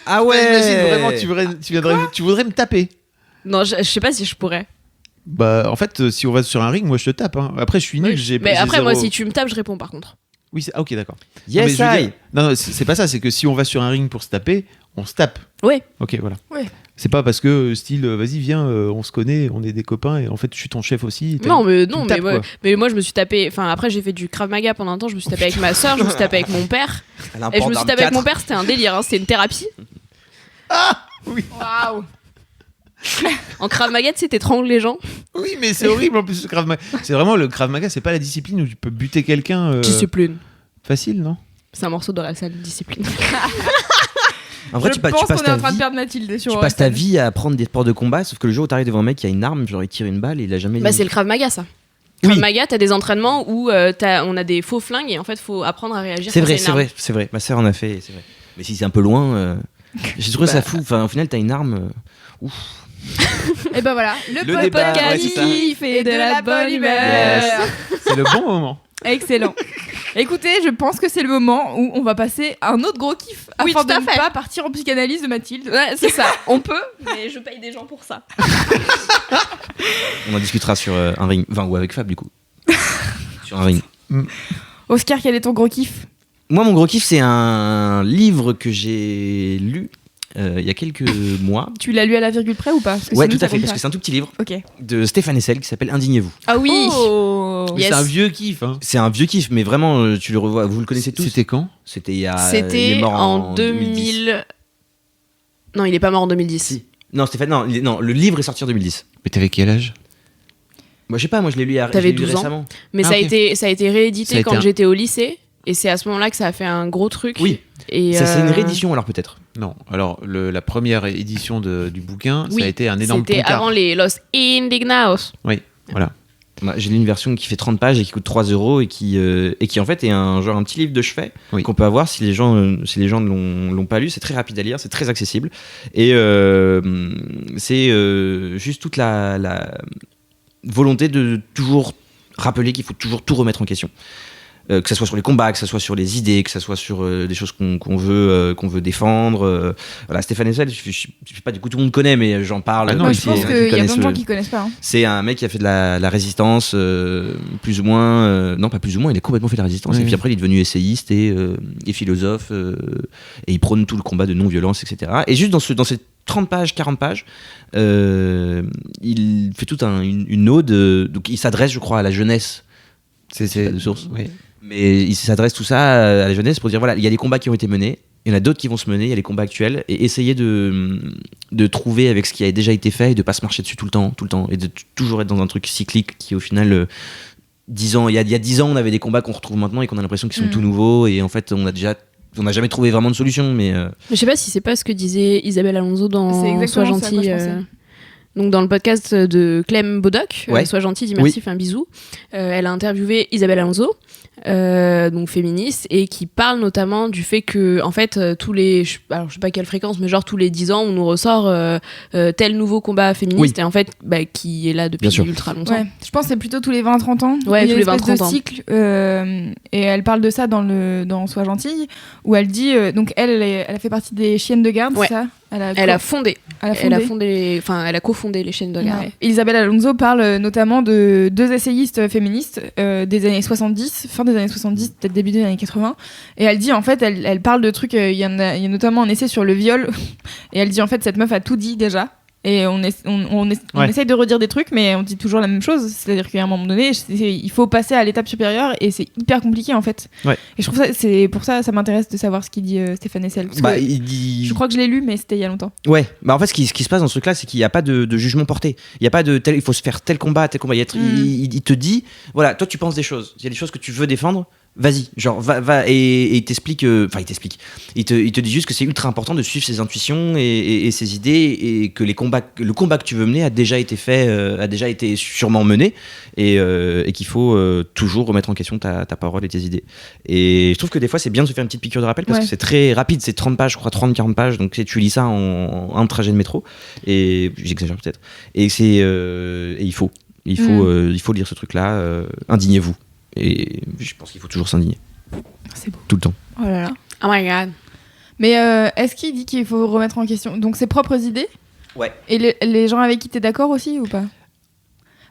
Ah Imagine, vraiment, tu voudrais me taper. Non, je sais pas si je pourrais. Bah en fait si on va sur un ring, moi je te tape. Hein. Après je suis nul. Oui. Mais j'ai après, moi, zéro- si tu me tapes, je réponds par contre. Oui, ok, d'accord. Yes, Non, mais je veux I. dire- non, c'est pas ça, c'est que si on va sur un ring pour se taper, on se tape. Ouais. Ok, voilà. Ouais. C'est pas parce que, style, vas-y, viens, on se connaît, on est des copains, et en fait, je suis ton chef aussi. Non, mais tu non, me tapes, quoi. mais moi, je me suis tapé. Enfin, après, j'ai fait du Krav Maga pendant un temps. Je me suis tapé avec ma soeur, je me suis tapé avec mon père. Elle a un Et je port me suis d'arme tapé avec 4. mon père, c'était un délire. Hein. C'était une thérapie. Waouh. En Krav Maga, tu sais, t'étrangles les gens. Oui, mais c'est horrible en plus le Krav Maga. C'est vraiment le Krav Maga, c'est pas la discipline où tu peux buter quelqu'un Discipline. facile, non? C'est un morceau de la salle discipline. En vrai, Je tu pense passes qu'on est ta en train de vie. perdre Mathilde sur Tu passes ta vie à apprendre des sports de combat, sauf que le jour où t'arrives devant un mec qui a une arme, genre il tire une balle et il a jamais. Bah, c'est le Krav Maga, ça. Oui. Krav Maga, t'as des entraînements où on a des faux flingues et en fait, faut apprendre à réagir. C'est face à vrai, une c'est arme. vrai, c'est vrai. Ma sœur en a fait, c'est vrai. Mais si c'est un peu loin, j'ai trouvé ça fou. Enfin, au final, t'as une arme. Ouf. Et ben voilà, le débat, podcast ouais, c'est ça. qui fait de la bonne humeur. Yes. C'est le bon moment. Excellent. Écoutez, je pense que c'est le moment où on va passer à un autre gros kiff Oui, afin tout de à ne fait. pas partir en psychanalyse de Mathilde. Ouais, c'est ça. On peut, mais je paye des gens pour ça. On en discutera sur un ring. Enfin, ou avec Fab, du coup. Sur un ring. Oscar, quel est ton gros kiff? Moi, mon gros kiff, c'est un livre que j'ai lu il y a quelques mois. Tu l'as lu à la virgule près ou pas? Parce que Ouais, sinon, tout à ça fait, compte parce pas. que c'est un tout petit livre Ok. de Stéphane Hessel qui s'appelle Indignez-vous. Ah oui. Oh. Yes. C'est un vieux kiff. Hein. C'est un vieux kiff, mais vraiment, tu le revois. Vous le connaissez tous. C'était quand? C'était il y a. il C'était est mort en 2010. 2000. Non, il est pas mort en 2010. Si. Non, Stéphane, non, le livre est sorti en 2010. Mais t'avais quel âge? Moi, je sais pas, moi je l'ai lu, T'avais je l'ai lu 12 ans. récemment. Mais Ah, ça, ok. ça a été réédité Ça a été quand un- j'étais au lycée. Et c'est à ce moment-là que ça a fait un gros truc. Oui, Et ça c'est une réédition alors peut-être. Non. Alors, la première édition du bouquin, Oui, ça a été un énorme c'était poncard. avant les Los Indignados. Oui, voilà. Moi, j'ai lu une version qui fait 30 pages et qui coûte 3 € et qui en fait est un petit livre de chevet Oui. qu'on peut avoir si les gens ne l'ont pas lu. C'est très rapide à lire, c'est très accessible et c'est juste toute la volonté de toujours rappeler qu'il faut toujours tout remettre en question. Que ça soit sur les combats, que ça soit sur les idées, que ça soit sur des choses qu'on veut défendre. Voilà, Stéphane Hessel, je sais pas, du coup tout le monde connaît, mais j'en parle. Ah non, Moi, il je faut- pense qui qu'il y a connaissent plein de gens qui connaissent pas. Hein. C'est un mec qui a fait de la résistance, plus ou moins. Non, pas plus ou moins, il a complètement fait de la résistance. Oui. Et puis après, il est devenu essayiste et philosophe. Et il prône tout le combat de non-violence, etc. Et juste dans ces 30 pages, 40 pages, il fait toute une ode. Donc il s'adresse, je crois, à la jeunesse. C'est de source. Oui. Mais il s'adresse tout ça à la jeunesse pour dire voilà, il y a des combats qui ont été menés. Il y en a d'autres qui vont se mener, il y a les combats actuels, et essayer de trouver avec ce qui a déjà été fait et de pas se marcher dessus tout le temps, et de toujours être dans un truc cyclique qui au final, 10 ans, il y a 10 ans on avait des combats qu'on retrouve maintenant et qu'on a l'impression qu'ils sont tout nouveaux, et en fait on n'a jamais trouvé vraiment de solution, mais Je sais pas si c'est pas ce que disait Isabelle Alonso C'est dans exactement Sois ça, gentil. quoi, je pensais. Donc dans le podcast de Clem Bodoc, Ouais. Sois gentil, dis merci, fais un bisou. Elle a interviewé Isabelle Alonso, donc féministe, et qui parle notamment du fait que en fait alors je sais pas quelle fréquence, mais genre tous les 10 ans on nous ressort tel nouveau combat féministe, Oui. et en fait qui est là depuis Bien sûr. ultra longtemps. Ouais, je pense que c'est plutôt tous les 20-30 ans. Ouais, Il y a tous les une espèce 20-30 de ans. cycle, et elle parle de ça dans Sois gentille, où elle dit donc elle a fait partie des chiennes de garde, Ouais. c'est ça Elle a fondé, elle a cofondé les chaînes de garde. Ouais. Isabelle Alonso parle notamment de deux essayistes féministes des années 70, fin des années 70, peut-être début des années 80. Et elle dit, en fait, elle parle de trucs, il y a notamment un essai sur le viol. Et elle dit, en fait, cette meuf a tout dit déjà. Et on Ouais. essaye de redire des trucs, mais on dit toujours la même chose. C'est-à-dire qu'à un moment donné, il faut passer à l'étape supérieure et c'est hyper compliqué en fait. Ouais. Et je trouve c'est pour ça m'intéresse de savoir ce qu'il dit Stéphane Hessel. Parce que il dit. je crois que je l'ai lu, mais c'était il y a longtemps. Ouais, bah en fait, ce qui se passe dans ce truc-là, c'est qu'il n'y a pas de jugement porté. Il n'y a pas de il faut se faire tel combat, tel combat. Il te dit, voilà, toi tu penses des choses. Il y a des choses que tu veux défendre, vas-y, genre va et il t'explique. Enfin, il te dit juste que c'est ultra important de suivre ses intuitions et ses idées, et que le combat que tu veux mener a déjà été fait, a déjà été sûrement mené, et qu'il faut toujours remettre en question ta parole et tes idées. Et je trouve que des fois, c'est bien de se faire une petite piqûre de rappel parce Ouais. que c'est très rapide, c'est 30 pages, je crois, 30-40 pages, donc tu lis ça en un trajet de métro, et j'exagère peut-être. Et il faut lire ce truc-là, indignez-vous. Et je pense qu'il faut toujours s'indigner. C'est beau. Tout le temps. Oh là là. Oh my god. Mais est-ce qu'il dit qu'il faut remettre en question donc ses propres idées? Ouais. Et les gens avec qui t'es d'accord aussi ou pas?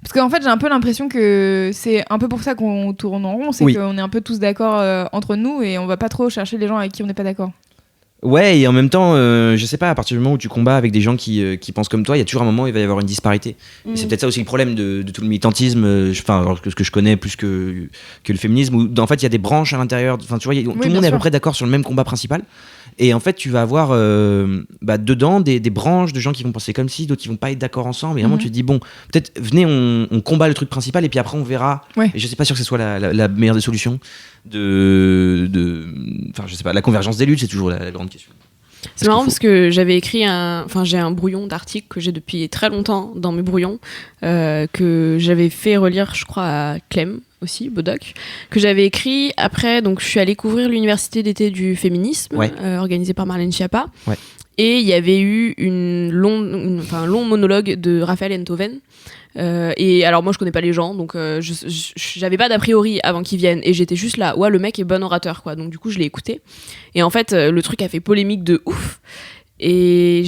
Parce qu'en fait, j'ai un peu l'impression que c'est un peu pour ça qu'on tourne en rond, c'est Oui. qu'on est un peu tous d'accord entre nous et on va pas trop chercher les gens avec qui on n'est pas d'accord. Ouais, et en même temps, je sais pas, à partir du moment où tu combats avec des gens qui pensent comme toi, il y a toujours un moment où il va y avoir une disparité. Et c'est peut-être ça aussi le problème de tout le militantisme, alors que ce que je connais plus que le féminisme, où en fait il y a des branches à l'intérieur, enfin tu vois, tout le monde est à peu près d'accord sur le même combat principal. Et en fait, tu vas avoir dedans des branches de gens qui vont penser comme ci, d'autres qui vont pas être d'accord ensemble. Et vraiment, tu te dis, bon, peut-être venez, on combat le truc principal, et puis après, on verra. Ouais. Et je suis pas sûr que ce soit la meilleure des solutions. Enfin, je sais pas, la convergence des luttes, c'est toujours la grande question. C'est marrant parce que j'avais écrit j'ai un brouillon d'article que j'ai depuis très longtemps dans mes brouillons, que j'avais fait relire, je crois, à Clem aussi, Bodoc, que j'avais écrit après. Donc, je suis allée couvrir l'université d'été du féminisme, organisée par Marlène Schiappa. Ouais. Et il y avait eu un long monologue de Raphaël Enthoven. Et alors moi je connais pas les gens, donc j'avais pas d'a priori avant qu'ils viennent, et j'étais juste là, ouais, le mec est bon orateur quoi, donc du coup je l'ai écouté, et en fait le truc a fait polémique de ouf. Et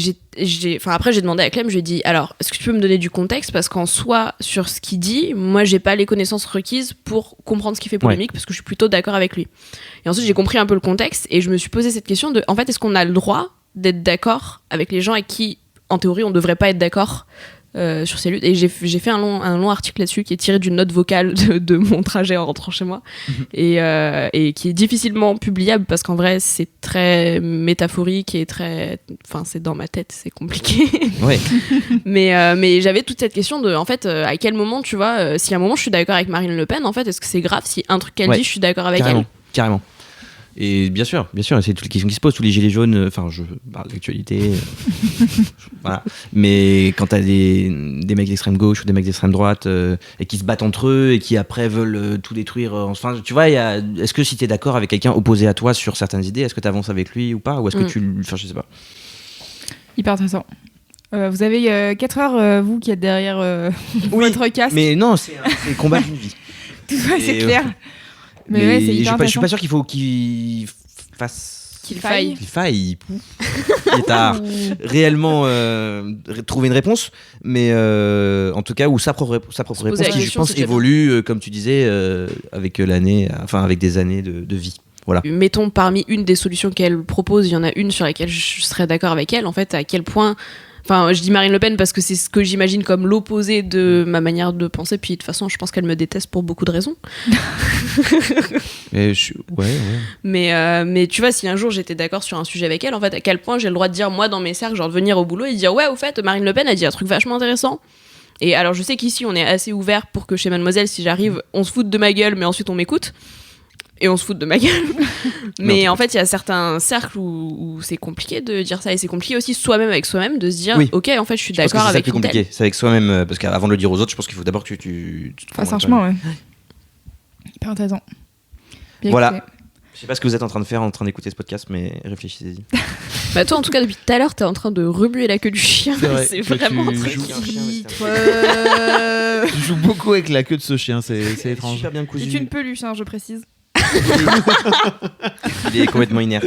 après j'ai demandé à Clem, je lui ai dit, alors est-ce que tu peux me donner du contexte, parce qu'en soi sur ce qu'il dit, moi j'ai pas les connaissances requises pour comprendre ce qui fait polémique, parce que je suis plutôt d'accord avec lui. Et ensuite j'ai compris un peu le contexte, et je me suis posé cette question de, en fait, est-ce qu'on a le droit d'être d'accord avec les gens avec qui en théorie on devrait pas être d'accord sur ces luttes. Et j'ai fait un long article là-dessus qui est tiré d'une note vocale de mon trajet en rentrant chez moi, et qui est difficilement publiable parce qu'en vrai c'est très métaphorique et très, enfin c'est dans ma tête, c'est compliqué. Ouais. mais j'avais toute cette question de, en fait, à quel moment, tu vois, si à un moment je suis d'accord avec Marine Le Pen, en fait, est-ce que c'est grave si un truc qu'elle dit je suis d'accord avec elle? Carrément. Et bien sûr, c'est toutes les questions qui se posent, tous les gilets jaunes, enfin je parle d'actualité, voilà. Mais quand t'as des mecs d'extrême gauche ou des mecs d'extrême droite et qui se battent entre eux et qui après veulent tout détruire, enfin tu vois, est-ce que si t'es d'accord avec quelqu'un opposé à toi sur certaines idées, est-ce que t'avances avec lui ou pas, ou est-ce que enfin je sais pas. Hyper intéressant. Vous avez 4 heures, vous qui êtes derrière votre casque. Mais non, c'est le combat d'une vie. Tout ça, c'est clair. Mais ouais, c'est hyper je suis pas sûr qu'il faut qu'il fasse... Qu'il faille. Il est à réellement trouver une réponse, mais en tout cas, ou sa propre réponse qui, je pense, évolue, comme tu disais, avec avec des années de vie. Voilà. Mettons, parmi une des solutions qu'elle propose, il y en a une sur laquelle je serais d'accord avec elle, en fait, à quel point... Enfin, je dis Marine Le Pen parce que c'est ce que j'imagine comme l'opposé de ma manière de penser. Puis de toute façon, je pense qu'elle me déteste pour beaucoup de raisons. Mais tu vois, si un jour j'étais d'accord sur un sujet avec elle, en fait, à quel point j'ai le droit de dire, moi, dans mes cercles, genre de venir au boulot et de dire, ouais, au fait, Marine Le Pen a dit un truc vachement intéressant. Et alors, je sais qu'ici, on est assez ouvert pour que chez Mademoiselle, si j'arrive, on se foute de ma gueule, mais ensuite on m'écoute. Et on se fout de ma gueule. Mais en fait, il y a certains cercles où c'est compliqué de dire ça. Et c'est compliqué aussi soi-même avec soi-même de se dire, ok, en fait, je suis d'accord avec c'est compliqué. C'est avec soi-même, parce qu'avant de le dire aux autres, je pense qu'il faut d'abord que tu fasses un chemin, ouais. Hyper intéressant. Bien voilà. Écouté. Je sais pas ce que vous êtes en train de faire en train d'écouter ce podcast, mais réfléchissez-y. Bah toi, en tout cas, depuis tout à l'heure, t'es en train de remuer la queue du chien. C'est vraiment très Tu joues beaucoup avec la queue de ce chien, c'est étrange. Super bien cousu. C'est une peluche, je précise. Il est complètement inerte.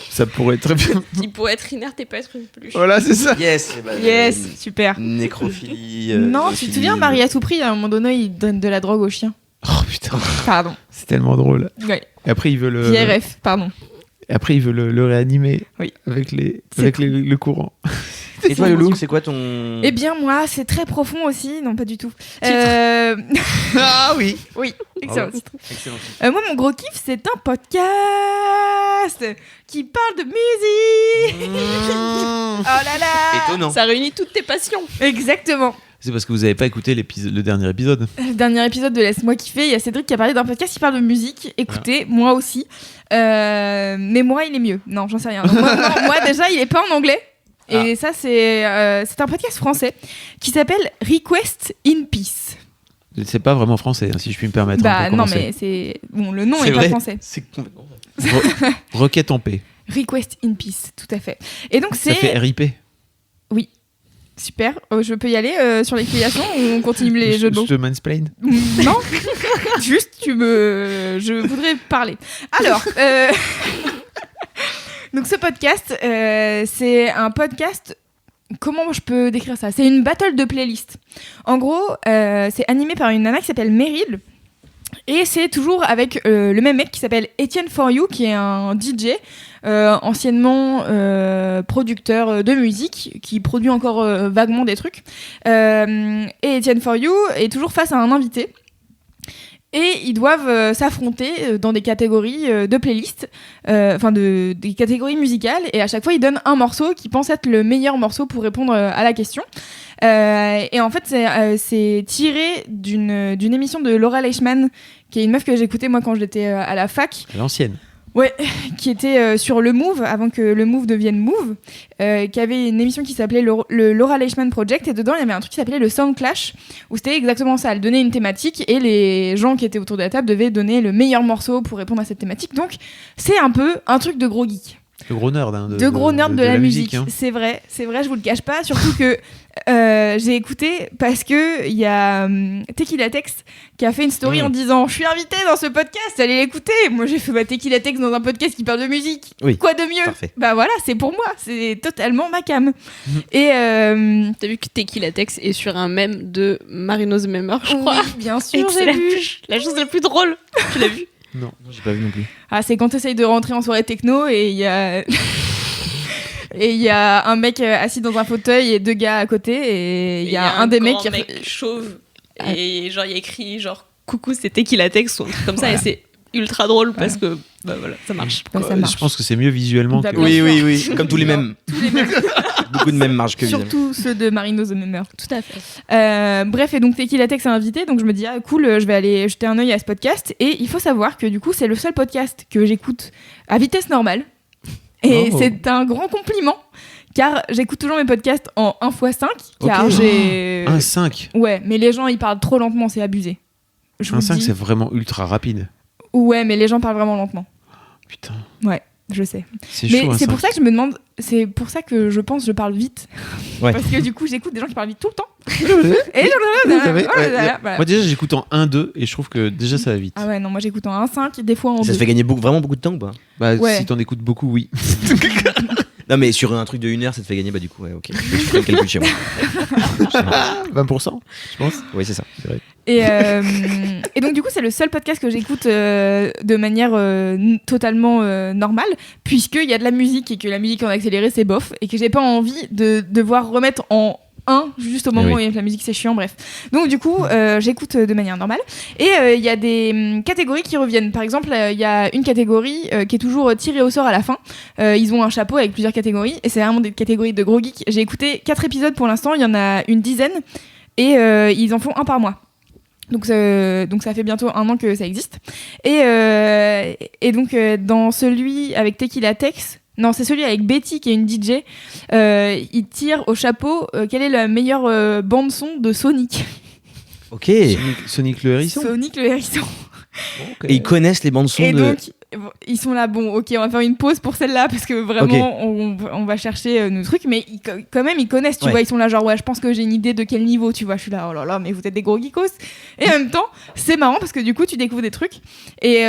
Ça pourrait très bien. Il pourrait être inerte et pas être une peluche. Voilà, c'est ça. Yes, super. Nécrophilie. Non, tu te souviens, Marie à tout prix, à un moment donné, il donne de la drogue au chien. Oh putain. Pardon. C'est tellement drôle. Ouais. Et après, il veut le. JRF, pardon. Et après, il veut le réanimer. Oui. Avec le courant. Et toi, Loulou, c'est quoi ton. Eh bien, moi, c'est très profond aussi. Non, pas du tout. Ah oui. Oui, excellent. Excellent. Moi, mon gros kiff, c'est un podcast qui parle de musique. Oh là là. Étonnant. Ça réunit toutes tes passions. Exactement. C'est parce que vous n'avez pas écouté le dernier épisode. Le dernier épisode de Laisse-moi kiffer, il y a Cédric qui a parlé d'un podcast qui parle de musique. Écoutez, moi aussi. Mais moi, il est mieux. Non, j'en sais rien. Donc, moi, déjà, il est pas en anglais. Et ça, c'est un podcast français qui s'appelle Request in Peace. C'est pas vraiment français, hein, si je puis me permettre. Bah non, mais c'est... Bon, le nom est pas français. C'est complètement vrai. Requête en paix. Request in Peace, tout à fait. Et donc, c'est... Ça fait RIP. Oui. Super. Je peux y aller sur l'explication ou on continue les jeux de mots? Je te mansplain. Non. Juste, je voudrais parler. Alors... Donc ce podcast, c'est un podcast... Comment je peux décrire ça? C'est une battle de playlist. En gros, c'est animé par une nana qui s'appelle Meryl. Et c'est toujours avec le même mec qui s'appelle Etienne For You, qui est un DJ anciennement producteur de musique, qui produit encore vaguement des trucs. Et Etienne For You est toujours face à un invité. Et ils doivent s'affronter dans des catégories de playlists, des catégories musicales. Et à chaque fois, ils donnent un morceau qu'ils pensent être le meilleur morceau pour répondre à la question. Et en fait, c'est tiré d'une émission de Laura Leichmann, qui est une meuf que j'écoutais moi quand j'étais à la fac. À l'ancienne. Ouais, qui était sur le Move, avant que le Move devienne Move, qui avait une émission qui s'appelait le Laura Leichmann Project, et dedans il y avait un truc qui s'appelait le Sound Clash, où c'était exactement ça, elle donnait une thématique, et les gens qui étaient autour de la table devaient donner le meilleur morceau pour répondre à cette thématique, donc c'est un peu un truc de gros geek. De gros nerd. De la musique, hein. c'est vrai, je vous le cache pas, surtout que j'ai écouté parce que il y a Tequila Tex qui a fait une story en disant je suis invité dans ce podcast, allez l'écouter. Moi j'ai fait Tequila Tex dans un podcast qui parle de musique. Oui. Quoi de mieux? Parfait. Bah voilà, c'est pour moi, c'est totalement ma cam. Et T'as vu que Tequila Tex est sur un mème de Marino the Member, je crois. oui, bien Et sûr, que c'est j'ai vu. la chose la plus drôle. Tu l'as vu? Non. J'ai pas vu non plus. Ah, c'est quand t'essayes de rentrer en soirée techno et il y a et il y a un mec assis dans un fauteuil et deux gars à côté et il y a un des mecs qui mec chauve et genre il y a écrit genre coucou c'est Tequila Tex ou un truc comme ça et c'est ultra drôle parce que bah voilà ça marche. Ouais, ça marche. Je pense que c'est mieux visuellement Bah, que... bien Oui, sûr. comme tous les mêmes. Tous les mêmes. Beaucoup de mêmes marges que évidemment. Surtout ceux de Marino the Member. Tout à fait. Bref, et donc Tequila Tex a invité, donc je me dis ah cool, je vais aller jeter un œil à ce podcast. Et il faut savoir que du coup c'est le seul podcast que j'écoute à vitesse normale. Et c'est un grand compliment, car j'écoute toujours mes podcasts en 1x5, car Ok. j'ai... 1.5. Ouais, mais les gens ils parlent trop lentement, c'est abusé. Je vous 1.5 dis. c'est vraiment ultra rapide. Ouais, mais les gens parlent vraiment lentement. Putain, Ouais, je sais. c'est Mais chaud. c'est pour ça que je me demande, c'est pour ça que je pense que je parle vite. Ouais. Parce que du coup j'écoute des gens qui parlent vite tout le temps. Et Voilà. Moi déjà j'écoute en 1.2 et je trouve que déjà ça va vite. Ah ouais, non, moi j'écoute en 1.5, des fois en 2. Ça te fait gagner vraiment beaucoup de temps ou pas? Bah Ouais. si t'en écoutes beaucoup, oui. Non, mais sur un truc de 1 heure, ça te fait gagner, bah du coup, ouais, ok. Je ferai le calcul chez moi. 20%, je pense. Oui, c'est ça, c'est vrai. Et donc du coup c'est le seul podcast que j'écoute de manière totalement normale, puisqu'il y a de la musique et que la musique en accéléré c'est bof, et que j'ai pas envie de devoir remettre en 1 juste au moment Oui. où il y a de la musique, c'est chiant, bref. Donc du coup j'écoute de manière normale, et il y a des catégories qui reviennent. Par exemple il y a une catégorie qui est toujours tirée au sort à la fin. Ils ont un chapeau avec plusieurs catégories, et c'est vraiment des catégories de gros geeks. J'ai écouté 4 épisodes pour l'instant, il y en a une dizaine, et ils en font un par mois. Donc ça fait bientôt 1 an que ça existe. Et donc dans celui avec Tequila Tex, non c'est celui avec Betty qui est une DJ, il tire au chapeau quelle est la meilleure bande son de Sonic. Ok. Sonic le hérisson. Sonic le hérisson. Et ils connaissent les bandes son Et de. donc ils sont là, bon ok on va faire une pause pour celle-là parce que vraiment on va chercher nos trucs, mais quand même ils connaissent, tu Ouais. vois, ils sont là genre ouais je pense que j'ai une idée de quel niveau, tu vois, je suis là oh là là mais vous êtes des gros geekos, et en même temps c'est marrant parce que du coup tu découvres des trucs, et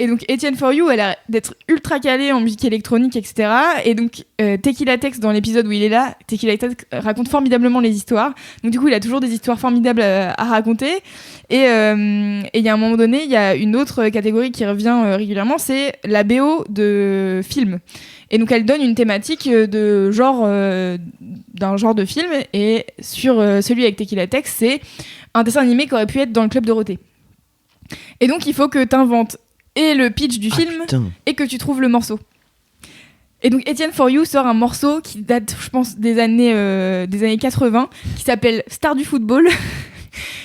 donc Etienne For You elle a l'air d'être ultra calée en musique électronique etc, et donc Tequila Tex dans l'épisode où il est là, Tequila Tex raconte formidablement les histoires, donc du coup il a toujours des histoires formidables à raconter, et il y a un moment donné il y a une autre catégorie qui revient régulièrement, c'est la BO de film. Et donc elle donne une thématique de genre d'un genre de film, et sur celui avec Tequila Tex, c'est un dessin animé qui aurait pu être dans le Club Dorothée. Et donc il faut que tu inventes et le pitch du film Putain. et que tu trouves le morceau. Et donc Etienne For You sort un morceau qui date je pense des années 80, qui s'appelle Star du football.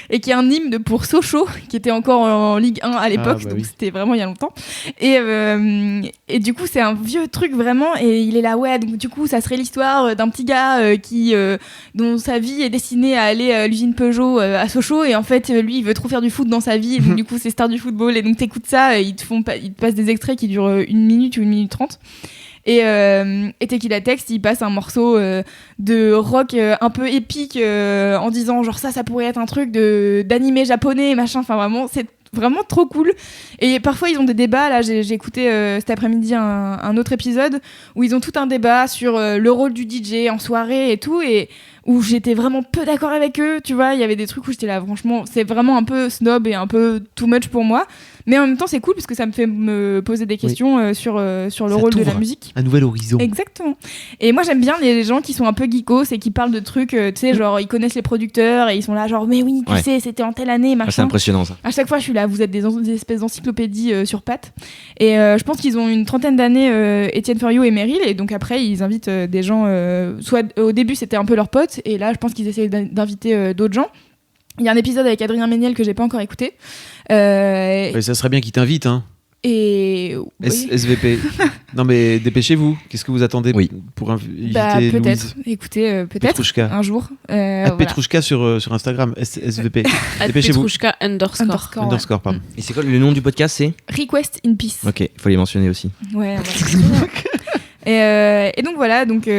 Et qui est un hymne pour Sochaux, qui était encore en Ligue 1 à l'époque, bah donc oui. c'était vraiment il y a longtemps. Et du coup, c'est un vieux truc vraiment, et il est là, ouais, donc du coup, ça serait l'histoire d'un petit gars dont sa vie est destinée à aller à l'usine Peugeot à Sochaux, et en fait, lui, il veut trop faire du foot dans sa vie, et donc du coup, c'est Star du football, et donc t'écoutes ça, et ils te passent des extraits qui durent 1 minute ou 1 minute 30. Et Tequila Tex, il passe un morceau de rock un peu épique en disant genre ça pourrait être un truc d'animé japonais machin, enfin vraiment c'est vraiment trop cool. Et parfois ils ont des débats, là j'ai écouté cet après-midi un autre épisode où ils ont tout un débat sur le rôle du DJ en soirée et tout, et où j'étais vraiment peu d'accord avec eux, tu vois. Il y avait des trucs où j'étais là, franchement, c'est vraiment un peu snob et un peu too much pour moi. Mais en même temps, c'est cool parce que ça me fait me poser des questions sur le Ça rôle de la t'ouvre musique. Un nouvel horizon. Exactement. Et moi, j'aime bien les gens qui sont un peu geekos et qui parlent de trucs, tu sais, genre, ils connaissent les producteurs et ils sont là, genre, mais oui, tu Ouais. sais, c'était en telle année, Ah, c'est machin. impressionnant ça. À chaque fois, je suis là, vous êtes des espèces d'encyclopédies sur pattes. Et je pense qu'ils ont une trentaine d'années, Étienne For You et Meryl. Et donc après, ils invitent des gens, soit au début, c'était un peu leurs potes. Et là, je pense qu'ils essaient d'inviter d'autres gens. Il y a un épisode avec Adrien Méniel que j'ai pas encore écouté. Ouais, ça serait bien qu'ils t'invitent, hein. Et oui. SVP. Non mais dépêchez-vous. Qu'est-ce que vous attendez Oui. pour inviter Bah, Louise peut-être. Écoutez, peut-être Petrouchka. un jour. At Voilà. Petrouchka sur Instagram. SVP. Dépêchez-vous. Petrouchka _. Underscore, ouais. Underscore, pardon. Et c'est quoi le nom du podcast? C'est Request in Peace. Ok, il faut les mentionner aussi. Ouais. Et donc voilà, donc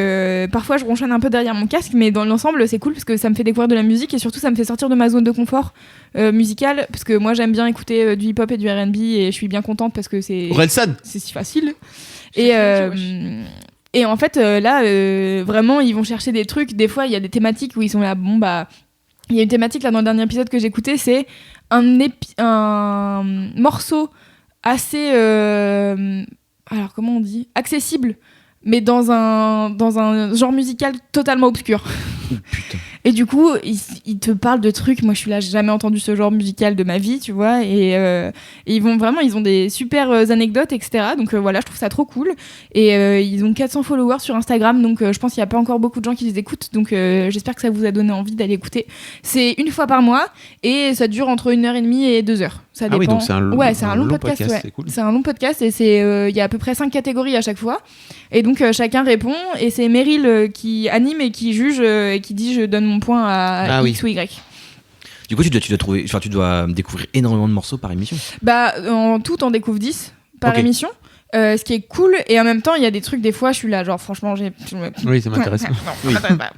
parfois je ronchonne un peu derrière mon casque, mais dans l'ensemble c'est cool parce que ça me fait découvrir de la musique et surtout ça me fait sortir de ma zone de confort musicale, parce que moi j'aime bien écouter du hip-hop et du R&B et je suis bien contente parce que c'est Orelsan. si facile. Et en fait là vraiment ils vont chercher des trucs, des fois il y a des thématiques où ils sont là, bon bah il y a une thématique là dans le dernier épisode que j'ai écouté, c'est un morceau assez alors comment on dit, accessible, mais dans un genre musical totalement obscur. Putain. Et du coup, ils te parlent de trucs. Moi, je suis là, j'ai jamais entendu ce genre musical de ma vie, tu vois. Et ils ont des super anecdotes, etc. Donc voilà, je trouve ça trop cool. Et ils ont 400 followers sur Instagram, donc je pense qu'il n'y a pas encore beaucoup de gens qui les écoutent. Donc j'espère que ça vous a donné envie d'aller écouter. C'est une fois par mois et ça dure entre 1h30 et 2h. Ça dépend. Ah oui, donc c'est un long, ouais, c'est un long podcast. Ouais. C'est cool. C'est un long podcast et il y a à peu près 5 catégories à chaque fois. Et donc chacun répond et c'est Meryl qui anime et qui juge et qui dit je donne mon point à X ou Y. Du coup, tu dois découvrir énormément de morceaux par émission. Bah, en tout, on découvre 10 par Ok. émission. Ce qui est cool, et en même temps il y a des trucs, des fois je suis là genre franchement Oui, ça m'intéresse. Non,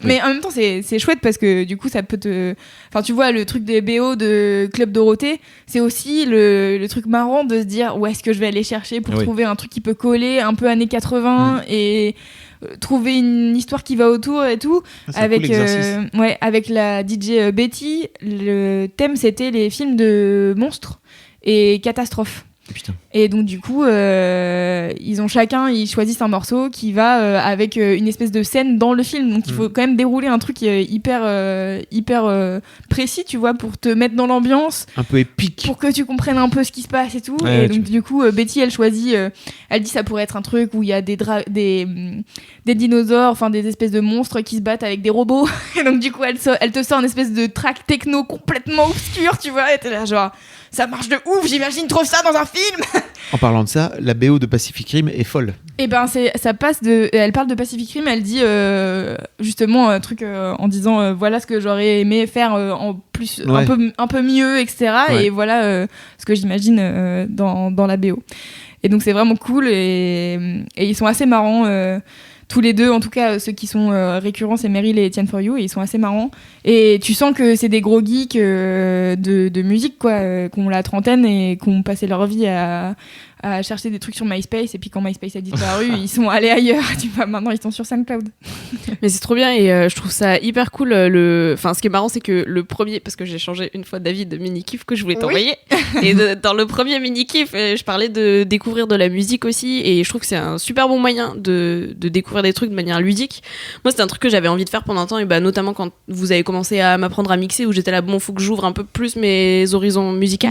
mais en même temps c'est chouette parce que du coup ça peut te, enfin tu vois le truc des BO de Club Dorothée, c'est aussi le truc marrant de se dire où est-ce que je vais aller chercher pour Oui. trouver un truc qui peut coller un peu années 80 et trouver une histoire qui va autour et tout. C'est un cool exercice. Avec la DJ Betty, le thème c'était les films de monstres et catastrophes. Putain. Et donc du coup, ils choisissent un morceau qui va avec une espèce de scène dans le film. Donc il faut quand même dérouler un truc hyper précis, tu vois, pour te mettre dans l'ambiance, Un peu épique. pour que tu comprennes un peu ce qui se passe et tout. Ouais, Et donc du coup, Betty, elle choisit, elle dit ça pourrait être un truc où il y a des dinosaures, enfin des espèces de monstres qui se battent avec des robots. Et donc du coup, elle te sort une espèce de track techno complètement obscur, tu vois. Et t'es là genre, ça marche de ouf, j'imagine trop ça dans un film. En parlant de ça, la BO de Pacific Rim est folle. Et ben elle parle de Pacific Rim, elle dit justement un truc en disant voilà ce que j'aurais aimé faire en plus Ouais. un peu mieux, etc. Ouais. Et voilà ce que j'imagine dans la BO. Et donc c'est vraiment cool et ils sont assez marrants. Tous les deux, en tout cas ceux qui sont récurrents, c'est Meryl et Etienne For You, et ils sont assez marrants. Et tu sens que c'est des gros geeks de musique, quoi, qui ont la trentaine et qui ont passé leur vie à chercher des trucs sur MySpace, et puis quand MySpace a disparu, ils sont allés ailleurs. Tu vois, maintenant ils sont sur SoundCloud. Mais c'est trop bien et je trouve ça hyper cool. Enfin, ce qui est marrant, c'est que le premier, parce que j'ai changé une fois d'avis de mini-kiff que je voulais t'envoyer, et dans le premier mini-kiff, je parlais de découvrir de la musique aussi, et je trouve que c'est un super bon moyen de découvrir des trucs de manière ludique. Moi, c'était un truc que j'avais envie de faire pendant un temps, et bah, notamment quand vous avez commencé à m'apprendre à mixer, où j'étais là, bon, faut que j'ouvre un peu plus mes horizons musicaux.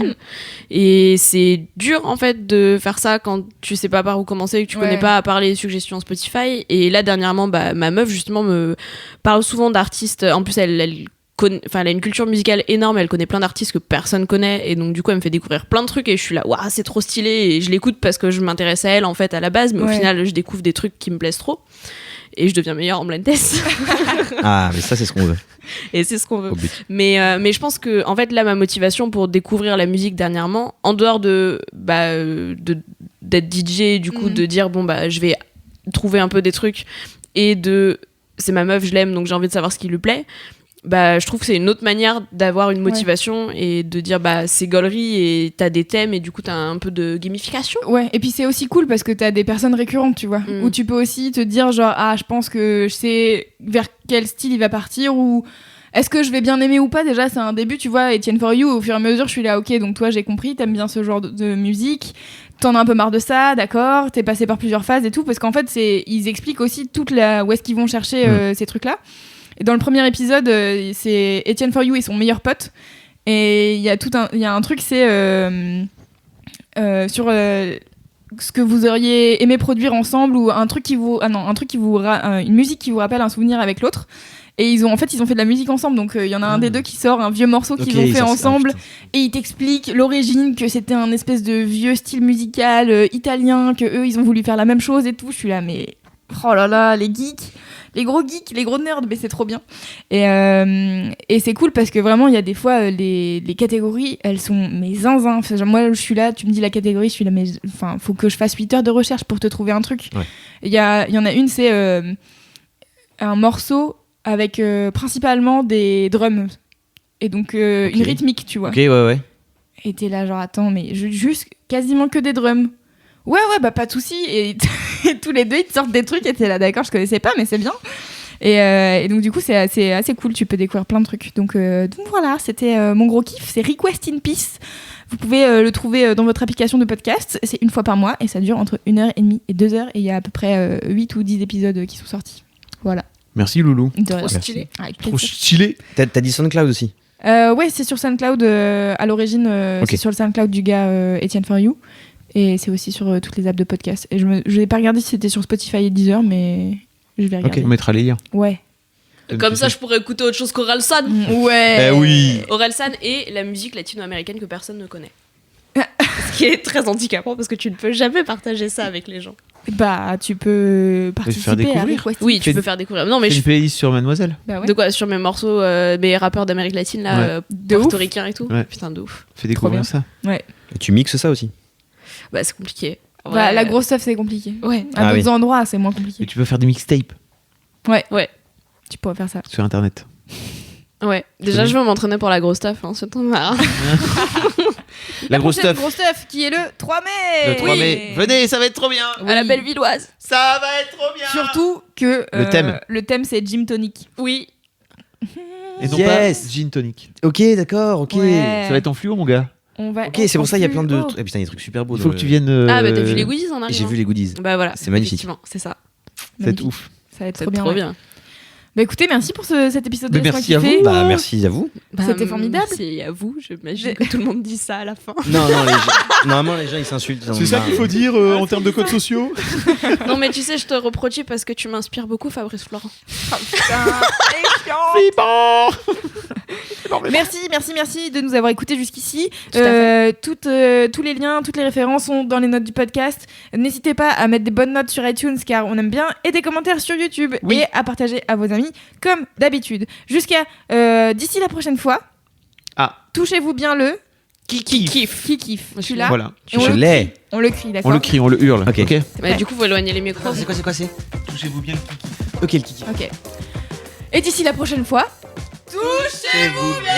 Et c'est dur, en fait, de faire ça quand tu sais pas par où commencer, que tu connais pas à part les suggestions Spotify. Et là, dernièrement, bah, ma meuf, justement, me parle souvent d'artistes. En plus, elle a une culture musicale énorme, elle connaît plein d'artistes que personne connaît, et donc du coup elle me fait découvrir plein de trucs, et je suis là, waouh, c'est trop stylé, et je l'écoute parce que je m'intéresse à elle en fait à la base, mais au final je découvre des trucs qui me plaisent trop, et je deviens meilleure en blind test. Ah, mais ça, c'est ce qu'on veut. Et c'est ce qu'on veut. Au but. Mais je pense que en fait là, ma motivation pour découvrir la musique dernièrement, en dehors d'être DJ, du coup de dire bon bah je vais trouver un peu des trucs, et c'est ma meuf, je l'aime, donc j'ai envie de savoir ce qui lui plaît. je trouve que c'est une autre manière d'avoir une motivation et de dire c'est gaulerie et t'as des thèmes et du coup t'as un peu de gamification. Ouais, et puis c'est aussi cool parce que t'as des personnes récurrentes, tu vois, où tu peux aussi te dire genre je pense que je sais vers quel style il va partir ou est-ce que je vais bien aimer ou pas. Déjà c'est un début, tu vois. Etienne For You, au fur et à mesure je suis là, ok, donc toi j'ai compris, t'aimes bien ce genre de musique, t'en as un peu marre de ça, d'accord, t'es passé par plusieurs phases et tout, parce qu'en fait ils expliquent aussi où est-ce qu'ils vont chercher ces trucs là. Et dans le premier épisode, c'est Etienne For You et son meilleur pote. Et il y a un truc, c'est sur ce que vous auriez aimé produire ensemble ou une musique qui vous rappelle un souvenir avec l'autre. Et ils ont fait de la musique ensemble. Donc il y en a un des deux qui sort un vieux morceau qu'ils ont fait ensemble. Et ils t'expliquent l'origine, que c'était un espèce de vieux style musical italien, que eux ils ont voulu faire la même chose et tout. Je suis là, mais oh là là, les geeks. Les gros geeks, les gros nerds, mais c'est trop bien. Et c'est cool parce que vraiment, il y a des fois, les catégories, elles sont mes zinzins. Enfin, genre, moi, je suis là, tu me dis la catégorie, je suis là, mais faut que je fasse 8 heures de recherche pour te trouver un truc. Ouais. Il y en a une, c'est un morceau avec principalement des drums. Et donc, une rythmique, tu vois. Ok, ouais. Et t'es là, genre, attends, mais juste quasiment que des drums. Ouais, pas de soucis. Et tous les deux, ils te sortent des trucs et t'es là, d'accord, je connaissais pas, mais c'est bien. Et donc, du coup, c'est assez cool. Tu peux découvrir plein de trucs. Donc voilà, c'était mon gros kiff. C'est Request in Peace. Vous pouvez le trouver dans votre application de podcast. C'est une fois par mois et ça dure entre 1h30 et 2h. Et il y a à peu près 8 ou 10 épisodes qui sont sortis. Voilà. Merci Loulou. Trop stylé. Avec Trop plaisir. stylé. T'as dit SoundCloud aussi. Ouais, c'est sur SoundCloud. À l'origine, c'est sur le SoundCloud du gars Etienne For You. Et c'est aussi sur toutes les apps de podcast. Et je n'ai pas regardé si c'était sur Spotify et Deezer, mais je vais regarder. Ok, on mettra les liens. Ouais. Comme ça, je pourrais écouter autre chose qu'Orelsan. Ouais. Eh oui. Orelsan est la musique latino-américaine que personne ne connaît. Ce qui est très handicapant parce que tu ne peux jamais partager ça avec les gens. Bah, tu peux participer à découvrir. Request. Oui, tu Fais- peux faire découvrir. Non, mais Fais une playlist sur Mademoiselle. Bah ouais. de quoi sur mes morceaux, mes rappeurs d'Amérique latine là, De ouf. portoricains et tout. Ouais. Putain de ouf. Fais découvrir bien. ça. Et tu mixes ça aussi. Bah c'est compliqué. En Bah, vrai, la grosse stuff, c'est compliqué. Ouais. À Ah d'autres endroits, c'est moins compliqué. Et tu peux faire des mixtapes Tu pourrais faire ça. sur internet. Ouais. Déjà, je vais m'entraîner pour la grosse stuff. Hein, c'est marrant. La grosse prochaine stuff. grosse stuff qui est le 3 mai. Le 3 mai. Venez, ça va être trop bien. À la belle villoise. Ça va être trop bien. Surtout que le thème c'est Gym Tonic. Oui. Et non Yes. pas gin tonic. Ok, d'accord, ok. Ouais. Ça va être en fluo, mon gars. On va. Ok, c'est pour ça il y a plein de Oh. trucs. Eh putain, il y a des trucs super beaux. Il faut dans que tu le- viennes. Ah bah t'as vu les goodies en arrivant. J'ai vu les goodies. Bah voilà. C'est magnifique. Effectivement, c'est ça. Ça va être Magnifique. ouf. Ça va être C'est trop bien. trop ouais. bien. Bah écoutez, merci pour cet épisode de Mais Laisse-moi merci à kiffer. vous. Bah merci à vous. C'était formidable. C'est à vous. J'imagine que tout le monde dit ça à la fin. Non, normalement les gens ils s'insultent. ils en C'est ont ça marre. qu'il faut dire en termes de codes sociaux. Non mais tu sais, je te reproduis parce que tu m'inspires beaucoup, Fabrice Florent. Flippant. Merci de nous avoir écoutés jusqu'ici. Tout à Tous les liens, toutes les références sont dans les notes du podcast. N'hésitez pas à mettre des bonnes notes sur iTunes car on aime bien et des commentaires sur YouTube et à partager à vos amis comme d'habitude. Jusqu'à d'ici la prochaine fois. Ah. Touchez-vous bien le Qui kiffe. qui kiffe. Je suis Celui-là, Voilà. Et on Je le l'ai. on le crie, d'accord. On le crie, on le hurle. Ok. Ok. Bah, du coup, faut éloigner les micros. C'est quoi Touchez-vous bien le kiki. Ok, le kiki. Ok. Et d'ici la prochaine fois, touchez-vous bien.